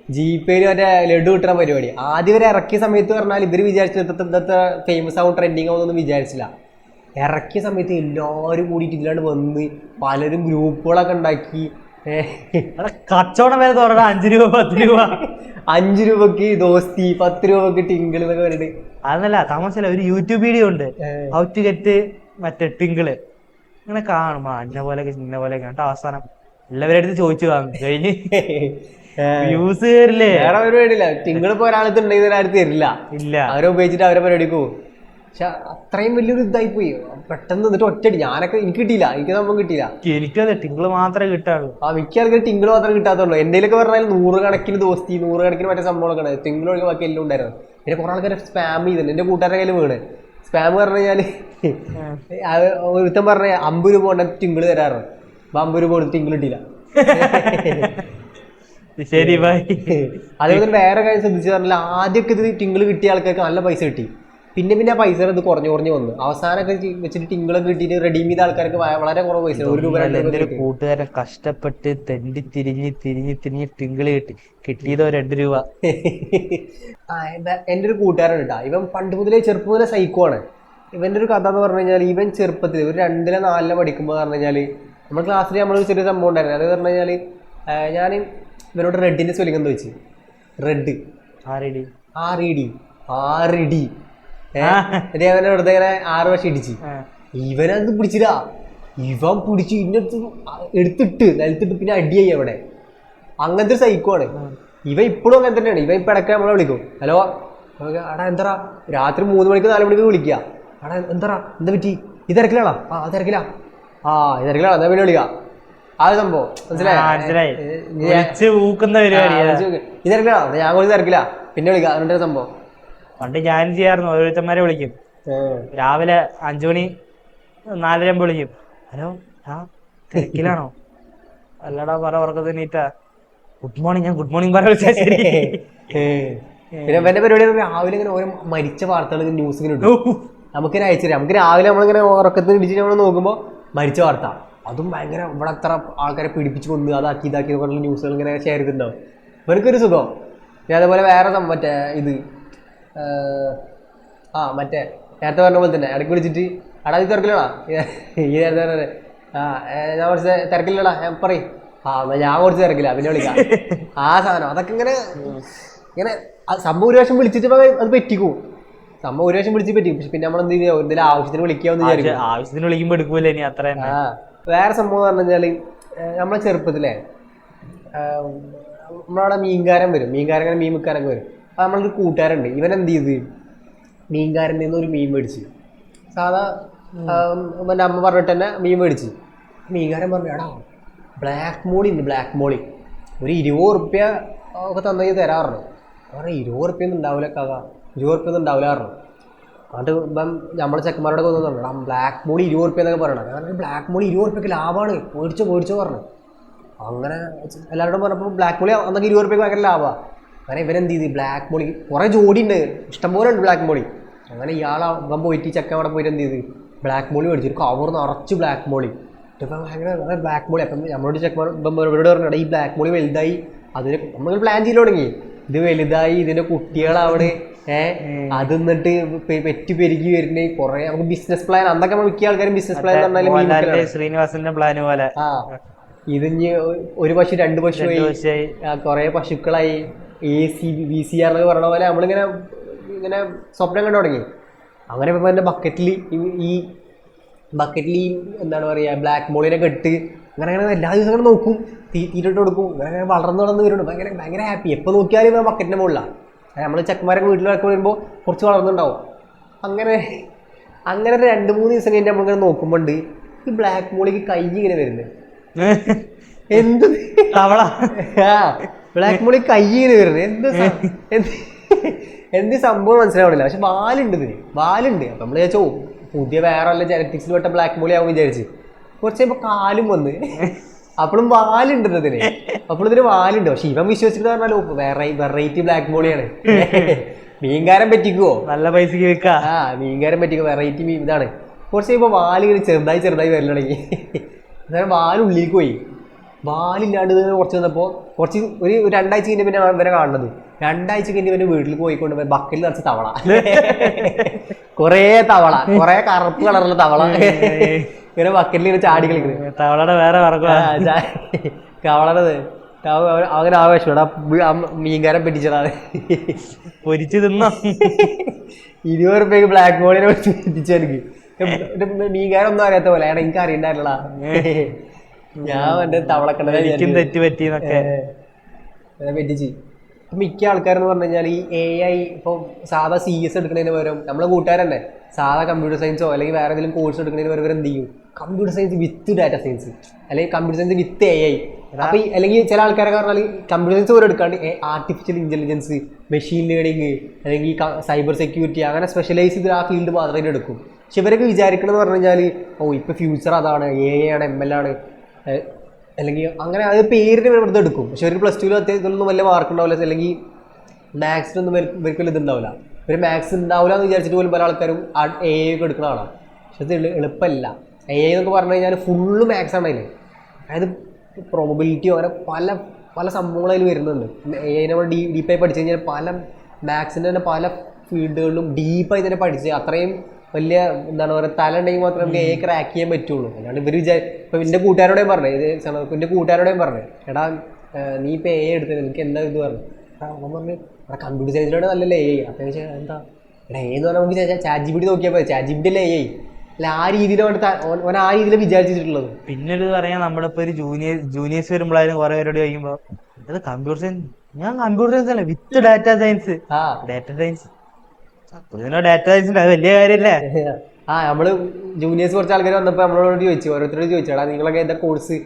ജീപ്പേര് മറ്റേ ലഡു കിട്ടുന്ന പരിപാടി ആദ്യം ഇവരെ ഇറക്കിയ സമയത്ത് പറഞ്ഞാൽ ഇവർ വിചാരിച്ചത് ഇന്നത്തെ ഫേമസ് ആവും ട്രെൻഡിങ് ആവുന്നൊന്നും വിചാരിച്ചില്ല. ഇറക്കിയ സമയത്ത് എല്ലാവരും കൂടിയിട്ട് ഇതിലാണ്ട് വന്ന് പലരും ഗ്രൂപ്പുകളൊക്കെ ഉണ്ടാക്കി കച്ചവടം വരെ തുടങ്ങാം. 5 രൂപ 10 രൂപ 5 രൂപക്ക് ദോസ്തി 10 രൂപക്ക് ടിങ്കിൾ എന്നൊക്കെ പറഞ്ഞിട്ട്. അതല്ല താമസിച്ചില്ല, ഒരു യൂട്യൂബ് വീഡിയോ ഉണ്ട് ഹൗ ടു ഗെറ്റ് മറ്റേ ടിങ്കിള്. ഇങ്ങനെ കാണുമ്പോ അന്ന പോലെയൊക്കെ ചിന്ന പോലെയൊക്കെ എന്നിട്ട് അവസാനം എല്ലാവരുടെ അടുത്ത് ചോദിച്ചു വാങ്ങും കഴിഞ്ഞ് വ്യൂസ് കയറില്ലേ. വേറെ പരിപാടിയില്ല, ടിങ്കിൾ ഇപ്പൊ ഒരാളത്ത് ഉണ്ടെങ്കിൽ ഒരാൾക്ക് തരില്ല, ഇല്ല അവരെ ഉപയോഗിച്ചിട്ട് അവരെ പരിപാടിക്ക് പോകും. പക്ഷെ അത്രയും വലിയൊരു ഇതായി പോയി പെട്ടെന്ന്. എന്നിട്ട് ഒറ്റടി ഞാനൊക്കെ എനിക്ക് കിട്ടിയില്ല, എനിക്ക് സംഭവം കിട്ടിയില്ല. എനിക്കതെ ടിങ്കിള് മാത്രമേ കിട്ടാറുള്ളൂ. മിക്ക ആൾക്കാർ ടിങ്കിൾ മാത്രമേ കിട്ടാത്തുള്ളൂ. എന്തെങ്കിലുമൊക്കെ പറഞ്ഞാൽ 100 കണക്കിന് ദോസ്തി 100 കണക്കിന് മറ്റേ സംഭവങ്ങളൊക്കെ ഉണ്ട്. ടിങ്കിൾ ഒഴികെ ബാക്കി എല്ലാം ഉണ്ടായിരുന്നു. പിന്നെ കുറെ ആൾക്കാർ സ്പാം ചെയ്തിട്ടുണ്ട്. എന്റെ കൂട്ടുകാരുടെ കയ്യിൽ വീണ് സ്പാം പറഞ്ഞു കഴിഞ്ഞാല് ഒരുത്തം പറഞ്ഞ 50 രൂപ കൊണ്ട് ടിങ്കിൾ തരാറുണ്ട്. 50 രൂപ കൊടുത്ത് ടിങ്കിൾ കിട്ടിയില്ല. ശരി ബൈ. അതേപോലെ വേറെ കാര്യം ശ്രദ്ധിച്ചു പറഞ്ഞാൽ ആദ്യമൊക്കെ ഇത് ടിങ്കിൾ കിട്ടിയ ആൾക്കാർക്ക് നല്ല പൈസ കിട്ടി. പിന്നെ ആ പൈസ ഇത് കുറഞ്ഞു വന്നു. അവസാനമൊക്കെ വെച്ചിട്ട് ടിങ്കിളൊക്കെ കിട്ടിയിട്ട് റെഡീം ചെയ്ത ആൾക്കാർക്ക് വളരെ കുറവ് പൈസ, 1 രൂപ 2 രൂപ. കൂട്ടുകാരൻ കഷ്ടപ്പെട്ട് തെണ്ടി തിരിഞ്ഞ് ടിങ്കിള് കിട്ടിയതോ 2 രൂപ. എൻ്റെ ഒരു കൂട്ടുകാരൻ കേട്ടാ, ഇവൻ പണ്ട് മുതലേ ചെറുപ്പം മുതലേ സൈക്കോ ആണ്. ഇവൻ്റെ ഒരു കഥ എന്ന് പറഞ്ഞു കഴിഞ്ഞാൽ ഇവൻ ചെറുപ്പത്തിൽ ഒരു 2-ോ 4-ലോ പഠിക്കുമ്പോൾ പറഞ്ഞു കഴിഞ്ഞാൽ നമ്മുടെ ക്ലാസ്സിൽ നമ്മളൊരു ചെറിയ സംഭവം ഉണ്ടായിരുന്നു. അത് പറഞ്ഞു കഴിഞ്ഞാൽ ഞാൻ ഇവനോട് റെഡിൻ്റെ സ്പെല്ലിംഗ് എന്ന് ചോദിച്ചു. റെഡ് RED അവനെ വെറുതെ ഇങ്ങനെ 6 വർഷം ഇടിച്ച്. ഇവനത് പിടിച്ചില്ല, ഇവൻ പിടിച്ച് ഇന്നടുത്ത് എടുത്തിട്ട് നിലത്തിട്ട് പിന്നെ അടിയായി അവിടെ. അങ്ങനത്തെ ഒരു സൈക്കോണ് ഇവൻ. ഇപ്പോഴും അങ്ങനെ തന്നെയാണ്. ഇവൻ ഇപ്പം ഇടയ്ക്ക് നമ്മളെ വിളിക്കും, ഹലോ എടാ എന്താ രാത്രി 3 മണിക്ക് 4 മണിക്ക് വിളിക്കുക, എടാ എന്താ പറ്റി, ഈ തിരക്കിലാണോ? തിരക്കിലാ ഈ തിരക്കിലാണോ, എന്താ പിന്നെ വിളിക്കുക. ആ ഒരു സംഭവം മനസ്സിലായി. ഈ തിരക്കിലാണോ, ഞാൻ കുറച്ച് തിരക്കില്ല പിന്നെ വിളിക്കുക. അതിൻ്റെ സംഭവം പണ്ട് ഞാൻ ചെയ്യാറുന്നു. ഓരോരുത്തന്മാരെ വിളിക്കും രാവിലെ 5 മണി 4:30 ആകുമ്പോൾ വിളിക്കും, ഹലോ തിരക്കിലാണോ? അല്ലടാ പറ ഉറക്കത്തിന് നീറ്റാ, ഗുഡ് മോർണിംഗ്. ഞാൻ ഗുഡ് മോർണിംഗ് പറയാ. ശരി. പിന്നെ എന്റെ പരിപാടി രാവിലെ ഇങ്ങനെ ഓരോ മരിച്ച വാർത്തകൾ ന്യൂസ് ഇങ്ങനെ ഇട്ടു നമുക്കിങ്ങനെ അയച്ചു തരാം. നമുക്ക് രാവിലെ നമ്മളിങ്ങനെ ഉറക്കത്തിന് ഇടിച്ചിട്ട് നമ്മൾ നോക്കുമ്പോൾ മരിച്ച വാർത്ത, അതും ഭയങ്കര ഇവിടെ അത്ര ആൾക്കാരെ പിടിപ്പിച്ച് കൊന്ന് അതാക്കി ഇതാക്കി പറഞ്ഞ ന്യൂസുകൾ ഇങ്ങനെ ഷെയർ ചെയ്തിട്ടുണ്ടാവും. ഇവർക്കൊരു സുഖം. പിന്നെ അതേപോലെ വേറെ മറ്റേ ഇത് മറ്റേ നേരത്തെ പറഞ്ഞ പോലെ തന്നെ ഇടയ്ക്ക് വിളിച്ചിട്ട് അടാ ഇത് തിരക്കില്ലടാ, ഈ നേരത്തെ ഞാൻ കുറച്ച് തിരക്കില്ലടാ, ഞാൻ പറയും എന്നാൽ ഞാൻ കുറച്ച് തിരക്കില്ല പിന്നെ വിളിക്കാം. ആ സാധനം അതൊക്കെ ഇങ്ങനെ സംഭവം ഒരു പ്രാവശ്യം വിളിച്ചിട്ട് അത് പറ്റിക്കും. സംഭവം ഒരു പ്രാവശ്യം വിളിച്ച് പറ്റിക്കും. പക്ഷെ പിന്നെ നമ്മൾ എന്ത് ചെയ്യുക, എന്തെങ്കിലും ആവശ്യത്തിന് വിളിക്കാമെന്ന് വിചാരിക്കും. ആവശ്യത്തിന് വിളിക്കുമ്പോൾ എടുക്കൂലേ ഇനി അത്ര. വേറെ സംഭവം എന്ന് പറഞ്ഞു കഴിഞ്ഞാൽ നമ്മളെ ചെറുപ്പത്തിലെ നമ്മളവിടെ മീൻകാരൻ വരും, മീൻകാരൻ മീൻ വിൽക്കാനൊക്കെ വരും. അപ്പോൾ നമ്മളൊരു കൂട്ടുകാരുണ്ട്, ഇവൻ എന്ത് ചെയ്ത് മീൻകാരൻ്റെ നിന്ന് ഒരു മീൻ മേടിച്ച്, സാധാ എൻ്റെ അമ്മ പറഞ്ഞിട്ട് തന്നെ മീൻ മേടിച്ച്. മീൻകാരൻ പറഞ്ഞു, എടാ ബ്ലാക്ക് മോളി ഉണ്ട്, ബ്ലാക്ക് മോളി ഒരു 20 ഉറുപ്യ ഒക്കെ തന്നെങ്കിൽ തരാറുണ്ട്. പറഞ്ഞാൽ 20 ഉറുപ്യ ഒന്നും ഉണ്ടാവില്ല കഥ, 20 ഉറുപ്യ ഒന്നും ഉണ്ടാവില്ല പറഞ്ഞു. എന്നിട്ട് ഇപ്പം നമ്മളെ ചെക്കന്മാരോടൊക്കെ ഒന്നും ആ ബ്ലാക്ക് മോളി 20 ഉറുപ്യ എന്നൊക്കെ പറയണം. കാരണം ബ്ലാക്ക് മോളി 20 ഉറുപ്യക്ക് ലാഭമാണ്, മേടിച്ചോ പറഞ്ഞു. അങ്ങനെ എല്ലാവരോടും പറഞ്ഞപ്പോൾ ബ്ലാക്ക് മോളി അന്നൊക്കെ 20 ഉറുപ്യക്ക് ഭയങ്കര ലാഭമാണ്. അങ്ങനെ ഇവരെന്ത് ചെയ്ത് ബ്ലാക്ക് മോളി കുറേ ജോഡി ഉണ്ട്, ഇഷ്ടംപോലെ ഉണ്ട് ബ്ലാക്ക് മോളി. അങ്ങനെ ഇവൻ പോയിട്ട് ചെക്കൻ അവിടെ പോയിട്ട് എന്ത് ചെയ്ത് ബ്ലാക്ക് മോളി മേടിച്ചു, ഒരു കവർ നിറച്ച് ബ്ലാക്ക് മോളി. ഇപ്പം ഭയങ്കര ബ്ലാക്ക് മോളി. അപ്പം നമ്മളോട് ചെക്കന്മാർ ഇവരോട് പറഞ്ഞാൽ ഈ ബ്ലാക്ക് മോളി വലുതായി, അതിന് നമ്മൾ പ്ലാൻ ചെയ്ത് തുടങ്ങി, ഇത് വലുതായി ഇതിൻ്റെ കുട്ടികളവിടെ അത് എന്നിട്ട് പെറ്റി പെരുകി വരുന്നത് കുറേ നമുക്ക് ബിസിനസ് പ്ലാൻ. അന്നൊക്കെ നമ്മൾ മിക്ക ആൾക്കാരും ബിസിനസ് പ്ലാൻ പറഞ്ഞാൽ ശ്രീനിവാസന്റെ പ്ലാൻ പോലെ ഇതിഞ്ഞ് ഒരു പശു 2 പശുവായി, കുറേ പശുക്കളായി, AC VCR എന്നൊക്കെ പറഞ്ഞ പോലെ നമ്മളിങ്ങനെ സ്വപ്നം കണ്ടു തുടങ്ങി. അങ്ങനെ ഇപ്പം എൻ്റെ ബക്കറ്റിൽ എന്താണ് പറയുക ബ്ലാക്ക് മോളിനെ കെട്ട് അങ്ങനെ എല്ലാ ദിവസങ്ങളും നോക്കും, തീറ്റിട്ട് കൊടുക്കും. അങ്ങനെ വളർന്ന് വരുന്നുണ്ട്, ഭയങ്കര ഹാപ്പി. എപ്പോൾ നോക്കിയാലും ആ ബക്കറ്റിൻ്റെ മുകളിലാണ്. നമ്മൾ ചെക്കന്മാരൊക്കെ വീട്ടിലൊക്കെ വരുമ്പോൾ കുറച്ച് വളർന്നുണ്ടാവും. അങ്ങനെ 2-3 ദിവസം കഴിഞ്ഞ് നമ്മളിങ്ങനെ നോക്കുമ്പോണ്ട് ഈ ബ്ലാക്ക് മോളിക്ക് കൈ ഇങ്ങനെ വരുന്നത്. എന്ത് ബ്ലാക്ക് മോളി കൈ ഇങ്ങനെ വരുന്നത്, എന്ത് സംഭവം മനസ്സിലാവണില്ല. പക്ഷെ വാലുണ്ട്. അപ്പം നമ്മൾ വിചാരിച്ചോ പുതിയ വേറെ വല്ല ജനറ്റിക്സിൽ പെട്ട ബ്ലാക്ക് മോളി ആവും വിചാരിച്ച്. കുറച്ച് കഴിയുമ്പോൾ കാലും വന്ന് അപ്പോഴും വാലുണ്ട് ഇതിന് വാലുണ്ട്. പക്ഷെ ഇവൻ വിശ്വസിച്ചിട്ട് പറഞ്ഞാലോ വെറൈറ്റി ബ്ലാക്ക് മോളിയാണ്. മീൻകാരൻ പറ്റിക്കുവോ, നല്ല പൈസക്ക് വെക്കാം. മീൻകാരൻ പറ്റിക്കോ, വെറൈറ്റി മീൻ ഇതാണ്. കുറച്ച് കഴിയുമ്പോൾ വാല് ഇങ്ങനെ ചെറുതായി വരൽ തുടങ്ങി. അന്നേരം വാലുള്ളിലേക്ക് പോയി. വാലില്ലാണ്ട് ഇത് കുറച്ച് വന്നപ്പോൾ കുറച്ച് ഒരു 2 ആഴ്ച കഴിഞ്ഞ് പിന്നെ ഇവരെ കാണുന്നത് 2 ആഴ്ച കഴിഞ്ഞ് ഇവന് വീട്ടിൽ പോയിക്കൊണ്ട് ബക്കറ്റിൽ നിറച്ച് തവള കുറേ കറുപ്പ് കളറുള്ള തവള ഇങ്ങനെ ബക്കറ്റിൽ ഇങ്ങനെ ചാടി കളിക്കുന്നത് തവളയുടെ വേറെ കവളത് അങ്ങനെ ആവേശം മീൻകാരൻ പെറ്റിച്ചതാണ് പൊരിച്ചു തിന്നോ 20 രൂപയ്ക്ക് ബ്ലാക്ക് ബോളിനെ എത്തിച്ചു എനിക്ക് മീൻകാരൊന്നും അറിയാത്ത പോലെ എനിക്ക് അറിയണ്ടായിരുന്നടാ ഞാൻ എന്റെ തവളക്കണ്ണ തെറ്റ് പറ്റിന്നൊക്കെ പറ്റിച്ച്. മിക്ക ആൾക്കാരെന്ന് പറഞ്ഞു കഴിഞ്ഞാൽ ഈ AI ഇപ്പൊ സാധാ CS എടുക്കുന്നതിന് പകരം നമ്മളെ കൂട്ടുകാരന്നെ സാധാ കമ്പ്യൂട്ടർ സയൻസോ അല്ലെങ്കിൽ വേറെ ഏതെങ്കിലും കോഴ്സ് എടുക്കുന്നതിന് പകരം എന്ത് ചെയ്യും computer science with data science അല്ലെങ്കിൽ കമ്പ്യൂട്ടർ സയൻസ് വിത്ത് AI. അപ്പൊ അല്ലെങ്കിൽ ചില ആൾക്കാരൊക്കെ പറഞ്ഞാൽ കമ്പ്യൂട്ടർ സയൻസ് പോലും എടുക്കാണ്ട് ആർട്ടിഫിഷ്യൽ ഇന്റലിജൻസ്, മെഷീൻ ലേണിംഗ് അല്ലെങ്കിൽ സൈബർ സെക്യൂരിറ്റി അങ്ങനെ സ്പെഷ്യലൈസ് ചെയ്ത് ആ ഫീൽഡ് മാത്രമേ എടുക്കും. പക്ഷെ ഇവരൊക്കെ വിചാരിക്കണമെന്ന് പറഞ്ഞു കഴിഞ്ഞാൽ ഇപ്പൊ ഫ്യൂച്ചർ അതാണ്, AI ആണ്, ML ആണ്, അല്ലെങ്കിൽ അങ്ങനെ അത് പേരിന് വെറുതെ എടുക്കും. പക്ഷെ ഒരു +2 ഇതൊന്നും വലിയ മാർക്ക് ഉണ്ടാവില്ല, അല്ലെങ്കിൽ മാത്സിനൊന്നും ഇവർക്ക് ഇതുണ്ടാവില്ല. ഒരു മാത്സ് ഉണ്ടാവില്ല എന്ന് വിചാരിച്ചിട്ട് പോലും പല ആൾക്കാരും AI ഒക്കെ എടുക്കുന്ന ആളാണ്. പക്ഷെ അത് എളുപ്പമല്ല. AI എന്നൊക്കെ പറഞ്ഞു കഴിഞ്ഞാൽ ഫുള്ള് മാത്സ് ആണ് അതിൽ. അതായത് പ്രോബബിലിറ്റിയോ അങ്ങനെ പല പല സംഭവങ്ങൾ അതിൽ വരുന്നുണ്ട്. AI നമ്മൾ ഡീപ്പായി പഠിച്ചു കഴിഞ്ഞാൽ പല മാത്സിൻ്റെ തന്നെ പല ഫീൽഡുകളിലും ഡീപ്പായി തന്നെ പഠിച്ച് അത്രയും വലിയ എന്താണ് പറയുക തല ഉണ്ടെങ്കിൽ മാത്രമേ നമുക്ക് AI ക്രാക്ക് ചെയ്യാൻ പറ്റുള്ളൂ. അല്ലാണ്ട് ഇവർ ഇപ്പം എൻ്റെ കൂട്ടുകാരോടെയും പറഞ്ഞു, എൻ്റെ കൂട്ടുകാരോടെയും പറഞ്ഞു, എടാ നീ ഇപ്പം AI എടുത്തത് എനിക്ക് എന്താ ഇത് പറഞ്ഞു. അവൻ പറഞ്ഞു എടാ കമ്പ്യൂട്ടർ സയൻസിലൂടെ നല്ലല്ലേ AI. അപ്പം എന്താ എടാ AI എന്ന് പറഞ്ഞാൽ നമുക്ക് ChatGPT നോക്കിയാൽ മതി, ChatGPT അല്ലേ AI. അല്ല ആ രീതിയിലാണ് ഓൻ ആ രീതിയിൽ വിചാരിച്ചിട്ടുള്ളത്. പിന്നൊരു പറയാൻ നമ്മളിപ്പോ ഒരു ജൂനിയേഴ്സ് വരുമ്പോഴായാലും കുറെ പേരോട് ചോദിക്കുമ്പോൾ അത് കമ്പ്യൂട്ടർ സയൻസ്, ഞാൻ കമ്പ്യൂട്ടർ സയൻസ് അല്ല വിത്ത് data science. Data science data science അത് വലിയ കാര്യമല്ലേ. നമ്മള് ജൂനിയേഴ്സ് കുറച്ച് ആൾക്കാർ വന്നപ്പോൾ നമ്മളോട് ചോദിച്ചു, ഓരോരുത്തരോട് ചോദിച്ചു എടാ നിങ്ങളൊക്കെ എന്താ കോഴ്സ്.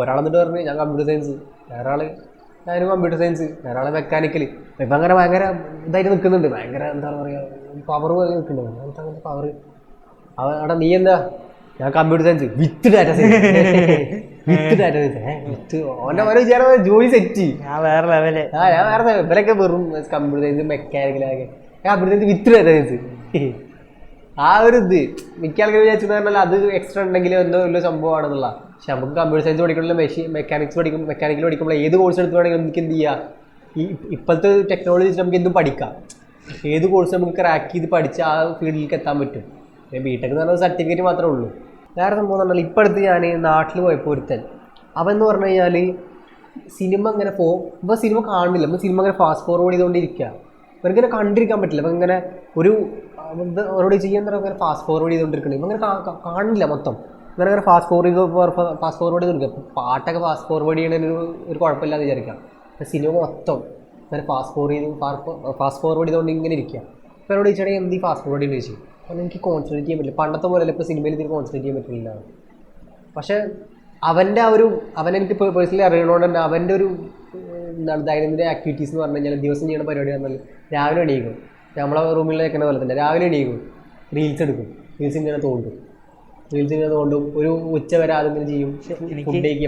ഒരാളെന്നിട്ട് പറഞ്ഞു ഞാൻ കമ്പ്യൂട്ടർ സയൻസ്, വേറെ ഞാനും കമ്പ്യൂട്ടർ സയൻസ്, വേറെ മെക്കാനിക്കൽ. ഇപ്പം അങ്ങനെ ഭയങ്കര ഇതായിട്ട് നിൽക്കുന്നുണ്ട്, ഭയങ്കര എന്താ പറയുക പവർ നിൽക്കുന്നുണ്ട്. അങ്ങനത്തെ പവർ. എടാ നീ എന്താ, ഞാൻ computer science with data science with data science with ഓൻ്റെ ഓരോ വിചാരം ജോലി സെറ്റ്. ഞാൻ വേറെ ലെവല്. ഞാൻ വേറെ ഇവരൊക്കെ വെറും കമ്പ്യൂട്ടർ സയൻസ് മെക്കാനിക്കലൊക്കെ, computer science with data science. ആ ഒരു ഇത് മിക്ക ആൾക്കാർ വിചാരിച്ചെന്ന് പറഞ്ഞാൽ അത് എക്സ്ട്രാ ഉണ്ടെങ്കിൽ എന്തോ വലിയ സംഭവമാണെന്നുള്ള. പക്ഷെ നമുക്ക് കമ്പ്യൂട്ടർ സയൻസ് പഠിക്കണമെങ്കിൽ മെക്കാനിക്കൽ പഠിക്കുമ്പോൾ ഏത് കോഴ്സ് എടുത്ത് വേണമെങ്കിൽ നമുക്ക് എന്ത് ചെയ്യാം, ഈ ഇപ്പോഴത്തെ ടെക്നോളജി വെച്ച് നമുക്ക് എന്തും പഠിക്കാം. ഏത് കോഴ്സ് നമുക്ക് ക്രാക്ക് ചെയ്ത് പഠിച്ച് ആ ഫീൽഡിലേക്ക് എത്താൻ പറ്റും. ബിടെക് എന്ന് പറഞ്ഞാൽ സർട്ടിഫിക്കറ്റ് മാത്രമേ ഉള്ളൂ. വേറെ സംഭവം എന്ന് പറഞ്ഞാൽ ഇപ്പം അടുത്ത് ഞാൻ നാട്ടിൽ പോയപ്പോൾ ഒരുത്തൻ അവൻ എന്ന് പറഞ്ഞു കഴിഞ്ഞാൽ സിനിമ ഇങ്ങനെ ഇപ്പോൾ സിനിമ കാണുന്നില്ല, അപ്പോൾ സിനിമ അങ്ങനെ ഫാസ്റ്റ് ഫോർവേഡ് ചെയ്തുകൊണ്ടിരിക്കുക. ഇവരിങ്ങനെ കണ്ടിരിക്കാൻ പറ്റില്ല. അപ്പം ഇങ്ങനെ ഒരു അവരോട് ചെയ്യാൻ തരം അങ്ങനെ ഫാസ്റ്റ് ഫോർവേഡ് ചെയ്തുകൊണ്ടിരിക്കണം. ഇപ്പം അങ്ങനെ കാണില്ല മൊത്തം അങ്ങനെ ഫാസ്റ്റ് ഫോർവേഡ് ചെയ്തുകൊണ്ടിരിക്കുക. പാട്ടൊക്കെ ഫാസ്റ്റ് ഫോർവേഡ് ചെയ്യണതിന് ഒരു കുഴപ്പമില്ലാന്ന് വിചാരിക്കാം. സിനിമ മൊത്തം അങ്ങനെ ഫാസ്റ്റ് ഫോർവേഡ് ചെയ്തുകൊണ്ട് ഇങ്ങനെ ഇരിക്കുക. അപ്പോൾ എന്നോട് ചോദിച്ചാണെങ്കിൽ എന്ത് ഫാസ്റ്റ് ഫോർവേഡ് ചെയ്യുന്നത് ചോദിച്ചു. കാരണം എനിക്ക് കോൺസെൻട്രേറ്റ് ചെയ്യാൻ പറ്റില്ല, പണ്ടത്തെ പോലെയല്ല ഇപ്പോൾ സിനിമയിൽ എനിക്ക് കോൺസെൻട്രേറ്റ് ചെയ്യാൻ പറ്റില്ല. പക്ഷേ അവനെനിക്ക് പേഴ്സണലി അറിയണോണ്ട് തന്നെ അവൻ്റെ ഒരു എന്താണ് ദൈനംദിന ആക്ടിവിറ്റീസ് എന്ന് പറഞ്ഞു കഴിഞ്ഞാൽ ദിവസം ചെയ്യുന്ന പരിപാടി പറഞ്ഞാൽ രാവിലെ എണീക്കും, നമ്മളെ റൂമിൽ നിൽക്കുന്ന പോലെ തന്നെ രാവിലെ എണീക്കും, റീൽസ് എടുക്കും, റീൽസ് ഇങ്ങനെ തോണ്ടും ഒരു ഉച്ച വരെ അതിങ്ങനെ ചെയ്യും.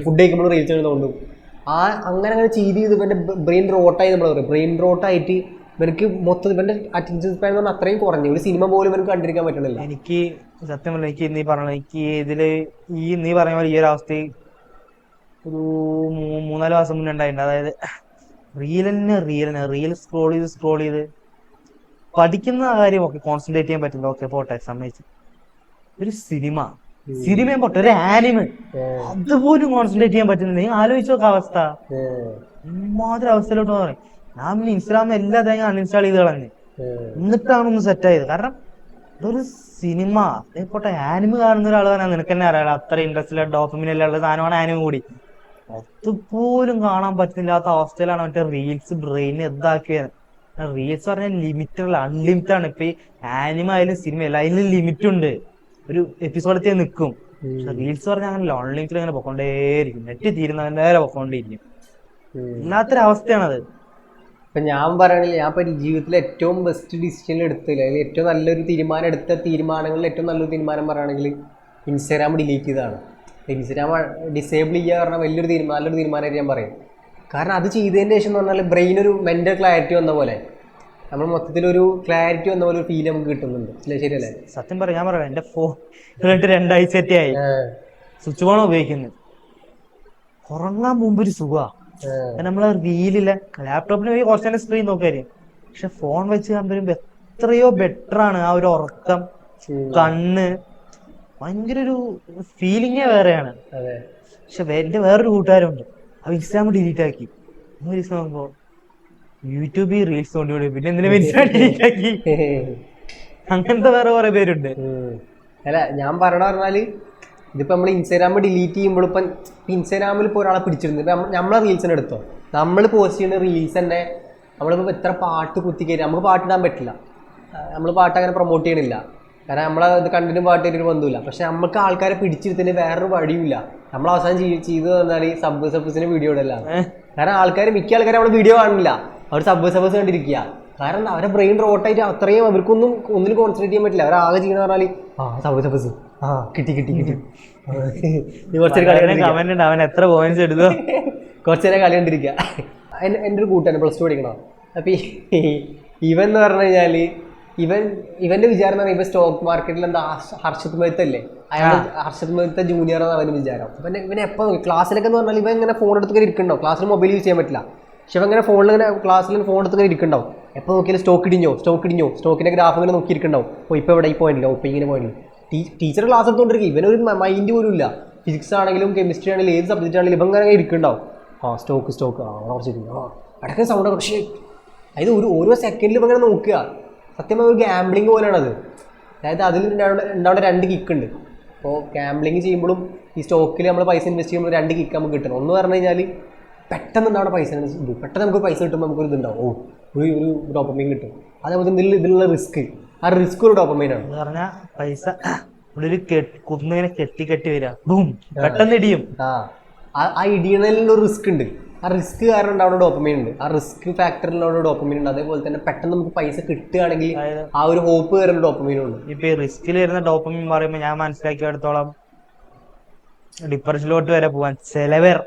ഫുഡ് കഴിക്കുമ്പോൾ റീൽസ് ഇങ്ങനെ തോണ്ടും. അങ്ങനെ ചെയ്ത് ഇവൻ്റെ ബ്രെയിൻ റോട്ടായി നമ്മൾ പറയും. ബ്രെയിൻ റോട്ടായിട്ട് ഇവർക്ക് മൊത്തം ഇവൻ്റെ അറ്റൻഷൻ സ്പാൻ എന്ന് പറഞ്ഞാൽ അത്രയും കുറഞ്ഞു. ഒരു സിനിമ പോലും ഇവർക്ക് കണ്ടിരിക്കാൻ പറ്റണില്ല. എനിക്ക് സത്യം പറഞ്ഞാൽ എനിക്ക് ഇതില് നീ പറഞ്ഞ പോലെ ഈ ഒരു അവസ്ഥ ഒരു 3-4 മാസം മുന്നേ ഉണ്ടായിട്ടുണ്ട്. അതായത് റീൽ സ്ക്രോൾ ചെയ്ത് പഠിക്കുന്ന കാര്യമൊക്കെ കോൺസെൻട്രേറ്റ് ചെയ്യാൻ പറ്റില്ല. ഓക്കെ പോട്ടെ സമ്മതിച്ചു. ഒരു സിനിമയും പോട്ടെ, ഒരു ആനിമ അതുപോലും കോൺസെൻട്രേറ്റ് ചെയ്യാൻ പറ്റുന്നില്ല. നീ ആലോചിച്ച് നോക്ക അവസ്ഥ. ഇമാതിരി അവസ്ഥയിലോട്ട് പറയും. ഞാൻ പിന്നെ ഇൻസ്റ്റാഗ്രാമിൽ എല്ലാ തേങ്ങ അൺഇൻസ്റ്റാൾ ചെയ്ത് കളഞ്ഞ് എന്നിട്ടാണ് ഒന്ന് സെറ്റ് ആയത്. കാരണം ഇതൊരു സിനിമ പോട്ടെ, ആനിമ കാണുന്ന ഒരാൾ പറഞ്ഞാൽ നിനക്ക് തന്നെ അറിയാം അത്ര ഇൻട്രസ്റ്റില്ല ഡോപ്പമിനെല്ലാം ഉള്ള സാധനമാണ് ആനിമ കൂടി. അതുപോലും കാണാൻ പറ്റുന്നില്ലാത്ത അവസ്ഥയിലാണ് മറ്റേ റീൽസ് ബ്രെയിൻ എന്താക്കിയത്. റീൽസ് പറഞ്ഞാൽ ലിമിറ്റഡ് അൺലിമിറ്റഡ് ആണ്. ഇപ്പൊ ഈ ആനിമ ആയാലും സിനിമയല്ല അതിലും ലിമിറ്റ് ഉണ്ട്. ഒരു എപ്പിസോഡത്തെ നിൽക്കും. പക്ഷെ റീൽസ് പറഞ്ഞാൽ അങ്ങനെ അൺലിമിറ്റഡ് അങ്ങനെ പൊക്കോണ്ടേയിരിക്കും. നെറ്റ് തീരുന്നതിന് നേരെ പൊക്കോണ്ടേയിരിക്കും. ഇല്ലാത്തൊരവസ്ഥയാണത്. ഇപ്പം ഞാൻ പറയണില്ല, ഞാൻ ഇപ്പം ജീവിതത്തിൽ ഏറ്റവും ബെസ്റ്റ് ഡിസിഷൻ എടുത്തില്ല, അല്ലെങ്കിൽ ഏറ്റവും നല്ലൊരു തീരുമാനം എടുത്ത തീരുമാനങ്ങളിൽ ഏറ്റവും നല്ലൊരു തീരുമാനം പറയുകയാണെങ്കിൽ ഇൻസ്റ്റാഗ്രാം ഡിലീറ്റ് ചെയ്തതാണ്. ഇൻസ്റ്റാഗ്രാം ഡിസേബിൾ ചെയ്യുക പറഞ്ഞാൽ നല്ലൊരു തീരുമാനമായിട്ട് ഞാൻ പറയും. കാരണം അത് ചെയ്തതിന് ശേഷം എന്ന് പറഞ്ഞാൽ ബ്രെയിൻ ഒരു മെൻ്റൽ ക്ലാരിറ്റി വന്ന പോലെ, നമ്മൾ മൊത്തത്തിലൊരു ക്ലാരിറ്റി വന്ന പോലെ ഒരു ഫീൽ നമുക്ക് കിട്ടുന്നുണ്ട്. ശരിയല്ലേ? സത്യം പറയാം, ഞാൻ പറയാം എൻ്റെ ഫോൺ 2 ആഴ്ചയായി സ്വിച്ച് ഫോൺ ഉപയോഗിക്കുന്നത്. ഉറങ്ങാൻ മുമ്പ് ഒരു സുഖാ. നമ്മളെ റീലിലെ ലാപ്ടോപ്പിന് പോയി കുറച്ചു നേരം സ്ക്രീൻ നോക്കായിരിക്കും, പക്ഷെ ഫോൺ വെച്ച് കണ്ടുവരുമ്പോ എത്രയോ ബെറ്റർ ആണ് ആ ഒരു ഉറക്കം. കണ്ണ് ഭയങ്കര ഒരു ഫീലിംഗേ വേറെയാണ്. പക്ഷെ എന്റെ വേറൊരു കൂട്ടുകാരുണ്ട്, അവ ഇൻസ്റ്റാഗ്രാം ഡിലീറ്റ് ആക്കി. ഒരു ദിവസം നോക്കുമ്പോ യൂട്യൂബിൽ റീൽസ് കൊണ്ടുപോയി, പിന്നെ എന്തിനാ ഇൻസ്റ്റാഗ്രാം ഡിലീറ്റ് ആക്കി. അങ്ങനത്തെ വേറെ കുറെ പേരുണ്ട്. അല്ല ഞാൻ പറഞ്ഞാല് ഇതിപ്പോ നമ്മൾ ഇൻസ്റ്റാഗ്രാം ഡിലീറ്റ് ചെയ്യുമ്പോൾ ഇപ്പം ഇൻസ്റ്റാഗ്രാമിൽ ഇപ്പോൾ ഒരാളെ പിടിച്ചിരുന്നു. ഇപ്പം നമ്മളെ റീൽസിനെ എടുത്തോ, നമ്മൾ പോസ്റ്റ് ചെയ്യുന്ന റീൽസ് തന്നെ നമ്മളിപ്പോൾ എത്ര പാട്ട് കുത്തിക്കയറി, നമുക്ക് പാട്ടിടാൻ പറ്റില്ല, നമ്മൾ പാട്ട് അങ്ങനെ പ്രൊമോട്ട് ചെയ്യണില്ല, കാരണം നമ്മളെ ഇത് കണ്ടിന്യൂ പാട്ട് ഒരു ബന്ധമില്ല. പക്ഷെ നമുക്ക് ആൾക്കാരെ പിടിച്ചിരുത്തിന് വേറൊരു വഴിയില്ല. നമ്മൾ അവസാനം ചെയ്തു തന്നാൽ സബ്സിന്റെ വീഡിയോ ഇടല്ല. കാരണം മിക്ക ആൾക്കാരും നമ്മുടെ വീഡിയോ കാണില്ല, അവർ സബ്സ് കണ്ടിരിക്കുക. കാരണം അവരെ ബ്രെയിൻ റോട്ടായിട്ട് അത്രയും അവർക്കൊന്നും ഒന്നിനും കോൺസെൻട്രേറ്റ് ചെയ്യാൻ പറ്റില്ല. അവരാകെ ചെയ്യുന്ന പറഞ്ഞാൽ സബ്സ് കിട്ടി കുറച്ചേരം കളി കണ്ടിരിക്കുക. എൻ്റെ ഒരു കൂട്ടാണ് പ്ലസ് 2 പഠിക്കണം. അപ്പൊ ഇവൻ എന്ന് പറഞ്ഞു കഴിഞ്ഞാല് ഇവന്റെ വിചാരം എന്ന് പറഞ്ഞാൽ ഇവ സ്റ്റോക്ക് മാർക്കറ്റിൽ എന്താ ഹർഷത് മെഹ്ത്തല്ലേ, അയാൾ ഹർഷത് മെഹ്ത്ത ജൂനിയർ എന്നാണ് അവന്റെ വിചാരം. ഇവനെ എപ്പോൾ ക്ലാസ്സിലൊക്കെ എന്ന് പറഞ്ഞാൽ ഇവൻ ഇങ്ങനെ ഫോൺ എടുത്ത് ഇരിക്കണ്ടാവും. ക്ലാസ്സിൽ മൊബൈൽ യൂസ് ചെയ്യാൻ പറ്റില്ല, പക്ഷെ ഇവ ഇങ്ങനെ ഫോണിൽ ഇങ്ങനെ ക്ലാസ്സിൽ ഫോൺ എടുത്ത് ഇരിക്കണ്ടാവും. എപ്പോൾ നോക്കിയാലും സ്റ്റോക്ക് ഇടിഞ്ഞോ സ്റ്റോക്കിന്റെ ഗ്രാഫ് ഇങ്ങനെ നോക്കിയിരിക്കണ്ടാവും. അപ്പോൾ ഇപ്പോൾ ഇവിടെ ഈ പോയിന്റില്ല, ഇപ്പോൾ ഇങ്ങനെ പോയിന്റ്. ടീച്ചർ ക്ലാസ് എടുത്തുകൊണ്ടിരിക്കും, ഇവനൊരു മൈൻഡ് പോലും ഇല്ല. ഫിസിക്സ് ആണെങ്കിലും കെമിസ്ട്രി ആണെങ്കിലും ഏത് സബ്ജക്റ്റ് ആണെങ്കിലും ഇവൻ ഇങ്ങനെ ഇരിക്കണ്ടാവും. സ്റ്റോക്ക് കുറച്ച് ഇടയ്ക്ക് സൗണ്ട് പക്ഷേ അതായത് ഓരോ സെക്കൻഡിലും ഇപ്പം ഇങ്ങനെ നോക്കുക. സത്യമായ ഒരു ഗാംബ്ലിങ് പോലെയാണത്. അതായത് അതിൽ ഉണ്ടാവേണ്ട 2 കിക്ക് ഉണ്ട്. അപ്പോൾ ഗാംബ്ലിങ് ചെയ്യുമ്പോഴും ഈ സ്റ്റോക്കിൽ നമ്മൾ പൈസ ഇൻവെസ്റ്റ് ചെയ്യുമ്പോൾ 2 കിക്ക് നമുക്ക് കിട്ടണം. ഒന്ന് പറഞ്ഞു കഴിഞ്ഞാൽ പെട്ടെന്ന് ഉണ്ടാവുന്ന പൈസ, പെട്ടെന്ന് നമുക്ക് പൈസ കിട്ടുമ്പോൾ നമുക്കൊരു ഇതുണ്ടാവും, ഒരു ഡോപ്പമൈൻ കിട്ടും. അതേപോലെ ഇതിലുള്ള റിസ്ക്, ആ റിസ്ക് ഒരു ഡോപ്പമൈനാണ്. പറഞ്ഞാൽ പൈസ കുന്നിങ്ങനെ കെട്ടി വരിക, പെട്ടെന്ന് ഇടിയും. ആ ഇടിയണതിലുള്ള റിസ്ക് ഉണ്ട്. ആ റിസ്ക് കാരണം ഉണ്ടാവുന്ന ഡോപ്പമൈൻ ഉണ്ട്, ആ റിസ്ക് ഫാക്ടറിലുള്ള ഡോപ്പമൈൻ ഉണ്ട്. അതേപോലെ തന്നെ പെട്ടെന്ന് നമുക്ക് പൈസ കിട്ടുകയാണെങ്കിൽ ആ ഒരു ഹോപ്പ് വരുന്ന ഡോപ്പമൈനും ഉണ്ട്. ഇപ്പൊ ഈ റിസ്കിൽ വരുന്ന ഡോപ്പമൈൻ പറയുമ്പോൾ ഞാൻ മനസ്സിലാക്കിയെടുത്തോളം ഡിപ്രഷനിലോട്ട് വരെ പോവാൻ ചിലവർ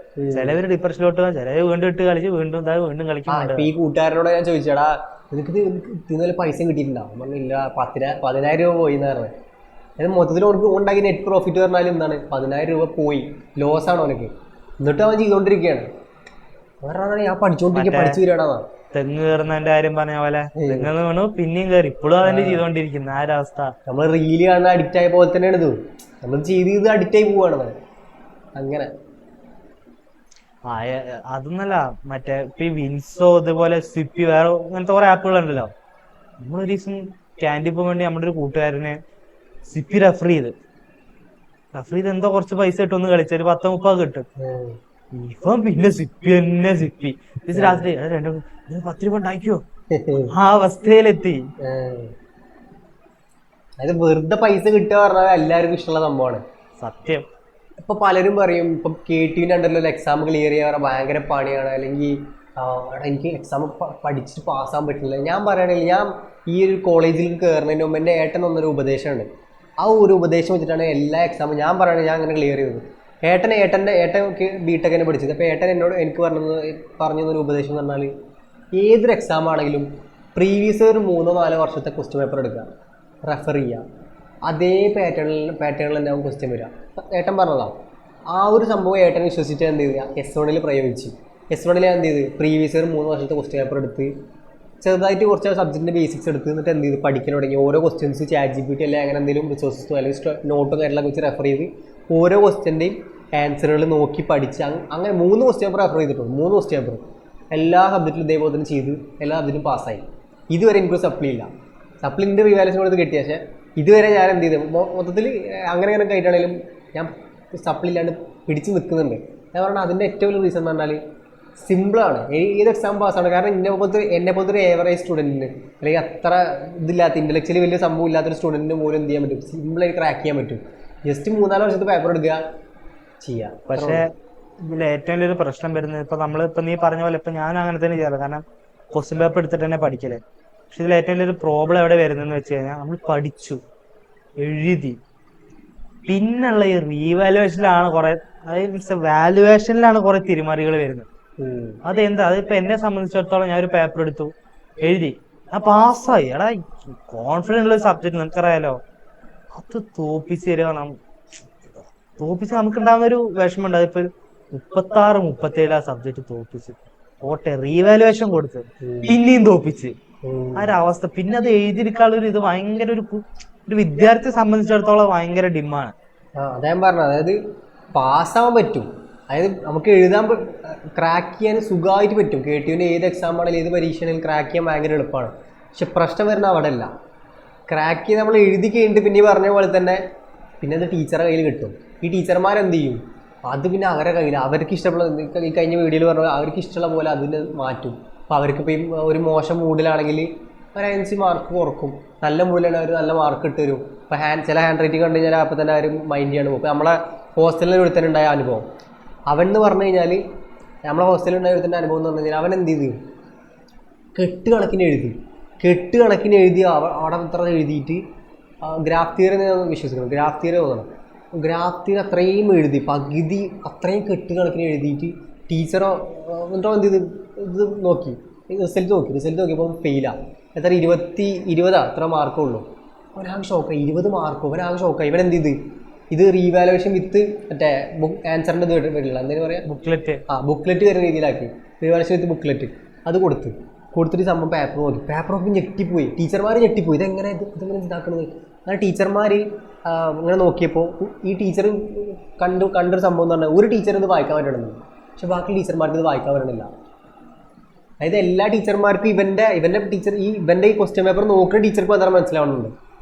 ഡിപ്രഷനിലോട്ട് പോകാൻ, ചിലവർ വീണ്ടും ഇട്ട് കളിച്ച് വീണ്ടും കളിക്കും. ഈ കൂട്ടുകാരനോട് ഞാൻ ചോദിച്ചാടാ നിനക്ക് ഇന്നലെ പൈസ കിട്ടിയിട്ടുണ്ടാവും, പറഞ്ഞില്ല 10,000 രൂപ പോയി എന്ന് പറഞ്ഞത്. അതായത് മൊത്തത്തിൽ ഓർക്ക് ഉണ്ടാക്കി നെറ്റ് പ്രോഫിറ്റ് പറഞ്ഞാലും എന്താണ് 10,000 രൂപ പോയി, ലോസ് ആണ് അവനക്ക്. എന്നിട്ട് അവൻ ചെയ്തോണ്ടിരിക്കുകയാണ്. ഞാൻ പഠിച്ചു വരികയാണോ. തെങ്ങ് കയറുന്നതിന്റെ കാര്യം പറഞ്ഞ പോലെ തെങ്ങ് വീണു പിന്നെയും കയറി, ഇപ്പോഴും അതിന്റെ ചെയ്തോണ്ടിരിക്കുന്ന ആ ഒരവസ്ഥ. നമ്മൾ റീല് കാണുന്ന അഡിക്റ്റ് ആയ പോലെ തന്നെയാണ് ഇത്, നമ്മൾ ചെയ്ത് അഡിക്റ്റ് ആയി പോവാണ് അങ്ങനെ. അതൊന്നല്ല, മറ്റേ ഇപ്പൊ വിൻസോ ഇതുപോലെ സ്വിപ്പി വേറെ അങ്ങനത്തെ കുറെ ആപ്പുകൾ ഉണ്ടല്ലോ. നമ്മളൊരു ദിവസം ക്യാൻറ്റീൻ പോകാൻ വേണ്ടി നമ്മുടെ ഒരു കൂട്ടുകാരനെ സ്വിപ്പി റെഫർ ചെയ്ത് എന്തോ കുറച്ച് പൈസ കിട്ടുമെന്ന് കളിച്ച ഒരു 10-30 കിട്ടും. ഇപ്പം പിന്നെ സ്വിപ്പി രാത്രി 10 രൂപ ഉണ്ടാക്കിയോ, ആ അവസ്ഥയിലെത്തി. അത് വെറുതെ പൈസ കിട്ടുക പറഞ്ഞാൽ എല്ലാവർക്കും ഇഷ്ടമുള്ള സംഭവമാണ് സത്യം. ഇപ്പൊ പലരും പറയും ഇപ്പം KTന്റെ അണ്ടറിലുള്ള എക്സാം ക്ലിയർ ചെയ്യാൻ ഭയങ്കര പണിയാണ്, അല്ലെങ്കിൽ എനിക്ക് എക്സാം പഠിച്ചിട്ട് പാസ്സാൻ പറ്റില്ല. ഞാൻ പറയുകയാണെങ്കിൽ ഞാൻ ഈ ഒരു കോളേജിൽ കയറുന്നതിന് മുമ്പ് എൻ്റെ ഏട്ടൻ തന്നൊരു ഉപദേശമുണ്ട്. ആ ഒരു ഉപദേശം വെച്ചിട്ടാണ് എല്ലാ എക്സാമും ഞാൻ പറയുന്നത് ഞാൻ അങ്ങനെ ക്ലിയർ ചെയ്തത്. ഏട്ടൻ ബിടെക്കിനെ പഠിച്ചത്. അപ്പോൾ എനിക്ക് പറഞ്ഞു തന്നൊരു ഉപദേശം എന്ന് പറഞ്ഞാൽ ഏതൊരു എക്സാം ആണെങ്കിലും പ്രീവിയസ് ഒരു 3-4 വർഷത്തെ ക്വസ്റ്റ്യൻ പേപ്പർ എടുക്കുക, റെഫർ ചെയ്യുക, അതേ പാറ്റേണിൽ തന്നെ ആവും ക്വസ്റ്റ്യൻ വരിക. ഏട്ടൻ പറഞ്ഞതാണ്. ആ ഒരു സംഭവം ഏട്ടൻ വിശ്വസിച്ച് എന്ത് ചെയ്യുക, S1 പ്രയോഗിച്ചു. S1 എന്ത് ചെയ്ത് പ്രീവിയസ് 3 വർഷത്തെ ക്വസ്റ്റ്യൻ പേപ്പർ എടുത്ത് ചെറുതായിട്ട് കുറച്ച് സബ്ജക്റ്റിൻ്റെ ബേസിക്സ് എടുത്ത് എന്നിട്ട് എന്ത് ചെയ്ത് പഠിക്കാൻ തുടങ്ങി. ഓരോ ക്വസ്റ്റ്യൻസ് ChatGPT അല്ലെങ്കിൽ അങ്ങനെ എന്തെങ്കിലും റിസോഴ്സസ് അല്ലെങ്കിൽ നോട്ടും കാര്യങ്ങളൊക്കെ വെച്ച് റെഫർ ചെയ്ത് ഓരോ ക്വസ്റ്റ്യൻ്റെയും ആൻസറുകൾ നോക്കി പഠിച്ച് അങ്ങനെ 3 ക്വസ്റ്റ്യൻ പേപ്പർ റെഫർ ചെയ്തിട്ടുണ്ട്. 3 ക്വസ്റ്റ്യൻ പേപ്പർ എല്ലാ സബ്ജക്റ്റിലും ഇതേപോലെ തന്നെ ചെയ്ത് എല്ലാ സബ്ജക്റ്റും പാസ്സായി. ഇതുവരെ എനിക്കൊരു സപ്ലി ഇല്ല. സപ്ലിൻ്റെ റിവാലുവേഷൻ കൊടുത്ത് കിട്ടിയ, പക്ഷേ ഇതുവരെ ഞാൻ എന്ത് ചെയ്തു മൊത്തത്തിൽ അങ്ങനെ ആയിട്ടാണെങ്കിലും ഞാൻ സപ്ലി ഇല്ലാണ്ട് പിടിച്ച് നിൽക്കുന്നുണ്ട്. ഞാൻ പറഞ്ഞാൽ അതിൻ്റെ ഏറ്റവും വലിയ റീസൺ എന്ന് പറഞ്ഞാൽ സിമ്പിളാണ്. ഏത് എക്സാം പാസ്സാണ്. കാരണം എന്നെ പോലത്തെ ഒരു ഏവറേജ് സ്റ്റുഡൻറ്റിന് അല്ലെങ്കിൽ അത്ര ഇതില്ലാത്ത ഇൻ്റലക്ച്വലി വലിയ സംഭവം ഇല്ലാത്തൊരു സ്റ്റുഡൻറ്റിന് പോലും എന്ത് ചെയ്യാൻ പറ്റും, സിമ്പിളായി ക്രാക്ക് ചെയ്യാൻ പറ്റും. ജസ്റ്റ് 3-4 വർഷത്തെ പേപ്പർ എടുക്കുക ചെയ്യാം. പക്ഷേ ഇതിൽ ഏറ്റവും വലിയൊരു പ്രശ്നം വരുന്നത് ഇപ്പൊ നീ പറഞ്ഞ പോലെ ഇപ്പൊ ഞാൻ അങ്ങനെ തന്നെ ചെയ്യാറ്, കാരണം ക്വസ്റ്റ്യൻ പേപ്പർ എടുത്തിട്ട് തന്നെ പഠിക്കല്. പക്ഷെ ഇതിൽ ഏറ്റവും വലിയൊരു പ്രോബ്ലം എവിടെ വരുന്നതെന്ന് വെച്ച് കഴിഞ്ഞാൽ നമ്മൾ പഠിച്ചു എഴുതി പിന്നുള്ള ഈ റീവാലുവേഷനിലാണ് വാലുവേഷനിലാണ് കുറെ തിരിമറികൾ വരുന്നത്. അതെന്താ, അതിപ്പോ എന്നെ സംബന്ധിച്ചിടത്തോളം ഞാൻ ഒരു പേപ്പർ എടുത്തു എഴുതി ഞാൻ പാസ്സായി. എടാ കോൺഫിഡൻസ് ഉള്ള സബ്ജക്ട് നിനക്കറിയാലോ, അത് തോപ്പിച്ച് തരിക. തോപ്പിച്ച് നമുക്ക് ഉണ്ടാകുന്ന ഒരു വിഷമമുണ്ട്. അതിപ്പോ 36-37 സബ്ജക്ട് തോപ്പിച്ച് ഓട്ടെ റീവാലുവേഷൻ കൊടുത്ത് പിന്നെയും തോപ്പിച്ച് ആ ഒരു അവസ്ഥ. പിന്നെ അത് എഴുതിയെടുക്കാനുള്ള ഒരു ഇത് ഭയങ്കര ഒരു വിദ്യാർത്ഥിയെ സംബന്ധിച്ചിടത്തോളം ഭയങ്കര ഡിമ്മാണ്. അതാ ഞാൻ പറഞ്ഞത്. അതായത് പാസ്സാവാൻ പറ്റും, അതായത് നമുക്ക് എഴുതാൻ ക്രാക്ക് ചെയ്യാൻ സുഖമായിട്ട് പറ്റും. KTUവിൻ്റെ ഏത് എക്സാം ആണെങ്കിലും ഏത് പരീക്ഷയാണെങ്കിലും ക്രാക്ക് ചെയ്യാൻ ഭയങ്കര എളുപ്പമാണ്. പക്ഷെ പ്രശ്നം വരുന്ന അവിടെ അല്ല. ക്രാക്ക് ചെയ്ത് നമ്മൾ എഴുതി കഴിഞ്ഞിട്ട് പിന്നെ പറഞ്ഞ പോലെ തന്നെ പിന്നെ അത് ടീച്ചറെ കയ്യിൽ കിട്ടും. ഈ ടീച്ചർമാരെന്ത് ചെയ്യും, അത് പിന്നെ അവരുടെ കയ്യിൽ അവർക്ക് ഇഷ്ടമുള്ള, ഈ കഴിഞ്ഞ വീഡിയോയിൽ പറഞ്ഞാൽ അവർക്ക് ഇഷ്ടമുള്ള പോലെ അതിന് മാറ്റും. അപ്പോൾ അവർക്ക് ഇപ്പോൾ ഒരു മോശം മൂഡിലാണെങ്കിൽ ഒരു 5 മാർക്ക് കുറക്കും, നല്ല മൂഡിലാണ് അവർ നല്ല മാർക്ക് ഇട്ട് തരും. ഇപ്പോൾ ചില ഹാൻഡ് റൈറ്റിംഗ് കണ്ടു കഴിഞ്ഞാൽ അപ്പോൾ തന്നെ അവർ മൈൻഡ് ചെയ്യാണ് പോകും. ഇപ്പോൾ നമ്മളെ ഹോസ്റ്റലിൽ ഒരുത്തനുണ്ടായ അനുഭവം, അവൻ എന്ന് പറഞ്ഞു കഴിഞ്ഞാൽ നമ്മളെ ഹോസ്റ്റലിൽ ഉണ്ടായ ഒരുത്തൻ്റെ അനുഭവം എന്ന് പറഞ്ഞു കഴിഞ്ഞാൽ അവൻ എന്ത് ചെയ്തു, കെട്ട് കണക്കിന് എഴുതി അവിടെ അത്ര എഴുതിയിട്ട് ഗ്രാഫ് തിയറി ഞാൻ വിശ്വസിക്കണം, ഗ്രാഫ് തിയറി തോന്നണം, ഗ്രാഫ് തിയറി അത്രയും എഴുതി പകുതി അത്രയും കെട്ട് കണക്കിന് എഴുതിയിട്ട് ടീച്ചറോ എന്നിട്ടോ എന്ത് ചെയ്ത് ഇത് നോക്കി റിസൾട്ട് നോക്കിയപ്പോൾ ഫെയിലാണ്. എത്ര 20 അത്ര മാർക്കേ ഉള്ളൂ. അവനാകെ ഷോക്കായി, 20 മാർക്കോ, അവനാകെ ഷോക്കായി. ഇവൻ എന്ത് ചെയ്ത് ഇത് റീവാലുവേഷൻ വിത്ത് മറ്റേ ആൻസറിൻ്റെ ഇത് വരില്ല, എന്തെങ്കിലും പറയാം, ബുക്ക്ലെറ്റ് വരുന്ന രീതിയിലാക്കി. റീവാലുവേഷൻ വിത്ത് ബുക്ക്ലെറ്റ് അത് കൊടുത്തിട്ട് സംഭവം പേപ്പർ നോക്കി, പേപ്പർ നോക്കി ഞെട്ടിപ്പോയി, ടീച്ചർമാർ ഞെട്ടിപ്പോയി. ഇതെങ്ങനെ ഇതാക്കുന്നത്. അങ്ങനെ ടീച്ചർമാർ ഇങ്ങനെ നോക്കിയപ്പോൾ ഈ ടീച്ചർ കണ്ടൊരു സംഭവം എന്ന് പറഞ്ഞാൽ ഒരു ടീച്ചർ ഇത് വായിക്കാൻ പറ്റണമെന്ന്, പക്ഷെ ബാക്കി ടീച്ചർമാർക്ക് ഇത് വായിക്കാൻ പറ്റണില്ല. അതായത് എല്ലാ ടീച്ചർമാർക്കും ഇവൻ്റെ ടീച്ചർ ഇവൻ്റെ ഈ ക്വസ്റ്റ്യൻ പേപ്പർ നോക്കുന്ന ടീച്ചർക്ക് മാത്രം മനസ്സിലാവുന്നുണ്ട്,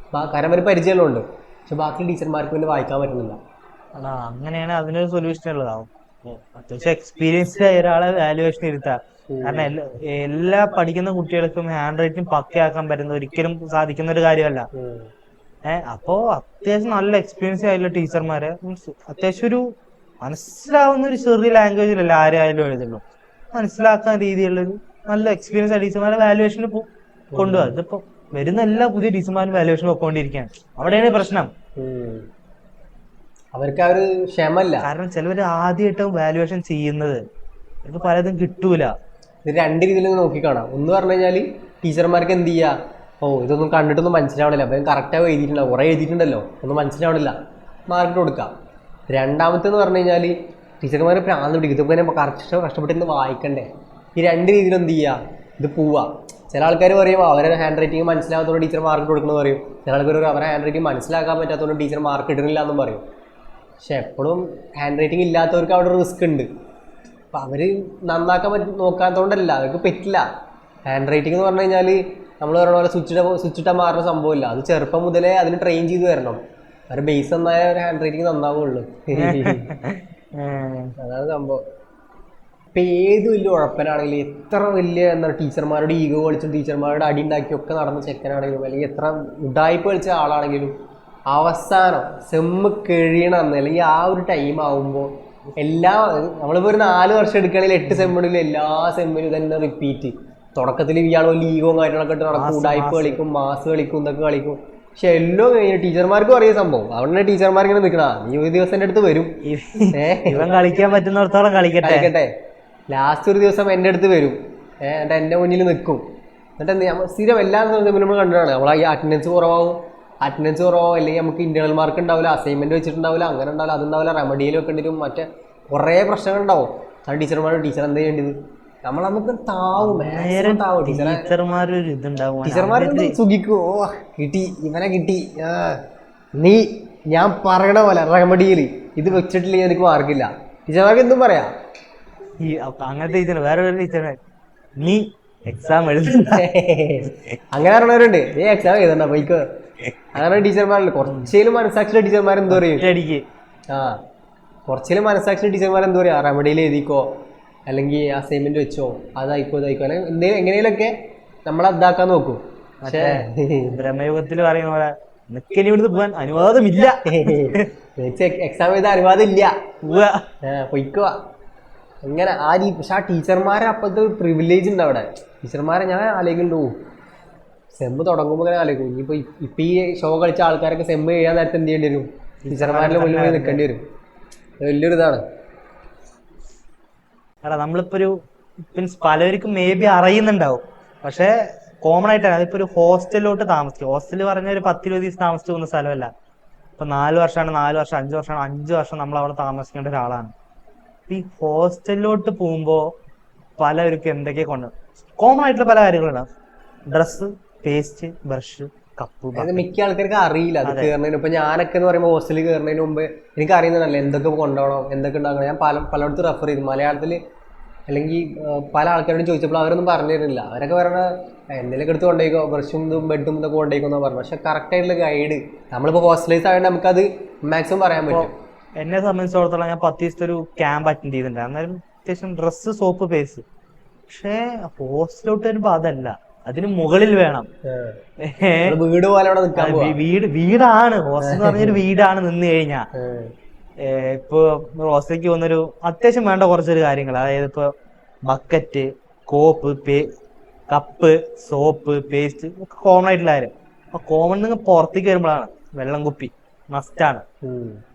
കാരണം അവർ പരിചയമുണ്ട്, പക്ഷെ ബാക്കി ടീച്ചർമാർക്ക് പിന്നെ വായിക്കാൻ പറ്റുന്നില്ല. അങ്ങനെയാണ് അതിനൊരു സൊല്യൂഷൻ ഉള്ളതാവും. അത്യാവശ്യം എക്സ്പീരിയൻസ്ഡ് ആയ ഒരാളെ വാല്യുവേഷൻ ഇരുത്താം. കാരണം എല്ലാ പഠിക്കുന്ന കുട്ടികൾക്കും ഹാൻഡ് റൈറ്റിംഗ് പക്കയാക്കാൻ പറ്റുന്ന ഒരിക്കലും സാധിക്കുന്ന ഒരു കാര്യമല്ല. അപ്പോ അത്യാവശ്യം നല്ല എക്സ്പീരിയൻസ് ആയിട്ടുള്ള ടീച്ചർമാരെ മീൻസ് അത്യാവശ്യം ഒരു മനസ്സിലാവുന്ന ഒരു ചെറിയ ലാംഗ്വേജിലല്ല ആരായാലും എഴുതുള്ളൂ, മനസ്സിലാക്കാൻ രീതിയിലുള്ളൊരു നല്ല എക്സ്പീരിയൻസ് ആയ ടീച്ചർമാരെ വാല്യുവേഷന് കൊണ്ടുപോകാം. ഇതിപ്പോ വരുന്ന എല്ലാ പുതിയ ടീച്ചർമാരും വാല്യുവേഷൻ പോയിക്കൊണ്ടിരിക്കുകയാണ്. അവിടെയാണ് പ്രശ്നം. അവർക്ക് ആ ഒരു ക്ഷമല്ല. കാരണം ചിലവർ ആദ്യമായിട്ടും വാല്യുവേഷൻ ചെയ്യുന്നത് അവർക്ക് പലതും കിട്ടൂല. ഇത് രണ്ട് രീതിയിൽ നോക്കിക്കാണാം. ഒന്ന് പറഞ്ഞു കഴിഞ്ഞാൽ ടീച്ചർമാർക്ക് എന്ത് ചെയ്യുക, ഇതൊന്നും കണ്ടിട്ടൊന്നും മനസ്സിലാവണില്ല, അപ്പം കറക്റ്റായി എഴുതിയിട്ടുണ്ടാവും, കുറേ എഴുതിയിട്ടുണ്ടല്ലോ, ഒന്നും മനസ്സിലാവണില്ല, മാർക്ക് കൊടുക്കാം. രണ്ടാമത്തെന്ന് പറഞ്ഞു കഴിഞ്ഞാൽ ടീച്ചർമാർ പ്രാന്ത് പിടിക്കും, ഇതൊക്കെ തന്നെ കഷ്ടപ്പെട്ടിരുന്ന് വായിക്കണ്ടേ. ഈ രണ്ട് രീതിയിൽ എന്ത് ചെയ്യുക, ഇത് പോവുക. ചില ആൾക്കാർ പറയും അവരുടെ ഹാൻഡ് റൈറ്റിംഗ് മനസ്സിലാകാത്തതുകൊണ്ട് ടീച്ചർ മാർക്ക് കൊടുക്കണമെന്ന് പറയും. ചില ആൾക്കാർ പറയും അവരുടെ ഹാൻഡ് റൈറ്റിംഗ് മനസ്സിലാക്കാൻ പറ്റാത്തതുകൊണ്ട് ടീച്ചർ മാർക്ക് ഇടുന്നില്ല എന്നും പറയും. പക്ഷെ എപ്പോഴും ഹാൻഡ് റൈറ്റിംഗ് ഇല്ലാത്തവർക്ക് അവിടെ റിസ്ക് ഉണ്ട്. അപ്പം അവർ നന്നാക്കാൻ നോക്കാത്തതുകൊണ്ടല്ല, അവർക്ക് പറ്റില്ല. ഹാൻഡ് റൈറ്റിംഗ് എന്ന് പറഞ്ഞു കഴിഞ്ഞാൽ നമ്മൾ പറഞ്ഞ പോലെ സ്വിച്ചിട്ടാൽ മാറുന്ന സംഭവമില്ല. അത് ചെറുപ്പം മുതലേ അതിന് ട്രെയിൻ ചെയ്ത് വരണം. അവരുടെ ബേസ് നന്നായ ഒരു ഹാൻഡ് റൈറ്റിംഗ് നന്നാവുള്ളൂ. അതാണ് സംഭവം. ഇപ്പം ഏത് വലിയ ഉഴപ്പനാണെങ്കിലും, എത്ര വലിയ ടീച്ചർമാരുടെ ഈഗോ കളിച്ചും ടീച്ചർമാരുടെ അടി ഉണ്ടാക്കിയൊക്കെ നടന്ന ചെക്കനാണെങ്കിലും, അല്ലെങ്കിൽ എത്ര ഉഡായിപ്പ് കളിച്ച ആളാണെങ്കിലും, അവസാനം സെമ്മ് കഴിയണമെന്ന് അല്ലെങ്കിൽ ആ ഒരു ടൈം ആകുമ്പോൾ നമ്മളിപ്പോൾ ഒരു 4 വർഷം എടുക്കുകയാണെങ്കിൽ 8 സെമ്മിലും എല്ലാ സെമ്മിലും തന്നെ റിപ്പീറ്റ്. തുടക്കത്തിൽ ഇയാൾ വലിയ ഈഗോയും കാര്യങ്ങളൊക്കെ ഇട്ട് നടക്കും, ഉഡായിപ്പ് കളിക്കും, മാസ് കളിക്കും, ഇതൊക്കെ കളിക്കും. പക്ഷെ എല്ലാം കഴിഞ്ഞ് ടീച്ചർമാർക്കും അറിയാം സംഭവം. അവിടെ ടീച്ചർമാർ ഇങ്ങനെ നിൽക്കണ ഈ ഒരു ദിവസം എൻ്റെ അടുത്ത് വരും, ഇവൻ കളിക്കാൻ പറ്റുന്നിടത്തോളം കളിക്കട്ടെ. ലാസ്റ്റ് ഒരു ദിവസം എൻ്റെ അടുത്ത് വരും, എന്നിട്ട് എൻ്റെ മുന്നിൽ നിൽക്കും. എന്നിട്ട് സ്ഥിരം എല്ലാ ദിവസവും നമ്മൾ കണ്ടിട്ടാണ് നമ്മൾ ഈ അറ്റൻഡൻസ് കുറവാകും, അല്ലെങ്കിൽ നമുക്ക് ഇന്റേണൽ മാർക്ക് ഉണ്ടാവില്ല, അസൈൻമെന്റ് വെച്ചിട്ടുണ്ടാവില്ല, അങ്ങനെ ഉണ്ടാവില്ല, അതുണ്ടാവില്ല, റെമഡിയിൽ വെക്കേണ്ടിരും, മറ്റേ കുറേ പ്രശ്നങ്ങളുണ്ടാവും. അത് ടീച്ചർ എന്താ ചെയ്യേണ്ടത്, നമ്മൾ നമുക്ക് ടീച്ചർമാർ സുഖിക്കും. കിട്ടി, ഇവനെ കിട്ടി, ഞാൻ പറയണ പോലെ റെമഡിയിൽ ഇത് വെച്ചിട്ടില്ലെങ്കിൽ എനിക്ക് മാർക്കില്ല. ടീച്ചർമാർക്ക് എന്തും പറയാം. അങ്ങനത്തെ ടീച്ചർ വേറെ നീ എക്സാം എഴുതുന്ന അങ്ങനെ പറഞ്ഞവരുണ്ട്, എക്സാം എഴുതണ്ട പോയിക്കോ, അങ്ങനെ ടീച്ചർമാരല്ലേ. കുറച്ചേലും മനസ്സാക്ഷിയുടെ ടീച്ചർമാർ എന്തോ പറയും, കുറച്ചേലും മനസ്സാക്ഷിയുടെ ടീച്ചർമാർ എന്തോ പറയാ, റെമഡിയിൽ എഴുതിക്കോ, അല്ലെങ്കിൽ അസൈൻമെന്റ് വെച്ചോ, അതായിക്കോ അല്ലെങ്കിൽ എന്തെങ്കിലും എങ്ങനെയൊക്കെ നമ്മളെ അതാക്കാൻ നോക്കും. പക്ഷേ ബ്രഹ്മയുഗത്തിൽ പറയുന്ന പോലെ ഇവിടുന്ന് പോകാൻ അനുവാദമില്ല, എക്സാം എഴുതാൻ അനുവാദം ഇല്ല, പൊയ്ക്കുക അങ്ങനെ ആ പക്ഷെ ആ ടീച്ചർമാരെ അപ്പോഴത്തെ ഒരു പ്രിവിലേജ് ഉണ്ട് അവിടെ. ടീച്ചർമാരെ ഞാൻ ആലോചിക്കുന്നുണ്ടോ, സെമ്മ് തുടങ്ങുമ്പോൾ അങ്ങനെ ആലോചിക്കും. ഇനിയിപ്പോൾ ഇപ്പം ഈ ഷോ കളിച്ച ആൾക്കാരൊക്കെ സെമ്മ് ചെയ്യാൻ നേരത്തെ എന്ത് ചെയ്യേണ്ടി വരും, ടീച്ചർമാരുടെ മുന്നിൽ പോയി നിൽക്കേണ്ടി വരും. വലിയൊരു ഇതാണ്. എടാ നമ്മളിപ്പോൾ ഒരു മീൻസ് പലർക്കും മേ ബി അറിയുന്നുണ്ടാവും, പക്ഷെ കോമൺ ആയിട്ടാണ്. അതിപ്പോൾ ഒരു ഹോസ്റ്റലിലോട്ട് താമസിക്കും. ഹോസ്റ്റൽ പറഞ്ഞാൽ ഒരു 10-20 ദിവസം താമസിച്ചു പോകുന്ന സ്ഥലമല്ല. ഇപ്പം 4 വർഷമാണ്, 4 വർഷം, 5 വർഷമാണ്, 5 വർഷം നമ്മൾ അവിടെ താമസിക്കേണ്ട ഒരാളാണ്. ഈ ഹോസ്റ്റലിലോട്ട് പോകുമ്പോ പലവർക്കും എന്തൊക്കെയാ കൊണ്ട് കോമൺ ആയിട്ടുള്ള പല കാര്യങ്ങളുണ്ടാവും. Dress, paste, brush, cup. അതായത് മിക്ക ആൾക്കാർക്ക് അറിയില്ല അത് കയറുന്നതിന്. ഇപ്പൊ ഞാനൊക്കെ എന്ന് പറയുമ്പോൾ ഹോസ്റ്റലിൽ കയറുന്നതിന് മുമ്പ് എനിക്ക് അറിയുന്നതല്ല എന്തൊക്കെ കൊണ്ടുപോകണം, എന്തൊക്കെ ഉണ്ടാക്കണം. ഞാൻ പലയിടത്തും റെഫർ ചെയ്തു മലയാളത്തിൽ, അല്ലെങ്കിൽ പല ആൾക്കാരോടും ചോദിച്ചപ്പോൾ അവരൊന്നും പറഞ്ഞു തരുന്നില്ല. അവരൊക്കെ പറഞ്ഞ എന്തെങ്കിലും എടുത്ത് കൊണ്ടുപോയിക്കോ, ബ്രഷും ഇതും ബെഡും ഇതൊക്കെ കൊണ്ടുപോയിക്കോന്നാ പറഞ്ഞു. പക്ഷെ കറക്റ്റ് ആയിട്ടുള്ള ഗൈഡ് നമ്മളിപ്പോൾ ഹോസ്റ്റലൈസ് ആയതുകൊണ്ട് നമുക്കത് മാക്സിമം പറയാൻ പറ്റും. എന്നെ സംബന്ധിച്ചിടത്തോളം ഞാൻ 10 ദിവസത്തെ ഒരു ക്യാമ്പ് അറ്റൻഡ് ചെയ്തിട്ടുണ്ട്. അന്നേരം അത്യാവശ്യം ഡ്രസ്സ്, സോപ്പ്, പേസ്റ്റ്. പക്ഷേ ഹോസ്റ്റലോട്ട് വരുമ്പോ അതല്ല, അതിന് മുകളിൽ വേണം. വീട് പോലെ അവിടെ നിൽക്കാൻ വീടാണ് ഹോസ്റ്റൽ എന്ന് പറഞ്ഞൊരു വീടാണ് നിന്ന് കഴിഞ്ഞാ. ഇപ്പൊ ഹോസ്റ്റലിലേക്ക് വന്നൊരു അത്യാവശ്യം വേണ്ട കുറച്ചൊരു കാര്യങ്ങൾ, അതായത് ഇപ്പൊ ബക്കറ്റ്, കോപ്പ്, കപ്പ്, സോപ്പ്, പേസ്റ്റ് ഒക്കെ കോമൺ ആയിട്ടുള്ള കാര്യം. അപ്പൊ കോമൺ നിങ്ങൾ പുറത്തേക്ക് വരുമ്പോഴാണ് വെള്ളം കുപ്പി മസ്റ്റാണ്.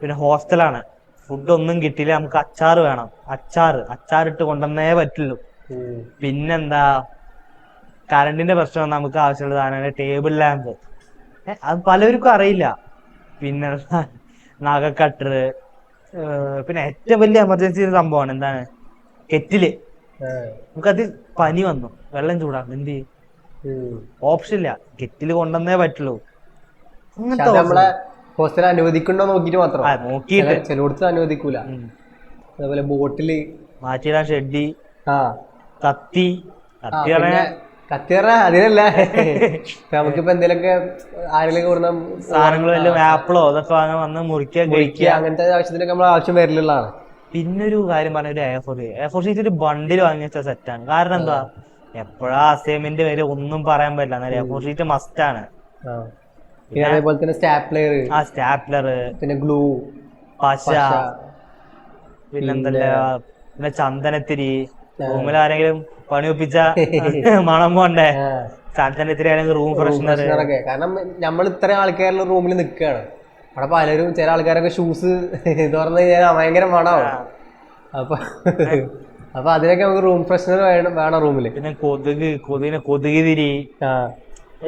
പിന്നെ ഹോസ്റ്റലാണ്, ഫുഡ് ഒന്നും കിട്ടിയില്ല, നമുക്ക് അച്ചാർ വേണം. അച്ചാറിട്ട് കൊണ്ടുവന്നേ പറ്റുള്ളൂ. പിന്നെന്താ, കറണ്ടിന്റെ പ്രശ്നം നമുക്ക് ആവശ്യമുള്ള സാധനമാണ് ടേബിൾ ലാമ്പ്. അത് പലർക്കും അറിയില്ല. പിന്നെ നഖ കട്ടർ, പിന്നെ ഏറ്റവും വലിയ എമർജൻസി സംഭവമാണ് എന്താണ്, കെറ്റില്. നമുക്കത് പനി വന്നു, വെള്ളം ചൂടാണ്, എന്ത് ചെയ്യും? ഓപ്ഷൻ ഇല്ല, കെറ്റില് കൊണ്ടുവന്നേ പറ്റുള്ളൂ. നമ്മളെ ഹോസ്റ്റൽ അനുവദിക്കണ്ടോ നോക്കിട്ട് മാത്രം, നോക്കിയിട്ട് ചിലടത്ത് അനുവദിക്കൂല. അതേപോലെ ബോട്ടില് മാറ്റിയിടാൻ ഷെഡി, കത്തി പറഞ്ഞ അതിനല്ല. നമുക്കിപ്പോ എന്തെങ്കിലുമൊക്കെ ആരെങ്കിലും കൊടുന്ന സാധനങ്ങൾ വല്ല ആപ്പിളോ അതൊക്കെ വാങ്ങാൻ വന്ന് മുറിക്കുക അങ്ങനത്തെ ആവശ്യത്തിനൊക്കെ നമ്മൾ ആവശ്യം വരലുള്ളതാണ്. പിന്നൊരു കാര്യം പറഞ്ഞ ഒരു എ4 ഷീറ്റ് ഒരു ബണ്ടിൽ വാങ്ങി വെച്ചാൽ സെറ്റാണ്. കാരണം എന്താ, എപ്പോഴാ അസൈൻമെന്റ് വരെ ഒന്നും പറയാൻ പറ്റില്ല. എന്നാലും എ4 ഷീറ്റ് മസ്റ്റ് ആണ്. പിന്നെ അതേപോലെ തന്നെ സ്റ്റാപ്ലർ, പിന്നെ ഗ്ലൂ, പശ, പിന്നെ ചന്ദനത്തിരി. റൂമിൽ ആരെങ്കിലും പണി ഒപ്പിച്ച മണം പോണ്ടേ, ചന്ദനത്തിരി ആണെങ്കിൽ റൂം ഫ്രഷ്നറൊക്കെ. കാരണം നമ്മൾ ഇത്രയും ആൾക്കാരുള്ള റൂമിൽ നിൽക്കുകയാണ്. അവിടെ പലരും, ചില ആൾക്കാരൊക്കെ ഷൂസ് തുറന്നു കഴിഞ്ഞാൽ ഭയങ്കര മണമാവും. അപ്പൊ അതിനൊക്കെ നമുക്ക് റൂം ഫ്രഷ്നർ വേണം റൂമില്. പിന്നെ കൊതുക് തിരി.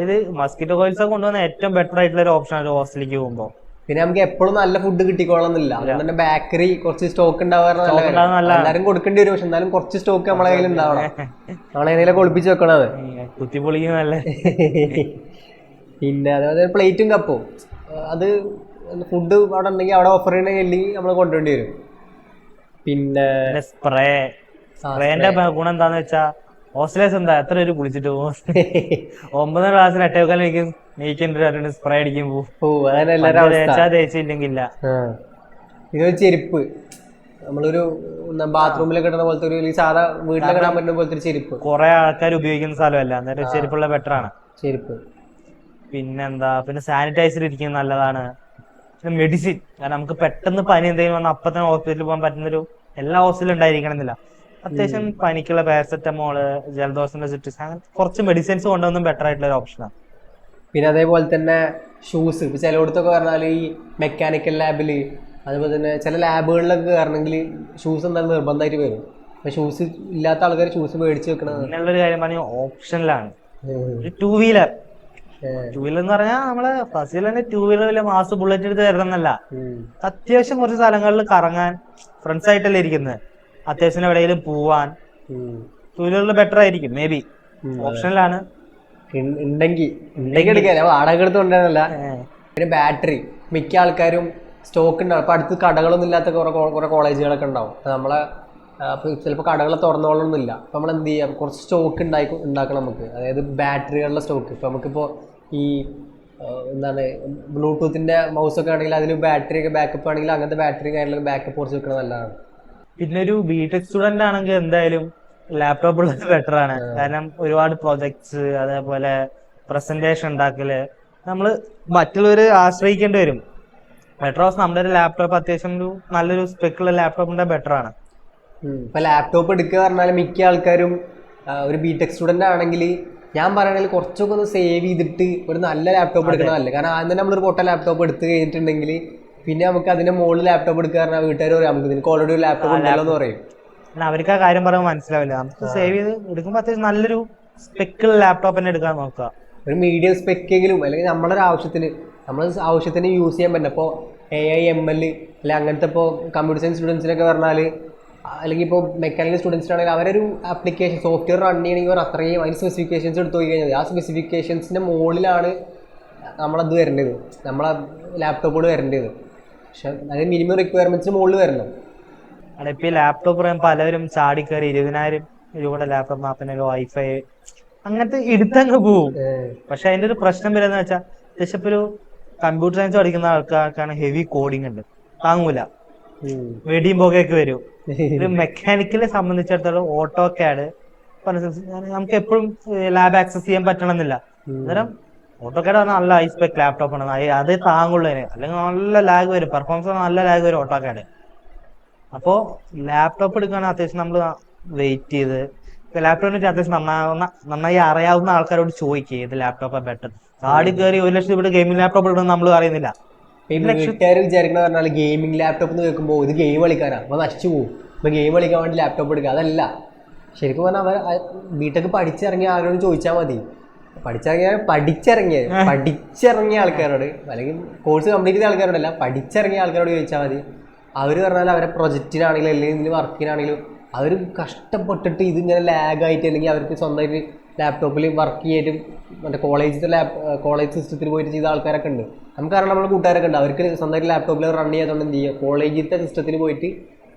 ഇത് മസ്കിറ്റോ കോയിൽസ് കൊണ്ടുവന്ന ഏറ്റവും ബെറ്റർ ആയിട്ടുള്ള ഒരു ഓപ്ഷൻ ആണ് ഹോസ്റ്റലിലേക്ക് പോകുമ്പോ. പിന്നെ നമുക്ക് എപ്പോഴും നല്ല ഫുഡ് കിട്ടിക്കോളന്നില്ല. അതുകൊണ്ട് തന്നെ ബേക്കറി കുറച്ച് സ്റ്റോക്ക് ഉണ്ടാവാറുണ്ട്. എല്ലാരും കൊടുക്കേണ്ടി വരും, പക്ഷെ എന്നാലും കുറച്ച് സ്റ്റോക്ക് നമ്മളെ കയ്യിൽ ഉണ്ടാവണം. നമ്മളെന്തെങ്കിലും ഒളിപ്പിച്ച് വെക്കണത് കുത്തിപ്പൊളിക്കുന്നല്ലേ. പിന്നെ അതേപോലെ പ്ലേറ്റും കപ്പും, അത് ഫുഡ് അവിടെ ഉണ്ടെങ്കിൽ അവിടെ ഓഫർ ചെയ്യണമെങ്കിൽ നമ്മൾ കൊണ്ടുവേണ്ടി വരും. പിന്നെ സ്പ്രേന്റെ ഗുണം എന്താന്ന് വെച്ചാ, ഹോസ്റ്റലേഴ്സ് എന്താ എത്ര പേര് കുളിച്ചിട്ട് പോകും. 9ാം ക്ലാസ്സിന് 8:15 നീക്കേണ്ട സ്പ്രേ അടിക്കും തേച്ചില്ലെങ്കില്ല. ഇതൊരു ചെരുപ്പ്, നമ്മളൊരു ബാത്റൂമിലൊക്കെ ഇടുന്ന പോലത്തെ ഒരു സാധാ വീട്ടിലൊക്കെ ഇടാൻ പറ്റുന്ന പോലത്തെ ഒരു ചെരുപ്പ്. കുറെ ആൾക്കാർ ഉപയോഗിക്കുന്ന സ്ഥലമല്ല, അന്നേരം ചെരുപ്പുള്ള ബെറ്റർ ആണ് ചെരുപ്പ്. പിന്നെന്താ, പിന്നെ സാനിറ്റൈസർ ഇരിക്കുന്നത് നല്ലതാണ്. പിന്നെ മെഡിസിൻ, കാരണം നമുക്ക് പെട്ടെന്ന് പനി എന്തെങ്കിലും വന്നാൽ അപ്പൊ തന്നെ ഹോസ്പിറ്റലിൽ പോകാൻ പറ്റുന്നൊരു എല്ലാ ഹോസ്പിറ്റലും ഉണ്ടായിരിക്കണമെന്നില്ല. അത്യാവശ്യം പനിക്കുള്ള പാരസെറ്റമോള്, ജലദോഷത്തിന്റെ സിട്രിക്സ്, അങ്ങനെ കുറച്ച് മെഡിസിൻസ് കൊണ്ടുവന്നും ബെറ്റർ ആയിട്ടുള്ള ഒരു ഓപ്ഷനാണ്. പിന്നെ അതേപോലെ തന്നെ ഷൂസ്, ഇപ്പൊ ചിലയിടത്തൊക്കെ പറഞ്ഞാൽ ഈ മെക്കാനിക്കൽ ലാബില്, അതുപോലെ തന്നെ ചില ലാബുകളിലൊക്കെ കയറണമെങ്കിൽ ഷൂസ് എന്തായാലും നിർബന്ധമായിട്ട് വരും. അപ്പൊ ഷൂസ് ഇല്ലാത്ത ആൾക്കാർ ഷൂസ് മേടിച്ച് വെക്കണത്. അങ്ങനെയുള്ളൊരു കാര്യം പറഞ്ഞ ഓപ്ഷനിലാണ്. ടൂ വീലർ എന്ന് പറഞ്ഞാൽ നമ്മള് ഫസ്റ്റിൽ തന്നെ 2 വീലറിലെ മാസ് ബുള്ളറ്റ് എടുത്ത് തരുന്നല്ല. അത്യാവശ്യം കുറച്ച് സ്ഥലങ്ങളിൽ കറങ്ങാൻ ഫ്രണ്ട്സ് ആയിട്ടല്ലേ ഇരിക്കുന്നത്, അത്യാവശ്യം എവിടെയെങ്കിലും പോവാൻ 2 വീലറിൽ ബെറ്റർ ആയിരിക്കും. മേ ബി ഓപ്ഷനിലാണ്. ഉണ്ടെങ്കിൽ എടുക്കാൻ വാടക എടുത്ത് കൊണ്ടുവരാനല്ല. പിന്നെ ബാറ്ററി മിക്ക ആൾക്കാരും സ്റ്റോക്ക് ഉണ്ടാവും. അപ്പൊ അടുത്ത് കടകളൊന്നും ഇല്ലാത്ത കുറെ കോളേജുകളൊക്കെ ഉണ്ടാവും. നമ്മളെ ചിലപ്പോൾ കടകൾ തുറന്നോളൊന്നുമില്ല. അപ്പൊ നമ്മൾ എന്ത് ചെയ്യാം, കുറച്ച് സ്റ്റോക്ക് ഉണ്ടാക്കണം നമുക്ക്. അതായത് ബാറ്ററികളുടെ സ്റ്റോക്ക്. ഇപ്പൊ നമുക്കിപ്പോ ഈ എന്താണ് ബ്ലൂടൂത്തിന്റെ മൗസൊക്കെ ആണെങ്കിൽ അതിൽ ബാറ്ററി ഒക്കെ ബാക്കപ്പ് ആണെങ്കിൽ അങ്ങനത്തെ ബാറ്ററി കാര്യങ്ങളൊക്കെ ബാക്കപ്പ് കുറച്ച് വെക്കുന്നത് നല്ലതാണ്. പിന്നെ ഒരു ബിടെക് സ്റ്റുഡന്റ് ആണെങ്കിൽ എന്തായാലും ലാപ്ടോപ്പ് ഉള്ളത് ബെറ്റർ ആണ്. കാരണം ഒരുപാട് പ്രൊജക്ട്സ്, അതേപോലെ പ്രസന്റേഷൻ ഉണ്ടാക്കല് നമ്മൾ മറ്റുള്ളവരെ ആശ്രയിക്കേണ്ടി വരും. ബെറ്റർ ഓഫ് നമ്മുടെ ഒരു ലാപ്ടോപ്പ് അത്യാവശ്യം ഒരു നല്ലൊരു സ്പെക്കുള്ള ലാപ്ടോപ്പിന്റെ ബെറ്റർ ആണ്. ഇപ്പൊ ലാപ്ടോപ്പ് എടുക്കുക പറഞ്ഞാൽ മിക്ക ആൾക്കാരും ഒരു ബിടെക് സ്റ്റുഡന്റ് ആണെങ്കിൽ ഞാൻ പറയണെങ്കിൽ കുറച്ചൊക്കെ ഒന്ന് സേവ് ചെയ്തിട്ട് ഒരു നല്ല ലാപ്ടോപ്പ് എടുക്കണമല്ലേ. കാരണം ആദ്യം തന്നെ നമ്മളൊരു പൊട്ട ലാപ്ടോപ്പ് എടുത്ത് കഴിഞ്ഞിട്ടുണ്ടെങ്കിൽ പിന്നെ നമുക്ക് അതിന്റെ മുകളിൽ ലാപ്ടോപ്പ് എടുക്കുക പറഞ്ഞാൽ വീട്ടുകാർ പറയും നമുക്ക് നിനക്ക് ഓൾറെഡി ഒരു ലാപ്ടോപ്പ് ഉണ്ടല്ലോ എന്ന് പറയും. അവർക്ക് ആ കാര്യം പറയുമ്പോൾ മനസ്സിലാവില്ല. നമുക്ക് സേവ് ചെയ്ത് എടുക്കുമ്പോൾ അത്യാവശ്യം നല്ലൊരു സ്പെക്കുള്ള ലാപ്ടോപ്പ് തന്നെ എടുക്കാൻ നോക്കുക. ഒരു മീഡിയം സ്പെക്കെങ്കിലും, അല്ലെങ്കിൽ നമ്മളൊരു ആവശ്യത്തിന് യൂസ് ചെയ്യാൻ പറ്റും. ഇപ്പോൾ AI ML അല്ലെ അങ്ങനത്തെ ഇപ്പോൾ കമ്പ്യൂട്ടർ സയൻസ് സ്റ്റുഡൻസിനൊക്കെ പറഞ്ഞാൽ അല്ലെങ്കിൽ ഇപ്പോൾ മെക്കാനിക്കൽ സ്റ്റുഡൻസിനാണെങ്കിൽ അവരൊരു ആപ്ലിക്കേഷൻ സോഫ്റ്റ്വെയർ റൺ ചെയ്യണമെങ്കിൽ അത്രയും അതിന് സ്പെസിഫിക്കേഷൻസ് എടുത്ത് പോയി കഴിഞ്ഞാൽ ആ സ്പെസിഫിക്കേഷൻസിൻ്റെ മുകളിലാണ് നമ്മളത് വരേണ്ടത്, നമ്മളെ ലാപ്ടോപ്പോട് വരേണ്ടത്. പക്ഷെ അത് മിനിമം റിക്വയർമെൻറ്റ്സിന് മുകളിൽ വരണം. ഇപ്പൊ ഈ ലാപ്ടോപ്പ് പറയുമ്പോൾ പലവരും ചാടിക്കയറി 20,000 രൂപയുടെ ലാപ്ടോപ്പ് 40,000 വൈഫൈ അങ്ങനത്തെ എടുത്തങ്ങ് പോവും. പക്ഷെ അതിന്റെ ഒരു പ്രശ്നം വരുന്ന വെച്ചാൽ അത്യാവശ്യം ഇപ്പൊ ഒരു കമ്പ്യൂട്ടർ സയൻസ് പഠിക്കുന്ന ആൾക്കാർക്കാണ് ഹെവി കോഡിങ് ഉണ്ട്, താങ്ങൂല, വെടിയും പുകയൊക്കെ വരും. ഒരു മെക്കാനിക്കലെ സംബന്ധിച്ചിടത്തോളം ഓട്ടോ കാഡ് നമുക്ക് എപ്പോഴും ലാബ് ആക്സസ് ചെയ്യാൻ പറ്റണമെന്നില്ല. അന്നേരം ഓട്ടോ കാഡ് പറഞ്ഞാൽ നല്ല ഹൈസ്പെക് ലാപ്ടോപ്പ് ആണ്, അത് താങ്ങുള്ളതിന്. അല്ലെങ്കിൽ നല്ല ലാഗ് വരും, പെർഫോമൻസ് നല്ല ലാഗ് വരും ഓട്ടോ കാഡ്. അപ്പോ ലാപ്ടോപ്പ് എടുക്കുകയാണെങ്കിൽ അത്യാവശ്യം നമ്മൾ വെയിറ്റ് ചെയ്ത് ലാപ്ടോപ്പിന് അത്യാവശ്യം നന്നായി അറിയാവുന്ന ആൾക്കാരോട് ചോദിക്കുക ഏത് ലാപ്ടോപ്പാണ് ബെറ്റർ. ചാടി കയറി 1,00,000 രൂപയുടെ ഗെയിമിംഗ് ലാപ്ടോപ്പ് എടുക്കണം നമ്മൾ അറിയുന്നില്ല. വീട്ടുകാർ വിചാരിക്കണ പറഞ്ഞാൽ ഗെയിമിംഗ് ലാപ്ടോപ്പ് എന്ന് കേൾക്കുമ്പോൾ ഇത് ഗെയിം കളിക്കാനാ, അപ്പോൾ നശിച്ചു പോകും, ഇപ്പോൾ ഗെയിം കളിക്കാൻ വേണ്ടി ലാപ്ടോപ്പ് എടുക്കുക. അതല്ല, ശരിക്കും പറഞ്ഞാൽ അവർ ബിടെക് പഠിച്ചിറങ്ങിയ ആരോടും ചോദിച്ചാൽ മതി. പഠിച്ചിറങ്ങിയ ആൾക്കാരോട്, അല്ലെങ്കിൽ കോഴ്സ് കംപ്ലീറ്റ് ചെയ്ത ആൾക്കാരോടല്ല, പഠിച്ചിറങ്ങിയ ആൾക്കാരോട് ചോദിച്ചാൽ മതി. അവർ പറഞ്ഞാൽ അവരെ പ്രൊജക്റ്റിനാണെങ്കിലും അല്ലെങ്കിൽ ഇതിന് വർക്കിനാണെങ്കിലും അവർ കഷ്ടപ്പെട്ടിട്ട് ഇതിങ്ങനെ ലാഗായിട്ട് അല്ലെങ്കിൽ അവർക്ക് സ്വന്തമായിട്ട് ലാപ്ടോപ്പിൽ വർക്ക് ചെയ്തിട്ട് മറ്റേ കോളേജ് സിസ്റ്റത്തിൽ പോയിട്ട് ചെയ്ത ആൾക്കാരൊക്കെ ഉണ്ട്. നമുക്കറിയാം, നമ്മുടെ കൂട്ടുകാരൊക്കെ ഉണ്ട്, അവർക്ക് സ്വന്തമായിട്ട് ലാപ്ടോപ്പിൽ റൺ ചെയ്യാത്തതുകൊണ്ട് എന്ത് ചെയ്യുക, കോളേജിലത്തെ സിസ്റ്റത്തിൽ പോയിട്ട്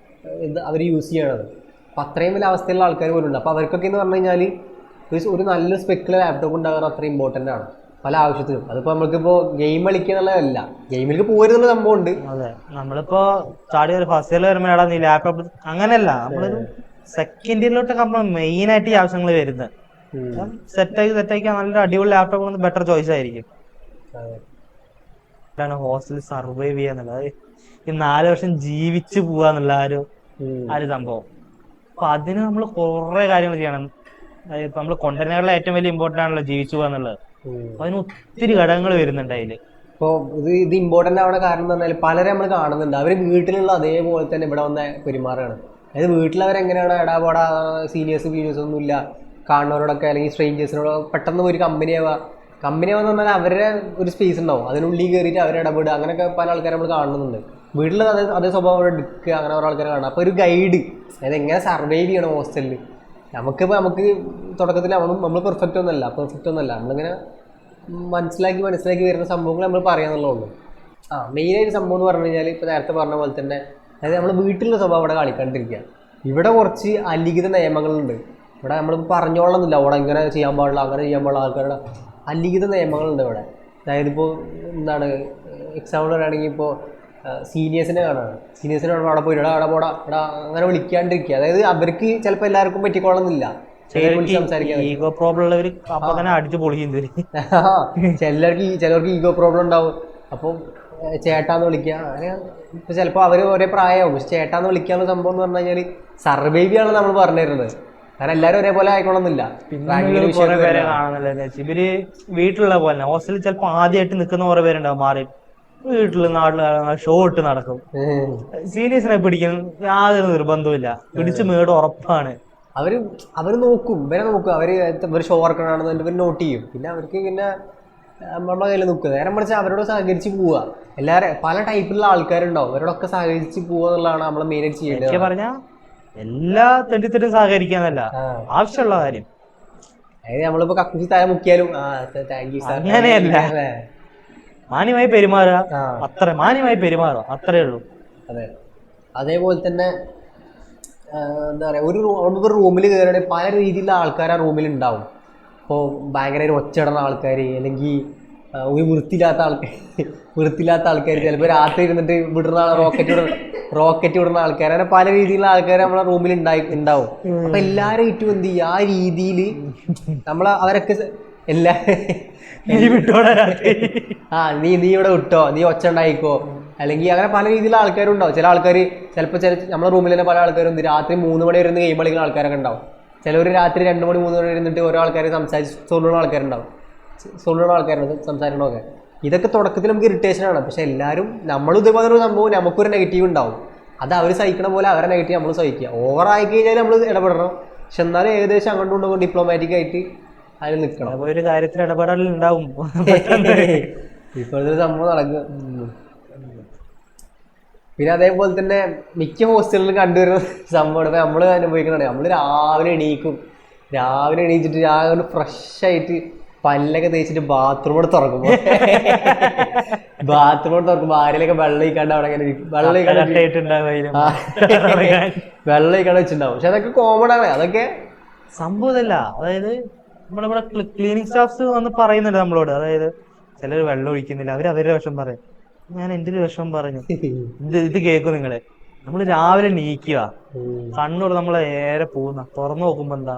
ഇത് അവർ യൂസ് ചെയ്യണത്. അപ്പം അത്രയും വലിയ അവസ്ഥയിലുള്ള ആൾക്കാർ പോലും ഉണ്ട്. അപ്പോൾ അവർക്കൊക്കെ എന്ന് പറഞ്ഞു കഴിഞ്ഞാൽ ഒരു നല്ലൊരു സ്പെക്കിലെ ലാപ്ടോപ്പ് ഉണ്ടാകാൻ അത്ര ഇമ്പോർട്ടൻ്റ് ആണ് പല ആവശ്യത്തിനും. അതിപ്പോൾ നമുക്കിപ്പോൾ ഗെയിം കളിക്കുക എന്നുള്ളതല്ല, ഗെയിമിലേക്ക് പോരുന്നുള്ള സംഭവം ഉണ്ട്. അതെ, നമ്മളിപ്പോ ചാടി ഒരു ഫസ്റ്റ് ഇയർ വരുമ്പോഴാ നീ ലാപ്ടോപ്പ് അങ്ങനെയല്ല, നമ്മളൊരു സെക്കൻഡ് ഇയറിലോട്ടൊക്കെ നമ്മൾ മെയിൻ ആയിട്ട് ഈ ആവശ്യങ്ങൾ വരുന്നത്. സെറ്റാക്കി നല്ലൊരു അടിപൊളി ലാപ്ടോപ്പ് ബെറ്റർ ചോയ്സ് ആയിരിക്കും. ഹോസ്റ്റലിൽ സർവൈവ് ചെയ്യാന്നുള്ളത്, ഈ 4 വർഷം ജീവിച്ചു പോവാന്നുള്ള ആ ഒരു സംഭവം. അപ്പൊ അതിന് നമ്മൾ കുറെ കാര്യങ്ങൾ ചെയ്യണം. ഇപ്പൊ നമ്മള് കൊണ്ടുവരുന്നതിനുള്ള ഏറ്റവും വലിയ ഇമ്പോർട്ടൻ്റ് ആണല്ലോ ജീവിച്ചു പോകാന്നുള്ളത്. അതിന് ഒത്തിരി ഘടകങ്ങൾ വരുന്നുണ്ട് അതില്. ഇപ്പോൾ ഇത് ഇമ്പോർട്ടൻ്റ് ആവുന്ന കാരണം എന്ന് പറഞ്ഞാൽ പലരെ നമ്മൾ കാണുന്നുണ്ട്, അവർ വീട്ടിലുള്ള അതേപോലെ തന്നെ ഇവിടെ വന്ന പെരുമാറുകയാണ്. അതായത് വീട്ടിലവരെങ്ങനെയാണ് ഇടാപാടാ, സീനിയേഴ്സ് ഒന്നും ഇല്ല, കാണുന്നവരോടൊക്കെ അല്ലെങ്കിൽ സ്ട്രേഞ്ചേഴ്സിനോട് പെട്ടെന്ന് ഒരു കമ്പനിയാവെന്ന് പറഞ്ഞാൽ അവരുടെ ഒരു സ്പേസ് ഉണ്ടാവും, അതിനുള്ളിൽ കയറിയിട്ട് അവരെ ഇടപെടുക, അങ്ങനെയൊക്കെ പല ആൾക്കാരെ നമ്മൾ കാണുന്നുണ്ട്. വീട്ടിൽ അതേ സ്വഭാവം അവിടെ എടുക്കുക, അങ്ങനെ ഓരോ ആൾക്കാരെ കാണാം. അപ്പോൾ ഒരു ഗൈഡ്, അതായത് എങ്ങനെ സർവൈവ് ചെയ്യണം ഹോസ്റ്റലിൽ. നമുക്ക് തുടക്കത്തിൽ നമ്മൾ പെർഫെക്റ്റ് ഒന്നല്ല, നമ്മളിങ്ങനെ മനസ്സിലാക്കി വരുന്ന സംഭവങ്ങൾ നമ്മൾ പറയാന്നുള്ളൂ. മെയിനായിട്ട് സംഭവം എന്ന് പറഞ്ഞു കഴിഞ്ഞാൽ ഇപ്പോൾ നേരത്തെ പറഞ്ഞ പോലെ തന്നെ, അതായത് നമ്മൾ വീട്ടിലുള്ള സ്വഭാവം ഇവിടെ കളിക്കാണ്ടിരിക്കുക. ഇവിടെ കുറച്ച് അലിഖിത നിയമങ്ങളുണ്ട്. ഇവിടെ നമ്മൾ പറഞ്ഞോളന്നില്ല, അവിടെ ഇങ്ങനെ ചെയ്യാൻ പാടില്ല, അങ്ങനെ ചെയ്യാൻ പാടില്ല, ആൾക്കാരുടെ അലിഖിത നിയമങ്ങളുണ്ട് ഇവിടെ. അതായത് ഇപ്പോൾ എന്താണ്, എക്സാമ്പിൾ പറയുകയാണെങ്കിൽ ഇപ്പോൾ സീനിയേഴ്സിനെ കാണുമ്പോൾ അവിടെ പോയി അവിടെ പോടാ അങ്ങനെ വിളിക്കാണ്ടിരിക്കുക. അതായത് അവർക്ക് ചിലപ്പോൾ എല്ലാവർക്കും പറ്റിക്കോളന്നില്ല, ഈഗോ പ്രോബ്ലം ഉള്ളവർ അടിച്ചു പൊളിക്കും. ചിലർക്ക് ഈഗോ പ്രോബ്ലം ഉണ്ടാവും. അപ്പോൾ ചേട്ടാന്ന് വിളിക്കുക, അങ്ങനെ ഇപ്പം ചിലപ്പോൾ അവർ ഒരേ പ്രായമാവും, പക്ഷെ ചേട്ടാന്ന് വിളിക്കാനുള്ള സംഭവം എന്ന് പറഞ്ഞു കഴിഞ്ഞാൽ സർവൈവ് ചെയ്യാണെന്ന് നമ്മൾ പറഞ്ഞു തരുന്നത്. കാരണം എല്ലാവരും ഒരേപോലെ ആയിക്കോളന്നില്ല. ഇവര് വീട്ടിലുള്ള പോലെ ഹോസ്റ്റലിൽ ചിലപ്പോൾ ആദ്യമായിട്ട് നിൽക്കുന്ന കുറെ പേരുണ്ടാവും, മാറി വീട്ടില് നാട്ടില് ഷോ ഇട്ട് നടക്കും. സീനിയേഴ്സിനെ പിടിക്കാൻ യാതൊരു നിർബന്ധമില്ല, പിടിച്ചു മേട് ഉറപ്പാണ്. അവര് നോക്കും, അവര് ഷോ വർക്കണാണെന്ന് ഇവർ നോട്ട് ചെയ്യും. പിന്നെ അവർക്ക് പിന്നെ നമ്മുടെ കയ്യിൽ നിൽക്കുക, നേരം മറിച്ച് അവരോട് സഹകരിച്ച് പോവുക. പല ടൈപ്പിലുള്ള ആൾക്കാരുണ്ടാവും, അവരോടൊക്കെ സഹകരിച്ച് പോവുക എന്നുള്ളതാണ് നമ്മൾ മെയിനായിട്ട് ചെയ്യേണ്ടത്. പറഞ്ഞാൽ എല്ലാ തെറ്റിത്തെറ്റും സഹകരിക്കാന്നല്ല, ആവശ്യമുള്ള കാര്യം. അതായത് നമ്മളിപ്പോ കക്കൂസി താഴെ മുക്കിയാലും അങ്ങനെയല്ല, മാന്യമായി പെരുമാറുക, അത്രേ ഉള്ളൂ. അതെ, അതേപോലെ തന്നെ എന്താ പറയുക, ഒരു റൂമിൽ കയറുകയാണെങ്കിൽ പല രീതിയിലുള്ള ആൾക്കാർ ആ റൂമിൽ ഉണ്ടാവും. ഇപ്പോൾ ഭയങ്കര ഒച്ചയിടുന്ന ആൾക്കാർ, അല്ലെങ്കിൽ ഒരു വൃത്തിയില്ലാത്ത ആൾക്കാർ, ചിലപ്പോൾ രാത്രി ഇരുന്നിട്ട് വിടുന്ന റോക്കറ്റ് വിടുന്ന ആൾക്കാർ, അങ്ങനെ പല രീതിയിലുള്ള ആൾക്കാർ നമ്മളെ റൂമിൽ ഉണ്ടാവും. അപ്പം എല്ലാവരും ഏറ്റവും എന്ത് ചെയ്യുക, ആ രീതിയിൽ അവരൊക്കെ നീ ഇവിടെ വിട്ടോ, നീ ഒച്ച ഉണ്ടായിക്കോ, അല്ലെങ്കിൽ അങ്ങനെ പല രീതിയിലുള്ള ആൾക്കാരും ഉണ്ടാവും. ചില ആൾക്കാർ ചിലപ്പോൾ നമ്മുടെ റൂമിൽ തന്നെ പല ആൾക്കാരും രാത്രി 3 മണി വരെ ഗെയിം കളിക്കുന്ന ആൾക്കാരൊക്കെ ഉണ്ടാവും. ചിലവർ രാത്രി 2 മണി 3 മണി ഇരുന്നിട്ട് ഓരോ ആൾക്കാർ സൊല്ലുന്ന ആൾക്കാരുണ്ടാവും, സംസാരിക്കണമൊക്കെ. ഇതൊക്കെ തുടക്കത്തിൽ നമുക്ക് ഇറിറ്റേഷനാണ്. പക്ഷെ എല്ലാവരും നമ്മളും ഇതേപോലെ ഒരു സംഭവം, നമുക്കൊരു നെഗറ്റീവ് ഉണ്ടാവും. അത് അവർ സഹിക്കണ പോലെ അവരെ നെഗറ്റീവ് നമ്മൾ സഹിക്കുക. ഓവറായി കഴിഞ്ഞാൽ നമ്മൾ ഇടപെടണം, പക്ഷെ എന്നാലും ഏകദേശം അങ്ങോട്ടും ഇങ്ങോട്ടും ഡിപ്ലോമാറ്റിക് ആയിട്ട് അതിൽ നിൽക്കണം. ഒരു കാര്യത്തിൽ ഇടപെടലുണ്ടാവും, ഇപ്പോഴത്തെ സംഭവം നടക്കുക. പിന്നെ അതേപോലെ തന്നെ മിക്ക ഹോസ്റ്റലിലും കണ്ടുവരുന്ന സംഭവമാണ് ഇപ്പം നമ്മൾ അനുഭവിക്കുന്നുണ്ട്. നമ്മൾ രാവിലെ എണീച്ചിട്ട് രാവിലെ ഫ്രഷ് ആയിട്ട് പല്ലൊക്കെ തേച്ചിട്ട് ബാത്റൂമോട് തുറക്കുമ്പോൾ ആരെയൊക്കെ വെള്ളം ഒഴിക്കാണ്ട് അവിടെ അങ്ങനെ വെള്ളം ഒഴിക്കാണ്ട് വെച്ചിട്ടുണ്ടാവും. പക്ഷെ അതൊക്കെ കോമൺ ആണ്. അതൊക്കെ സംഭവമല്ല. അതായത് നമ്മളിവിടെ ക്ലീനിങ് സ്റ്റാഫ്സ് വന്ന് പറയുന്നുണ്ട് നമ്മളോട്. അതായത് ചിലർ വെള്ളം ഒഴിക്കുന്നില്ല, അവരുടെ വിഷം പറയും. ഞാൻ എന്റെ ഒരു വിഷം പറഞ്ഞു. ഇത് കേൾക്കും നിങ്ങള്. നമ്മള് രാവിലെ നീക്കുക, കണ്ണൂർ നമ്മളെ ഏറെ പോകുന്ന, തുറന്നു നോക്കുമ്പോ എന്താ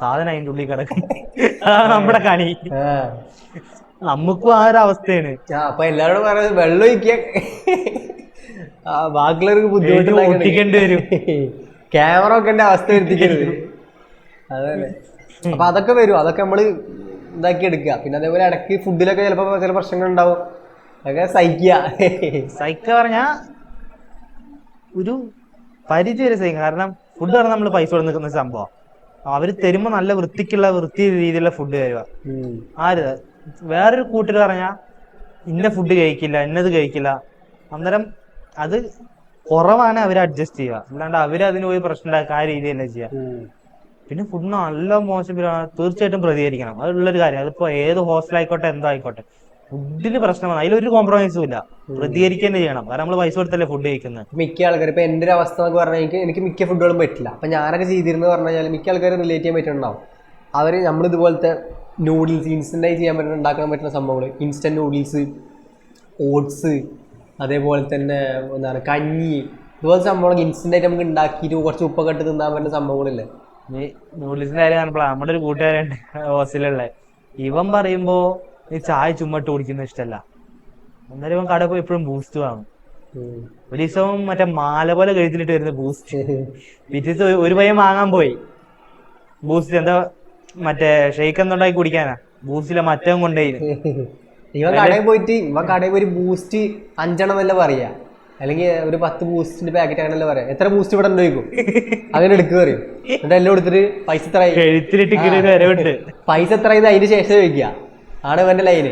സാധനം അതിന്റെ ഉള്ളിൽ കിടക്കും. അതാണ് നമ്മുടെ കണി. നമുക്കും ആ ഒരു അവസ്ഥയാണ്. അപ്പൊ എല്ലാവരോടും പറയുന്നത് വെള്ളം ഒഴിക്കുക, ബാക്കിയുള്ളവർക്ക് ബുദ്ധിമുട്ട് വരും. ക്യാമറ വെക്കേണ്ട അവസ്ഥ വരുത്തിക്കരുത്. അതല്ലേ. അപ്പൊ അതൊക്കെ വരും. അതൊക്കെ നമ്മള് ഇതാക്കി എടുക്കുക. പിന്നെ അതേപോലെ ഇടയ്ക്ക് ഫുഡിലൊക്കെ ചിലപ്പോ ചില പ്രശ്നങ്ങൾ ഉണ്ടാവും. അതൊക്കെ സഹിക്ക പറഞ്ഞാ ഒരു പരിധി വരെ സഹിക്കുക. കാരണം ഫുഡ് പറഞ്ഞാൽ നമ്മള് പൈസ കൊടുത്ത് നിൽക്കുന്ന സംഭവം. അവര് തരുമ്പോ നല്ല വൃത്തി രീതിയിലുള്ള ഫുഡ് തരുക. ആര് വേറൊരു കൂട്ടര് പറഞ്ഞാ ഇന്ന ഫുഡ് കഴിക്കില്ല, ഇന്നത് കഴിക്കില്ല. അന്നേരം അത് കുറവാണ് അവര് അഡ്ജസ്റ്റ് ചെയ്യുക. അല്ലാണ്ട് അവര് അതിന് പോയി പ്രശ്നം ഉണ്ടാക്കുക ആ രീതിയല്ല ചെയ്യുക. പിന്നെ ഫുഡ് നല്ല മോശം തീർച്ചയായിട്ടും പ്രതികരിക്കണം. അതുള്ളൊരു കാര്യം. അതിപ്പോ ഏത് ഹോസ്റ്റലായിക്കോട്ടെ എന്തോ ആയിക്കോട്ടെ, ഫുഡിന് പ്രശ്നമാണ്. അതിലൊരു കോംപ്രമൈസും ഇല്ല. പ്രതികരിക്കുക ചെയ്യണം. കാരണം നമ്മൾ പൈസ കൊടുത്തല്ലേ ഫുഡ് കഴിക്കുന്നത്. മിക്ക ആൾക്കാർ ഇപ്പൊ എന്റെ ഒരു അവസ്ഥ എന്നൊക്കെ പറഞ്ഞാൽ എനിക്ക് മിക്ക ഫുഡുകളും പറ്റില്ല. അപ്പൊ ഞാനൊക്കെ ചെയ്തിരുന്നു പറഞ്ഞു കഴിഞ്ഞാൽ മിക്ക ആൾക്കാരും റിലേറ്റ് ചെയ്യാൻ പറ്റുന്നുണ്ടാവും. അവര് നമ്മളിതുപോലത്തെ നൂഡിൽസ് ഇൻസ്റ്റന്റായി ചെയ്യാൻ പറ്റുന്ന ഉണ്ടാക്കാൻ പറ്റുന്ന സംഭവങ്ങൾ, ഇൻസ്റ്റന്റ് നൂഡിൽസ്, ഓട്സ്, അതേപോലെ തന്നെ എന്താണ് കഞ്ഞി, ഇതുപോലത്തെ സംഭവങ്ങളൊക്കെ ഇൻസ്റ്റന്റ് ആയിട്ട് നമുക്ക് ഉണ്ടാക്കിയിട്ട് കുറച്ച് ഉപ്പൊക്കെ ഇട്ട് തിന്നാൻ പറ്റുന്ന സംഭവങ്ങളില്ലേ. ഈ നൂഡിൽസിന്റെ കാര്യം കാണുമ്പോൾ നമ്മുടെ ഒരു കൂട്ടുകാരുണ്ട് ഹോസ്റ്റലിലുള്ള. ഇവൻ പറയുമ്പോ ഈ ചായ ചുമ്മിട്ട് കുടിക്കുന്ന ഇഷ്ടമല്ല. അന്നേരം ഇവൻ കടയിൽ പോയി എപ്പോഴും ബൂസ്റ്റ് വാങ്ങും. ഒരു ദിവസവും മറ്റേ മാല പോലെ കഴുത്തിലിട്ട് വരുന്ന ബൂസ്റ്റ്. പിറ്റേ ഒരു പയ്യൻ വാങ്ങാൻ പോയി ബൂസ്റ്റ്, എന്താ മറ്റേ ഷെയ്ക്ക് എന്തുണ്ടാക്കി കുടിക്കാനാ, ബൂസ്റ്റിലെ മറ്റവും കൊണ്ടേ. ഇവൻ കടയിൽ പോയി ബൂസ്റ്റ് 5 എണ്ണം വല്ല പറയാ, അല്ലെങ്കിൽ ഒരു 10 ബൂസ്റ്റിന്റെ പാക്കറ്റ് ആണല്ലോ പറയാം. എത്ര ബൂസ്റ്റ് ഇവിടെ ഉണ്ടോയിക്കും, അങ്ങനെ എടുക്കുക പറയും. എന്നിട്ട് എല്ലാം എടുത്തിട്ട് പൈസ എത്ര അതിന് ശേഷം ചോദിക്കുക. ആണ് ഇവന്റെ ലൈന്.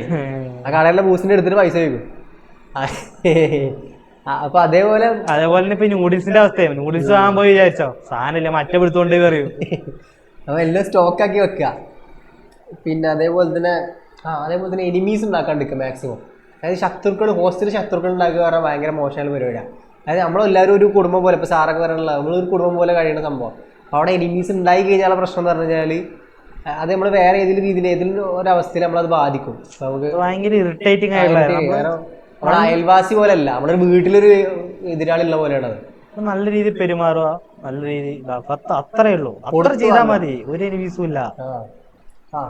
ആ കടയിലെ ബൂസ്റ്റിന്റെ എടുത്തിട്ട് പൈസ ചോദിക്കും. അപ്പൊ അതേപോലെ ഇപ്പൊ നൂഡിൽസിന്റെ അവസ്ഥയാണ്. നൂഡിൽസ് വാങ്ങാൻ പോയി വിചാരിച്ചോ, സാധനമില്ല മറ്റേ പിടുത്തോണ്ടേ പറയൂ. അപ്പൊ എല്ലാം സ്റ്റോക്ക് ആക്കി വെക്കുക. പിന്നെ അതേപോലെ തന്നെ എനിമീസ് ഉണ്ടാക്കാണ്ടിരിക്കുക മാക്സിമം. അതായത് ഹോസ്റ്റലിൽ ശത്രുക്കൾ ഉണ്ടാക്കുക പറഞ്ഞാൽ ഭയങ്കര മോശമായ പരിപാടിയാണ്. അതായത് നമ്മളെല്ലാവരും ഒരു കുടുംബം പോലെ, ഇപ്പോൾ സാറൊക്കെ പറയാനുള്ള നമ്മളൊരു കുടുംബം പോലെ കഴിയുന്ന സംഭവം. അവിടെ എനിമീസ് ഉണ്ടായി കഴിഞ്ഞാൽ പ്രശ്നം എന്ന് പറഞ്ഞു കഴിഞ്ഞാൽ അത് നമ്മൾ വേറെ ഏതെങ്കിലും ഒരവസ്ഥയിൽ നമ്മളത് ബാധിക്കും. നമുക്ക് ഭയങ്കര ഇറിറ്റേറ്റിംഗ് ആയിട്ടുള്ള, നമ്മുടെ അയൽവാസി പോലെ അല്ല, നമ്മുടെ വീട്ടിലൊരു എതിരാളി ഉള്ള പോലെയാണ് അത്. നല്ല രീതിയിൽ പെരുമാറുക, നല്ല രീതി, അത്രേ ഉള്ളൂ. അത്ര ചെയ്താൽ മതി, ഒരു എനിമീസും ഇല്ല.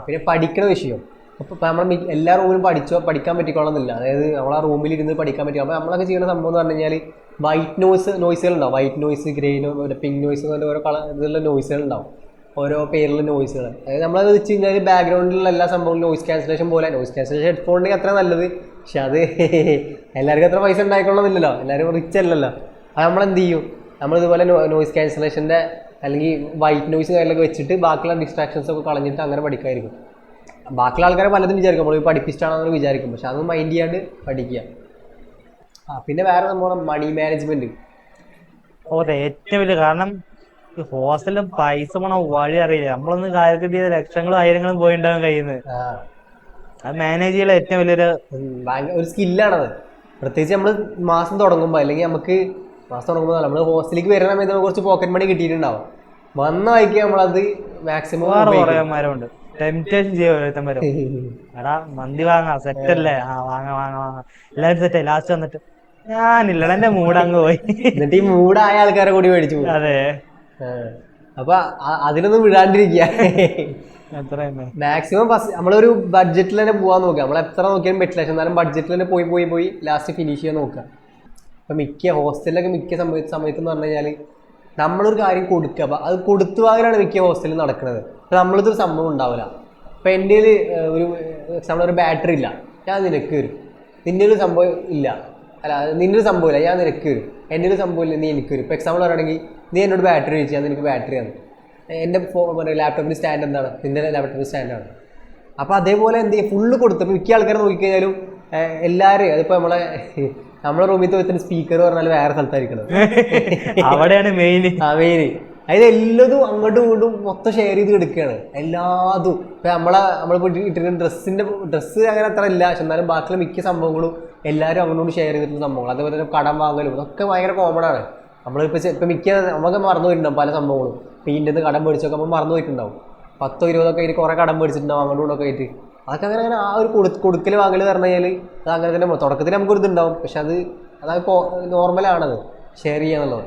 പിന്നെ പഠിക്കണ വിഷയം. അപ്പോൾ നമ്മൾ എല്ലാ റൂമിലും പഠിക്കാൻ പറ്റിക്കോളന്നില്ല. അതായത് നമ്മൾ ആ റൂമിൽ ഇരുന്ന് പഠിക്കാൻ പറ്റും. അപ്പോൾ നമ്മളൊക്കെ ചെയ്യുന്ന സംഭവം എന്ന് പറഞ്ഞു കഴിഞ്ഞാൽ വൈറ്റ് നോയ്സുകൾ ഉണ്ടാവും. White noise, grey pink noise എന്ന് പറഞ്ഞ ഓരോ ഇതിലുള്ള നോയ്സുകൾ ഉണ്ടാവും, ഓരോ പേരിലുള്ള നോയ്സുകൾ. അതായത് നമ്മളത് വെച്ച് കഴിഞ്ഞാൽ ബാക്ക്ഗ്രൗണ്ടിലുള്ള എല്ലാ സംഭവങ്ങളും നോയ്സ് ക്യാൻസലേഷൻ പോലെ. നോയ്സ് ക്യാൻസലേഷൻ ഹെഡ്ഫോണിന് അത്ര നല്ലത്. പക്ഷെ അത് എല്ലാവർക്കും അത്ര പൈസ ഉണ്ടായിക്കൊള്ളുന്നില്ലല്ലോ, എല്ലാവരും റിച്ച് അല്ലല്ലോ. അത് നമ്മളെന്ത് ചെയ്യും, നമ്മളിതുപോലെ നോയ്സ് ക്യാൻസലേഷൻ്റെ അല്ലെങ്കിൽ വൈറ്റ് നോയ്സ് കാര്യങ്ങളൊക്കെ വെച്ചിട്ട് ബാക്കിയുള്ള ഡിസ്ട്രാക്ഷൻസ് ഒക്കെ കളഞ്ഞിട്ട് അങ്ങനെ പഠിക്കായിരിക്കും. ബാക്കിയുള്ള ആൾക്കാരെ പലതും വിചാരിക്കും നമ്മൾ പഠിപ്പിച്ചിട്ടാണെന്ന് വിചാരിക്കും. പക്ഷെ അതൊന്നും മൈൻഡ് ചെയ്യാണ്ട് പഠിക്കുക. പിന്നെ വേറെ സംഭവം മണി മാനേജ്മെന്റ്. ഏറ്റവും വലിയ കാരണം ഹോസ്റ്റലിലും പൈസ പോണ വഴി അറിയില്ല. നമ്മളൊന്ന് കാര്യത്തിൽ ലക്ഷങ്ങളും ആയിരങ്ങളും പോയിണ്ടാവും കയ്യിൽ നിന്ന്. അത് മാനേജ് ചെയ്യാൻ ഏറ്റവും വലിയൊരു സ്കില്ലാണത്. പ്രത്യേകിച്ച് നമ്മൾ മാസം തുടങ്ങുമ്പോൾ, അല്ലെങ്കിൽ മാസം തുടങ്ങുമ്പോൾ നമ്മൾ ഹോസ്റ്റലിലേക്ക് വരുന്ന സമയത്ത് കുറച്ച് പോക്കറ്റ് മണി കിട്ടിയിട്ടുണ്ടാവും. വന്ന വഴിക്ക് നമ്മളത് മാക്സിമം കുറേമാരുണ്ട് ടെംപ്റ്റേഷൻ ചെയ്യാൻ വരും. എടാ മന്തി വാങ്ങാ, സെറ്റല്ലേ, വാങ്ങാ എല്ലാവരും സെറ്റായി. ലാസ്റ്റ് വന്നിട്ട് ഞാനില്ല, എന്റെ മൂഡ് അങ്ങ് പോയി. എന്നിട്ട് ഈ മൂഡായ ആൾക്കാരെ കൂടി മേടിച്ചു. അതെ. അപ്പൊ അതിനൊന്നും വിടാണ്ടിരിക്കുക. മാക്സിമം നമ്മളൊരു ബഡ്ജറ്റിൽ തന്നെ പോകാൻ നോക്കുക. നമ്മൾ എത്ര നോക്കിയാലും പറ്റില്ല, പക്ഷെ എന്നാലും ബഡ്ജറ്റിൽ തന്നെ പോയി ലാസ്റ്റ് ഫിനിഷ് ചെയ്യാൻ നോക്കുക. അപ്പൊ ഹോസ്റ്റലിലൊക്കെ മിക്ക സമയത്ത് എന്ന് പറഞ്ഞു കഴിഞ്ഞാൽ നമ്മളൊരു കാര്യം കൊടുക്കുക. അപ്പൊ അത് കൊടുത്തു വാങ്ങലാണ് മിക്ക ഹോസ്റ്റലിൽ നടക്കുന്നത്. അപ്പൊ നമ്മളിതൊരു സംഭവം ഉണ്ടാവില്ല. ഇപ്പൊ എൻ്റെ ഒരു ബാറ്ററി ഇല്ല, ഞാൻ നിനക്ക് വരും. നിൻ്റെ ഒരു സംഭവം ഇല്ല, അല്ല നിൻ്റെ ഒരു സംഭവമില്ല, ഞാൻ നിനക്ക് വരും. എൻ്റെ ഒരു സംഭവമില്ല, നീ എനിക്ക് വരും. ഇപ്പൊ എക്സാമ്പിൾ പറയുകയാണെങ്കിൽ നീ എന്നോട് ബാറ്ററി ചോദിച്ചു, ഞാൻ നിനക്ക് ബാറ്ററിയാണ്. എൻ്റെ ലാപ്ടോപ്പിൻ്റെ സ്റ്റാൻഡ് എന്താണ്, നിൻ്റെ ലാപ്ടോപ്പിൻ്റെ സ്റ്റാൻഡാണ്. അപ്പോൾ അതേപോലെ എന്ത് ചെയ്യും, ഫുള്ള് കൊടുത്തപ്പോൾ മിക്ക ആൾക്കാരെ നോക്കിക്കഴിഞ്ഞാലും എല്ലാവരും അതിപ്പോൾ നമ്മളെ നമ്മളെ റൂമിൽ പോയിട്ട് സ്പീക്കർ പറഞ്ഞാൽ വേറെ സ്ഥലത്തായിരിക്കണം. അവിടെയാണ് മെയിൻ. മെയിൻ അതായത് എല്ലാതും അങ്ങോട്ടും ഇങ്ങോട്ടും മൊത്തം ഷെയർ ചെയ്ത് എടുക്കുകയാണ് എല്ലാതും. ഇപ്പൊ നമ്മളിപ്പോ ഇട്ടിരുന്ന ഡ്രസ്സ് അങ്ങനെ അത്ര ഇല്ല, പക്ഷെ എന്നാലും ബാക്കിയുള്ള മിക്ക സംഭവങ്ങളും എല്ലാവരും അങ്ങോട്ടും ഷെയർ ചെയ്തിട്ടുള്ള സംഭവങ്ങൾ. അതേപോലെ തന്നെ കടം വാങ്ങലും ഇതൊക്കെ ഭയങ്കര കോമൺ ആണ്. ഇപ്പൊ മിക്ക നമുക്ക് മറന്നു പോയിട്ടുണ്ടാവും പല സംഭവങ്ങളും. ഇപ്പൊ ഇതിൻ്റെ കടം മേടിച്ചൊക്കെ നമ്മൾ മറന്നു പോയിട്ടുണ്ടാവും. 10-20 ആയിട്ട് കുറെ കടം മേടിച്ചിട്ടുണ്ടാവും അങ്ങോട്ടും ഇങ്ങോട്ടൊക്കെ ആയിട്ട്. അതൊക്കെ അങ്ങനെ ആ ഒരു കൊടുക്കൽ വാങ്ങൽ പറഞ്ഞു കഴിഞ്ഞാൽ അത് അങ്ങനെ തന്നെ തുടക്കത്തിൽ നമുക്കൊരു ഇതുണ്ടാവും, പക്ഷെ അത് നോർമലാണത് ഷെയർ ചെയ്യാന്നുള്ളത്.